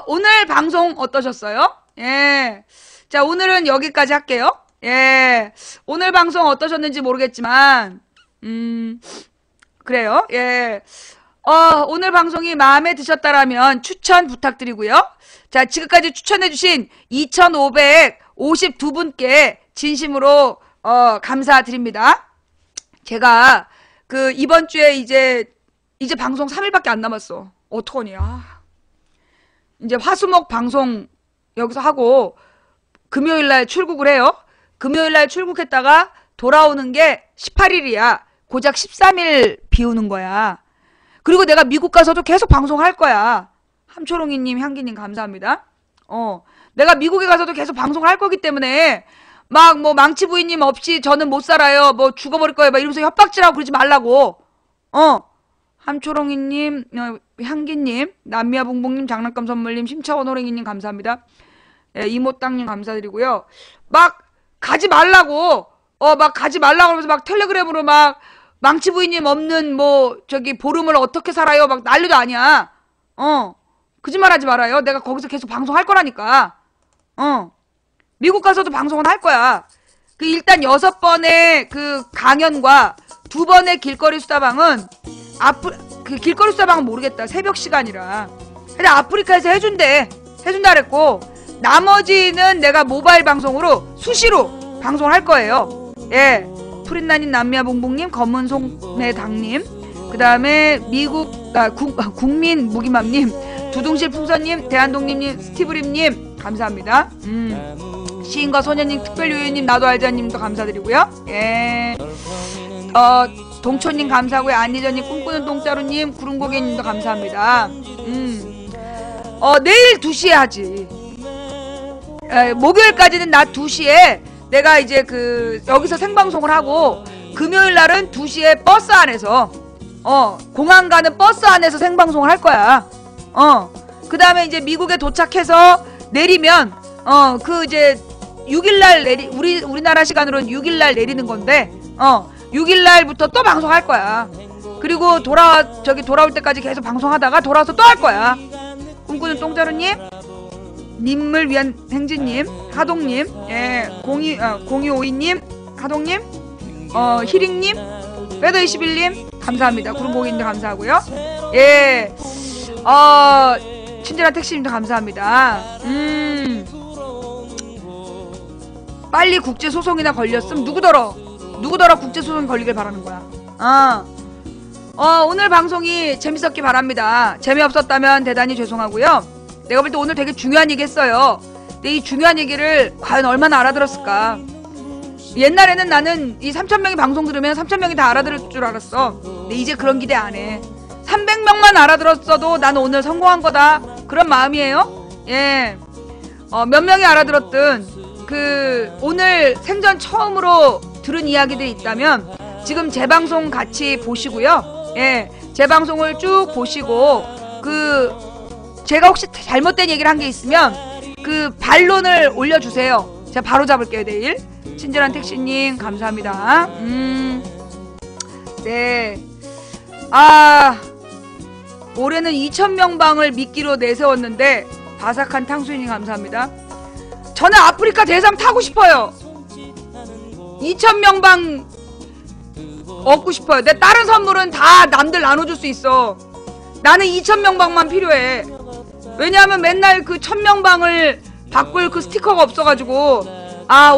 오늘 방송 어떠셨어요? 예. 자, 오늘은 여기까지 할게요. 예. 오늘 방송 어떠셨는지 모르겠지만, 그래요. 예. 오늘 방송이 마음에 드셨다라면 추천 부탁드리고요. 자, 지금까지 추천해주신 2,552분께 진심으로, 감사드립니다. 제가, 이번 주에 이제 방송 3일밖에 안 남았어. 어떡하니, 이제 화수목 방송 여기서 하고, 금요일날 출국을 해요. 금요일날 출국했다가 돌아오는 게 18일이야. 고작 13일 비우는 거야. 그리고 내가 미국 가서도 계속 방송할 거야. 함초롱이님, 향기님 감사합니다. 내가 미국에 가서도 계속 방송을 할 거기 때문에 막 뭐 망치부인님 없이 저는 못 살아요. 뭐 죽어버릴 거예요. 막 이러면서 협박질하고 그러지 말라고. 함초롱이님, 향기님, 남미아붕붕님, 장난감 선물님, 심차원 호랭이님 감사합니다. 예, 이모땅님 감사드리고요. 막 가지 말라고. 막 가지 말라고 그러면서 막 텔레그램으로 막 망치부인님 없는 뭐 저기 보름을 어떻게 살아요. 막 난리도 아니야. 거짓말 하지 말아요. 내가 거기서 계속 방송할 거라니까. 미국 가서도 방송은 할 거야. 일단 6번의 강연과 2번의 길거리 수다방은 길거리 수다방은 모르겠다. 새벽 시간이라. 근데 아프리카에서 해준다 그랬고 나머지는 내가 모바일 방송으로 수시로 방송을 할 거예요. 예. 푸린나님, 남미아봉봉님, 검은송매당님, 그 다음에 국민 무기맘님, 두둥실 풍선님, 대한독립님, 스티브림님 감사합니다. 시인과 소녀님, 특별요요님, 나도 알자님도 감사드리고요. 예. 동초님 감사하고요. 안니전님, 꿈꾸는 똥자루님, 구름고개님도 감사합니다. 내일 2시에 하지. 목요일까지는 낮 2시에 내가 이제 여기서 생방송을 하고 금요일 날은 2시에 버스 안에서 공항 가는 버스 안에서 생방송을 할 거야. 그 다음에 이제 미국에 도착해서 내리면 이제 6일날 우리나라 시간으로는 6일날 내리는 건데 6일날부터 또 방송할 거야. 그리고 돌아올 때까지 계속 방송하다가 돌아와서 또 할 거야. 꿈꾸는 똥자루님, 님을 위한 행진님, 하동님, 예, 0252님, 하동님, 히링님, 페더21님, 감사합니다. 구름고기님도 감사하고요. 예, 친절한 택시님도 감사합니다. 빨리 국제소송이나 걸렸음. 누구더러 국제소송이 걸리길 바라는 거야. 오늘 방송이 재밌었기 바랍니다. 재미없었다면 대단히 죄송하고요. 내가 볼 때 오늘 되게 중요한 얘기 했어요. 근데 이 중요한 얘기를 과연 얼마나 알아들었을까. 옛날에는 나는 이 3,000명이 방송 들으면 3,000명이 다 알아들을 줄 알았어. 근데 이제 그런 기대 안 해. 300명만 알아들었어도 나는 오늘 성공한 거다. 그런 마음이에요. 예. 몇 명이 알아들었든 오늘 생전 처음으로 들은 이야기들이 있다면 지금 제 방송 같이 보시고요. 예. 제 방송을 쭉 보시고 제가 혹시 잘못된 얘기를 한 게 있으면 반론을 올려주세요. 제가 바로 잡을게요. 내일. 친절한 택시님 감사합니다. 네. 올해는 2,000명 방을 미끼로 내세웠는데 바삭한 탕수육님 감사합니다. 저는 아프리카 대상 타고 싶어요. 2,000명 방 얻고 싶어요. 내 다른 선물은 다 남들 나눠줄 수 있어. 나는 2,000명 방만 필요해. 왜냐하면 맨날 1,000명 방을 바꿀 스티커가 없어가지고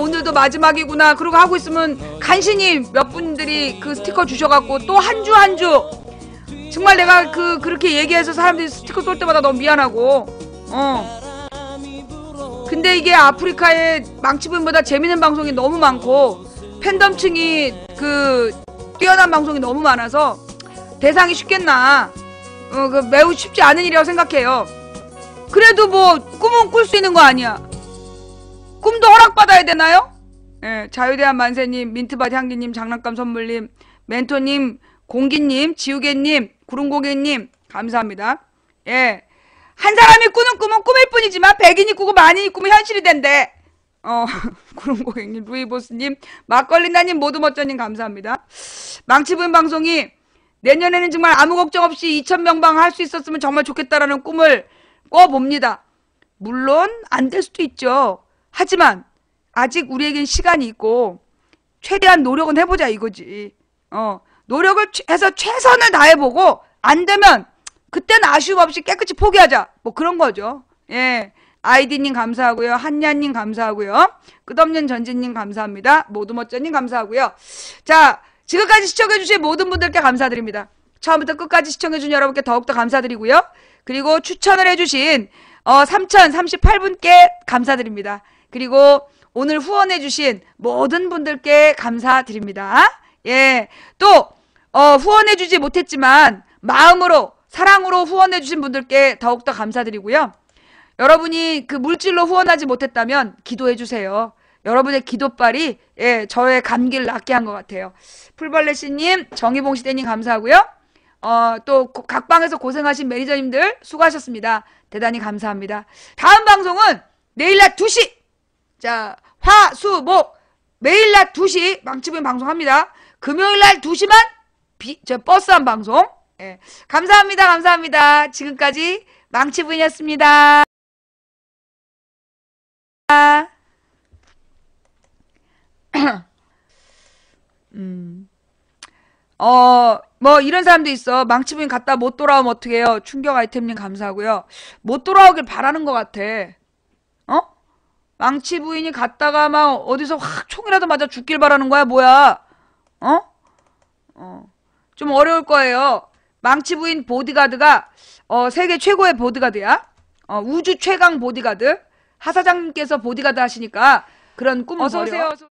오늘도 마지막이구나 그러고 하고 있으면 간신히 몇 분들이 스티커 주셔갖고 또 한 주 정말 내가 그렇게 얘기해서 사람들이 스티커 쏠 때마다 너무 미안하고 근데 이게 아프리카에 망치분보다 재밌는 방송이 너무 많고 팬덤층이 뛰어난 방송이 너무 많아서 대상이 쉽겠나. 매우 쉽지 않은 일이라고 생각해요. 그래도 뭐 꿈은 꿀 수 있는 거 아니야. 꿈도 허락받아야 되나요? 예, 자유대한 만세님, 민트바디 향기님, 장난감 선물님, 멘토님, 공기님, 지우개님, 구름고개님 감사합니다. 예, 한 사람이 꾸는 꿈은 꿈일 뿐이지만 100인이 꾸고 만인이 꾸면 현실이 된대. 구름고객님, 루이보스님, 막걸리나님, 모두 멋져님 감사합니다. 망치분 방송이 내년에는 정말 아무 걱정 없이 2,000명방 할 수 있었으면 정말 좋겠다라는 꿈을 꿔봅니다. 물론 안 될 수도 있죠. 하지만 아직 우리에겐 시간이 있고 최대한 노력은 해보자 이거지. 노력을 해서 최선을 다해보고 안 되면 그때는 아쉬움 없이 깨끗이 포기하자. 뭐 그런 거죠. 예. 아이디님 감사하고요. 한야님 감사하고요. 끝없는 전진님 감사합니다. 모두멋져님 감사하고요. 자, 지금까지 시청해주신 모든 분들께 감사드립니다. 처음부터 끝까지 시청해준 여러분께 더욱더 감사드리고요. 그리고 추천을 해주신 3038분께 감사드립니다. 그리고 오늘 후원해주신 모든 분들께 감사드립니다. 예, 또 후원해주지 못했지만 마음으로 사랑으로 후원해주신 분들께 더욱더 감사드리고요. 여러분이 그 물질로 후원하지 못했다면 기도해주세요. 여러분의 기도빨이 저의 감기를 낫게 한 것 같아요. 풀벌레씨님, 정희봉시대님 감사하고요. 또 각방에서 고생하신 매니저님들 수고하셨습니다. 대단히 감사합니다. 다음 방송은 내일 낮 2시 자 화, 수, 목 매일 낮 2시 망치부인 방송합니다. 금요일 날 2시만 버스 한 방송. 예. 감사합니다. 감사합니다. 지금까지 망치부인이었습니다. 뭐 이런 사람도 있어. 망치부인 갔다 못 돌아오면 어떡해요. 충격 아이템님 감사하고요. 못 돌아오길 바라는 것 같아. 망치부인이 갔다가 막 어디서 확 총이라도 맞아 죽길 바라는 거야 뭐야. 좀 어려울 거예요. 망치부인 보디가드가 세계 최고의 보디가드야. 우주 최강 보디가드. 하사장님께서 보디가드 하시니까 그런 꿈을 어서오세요.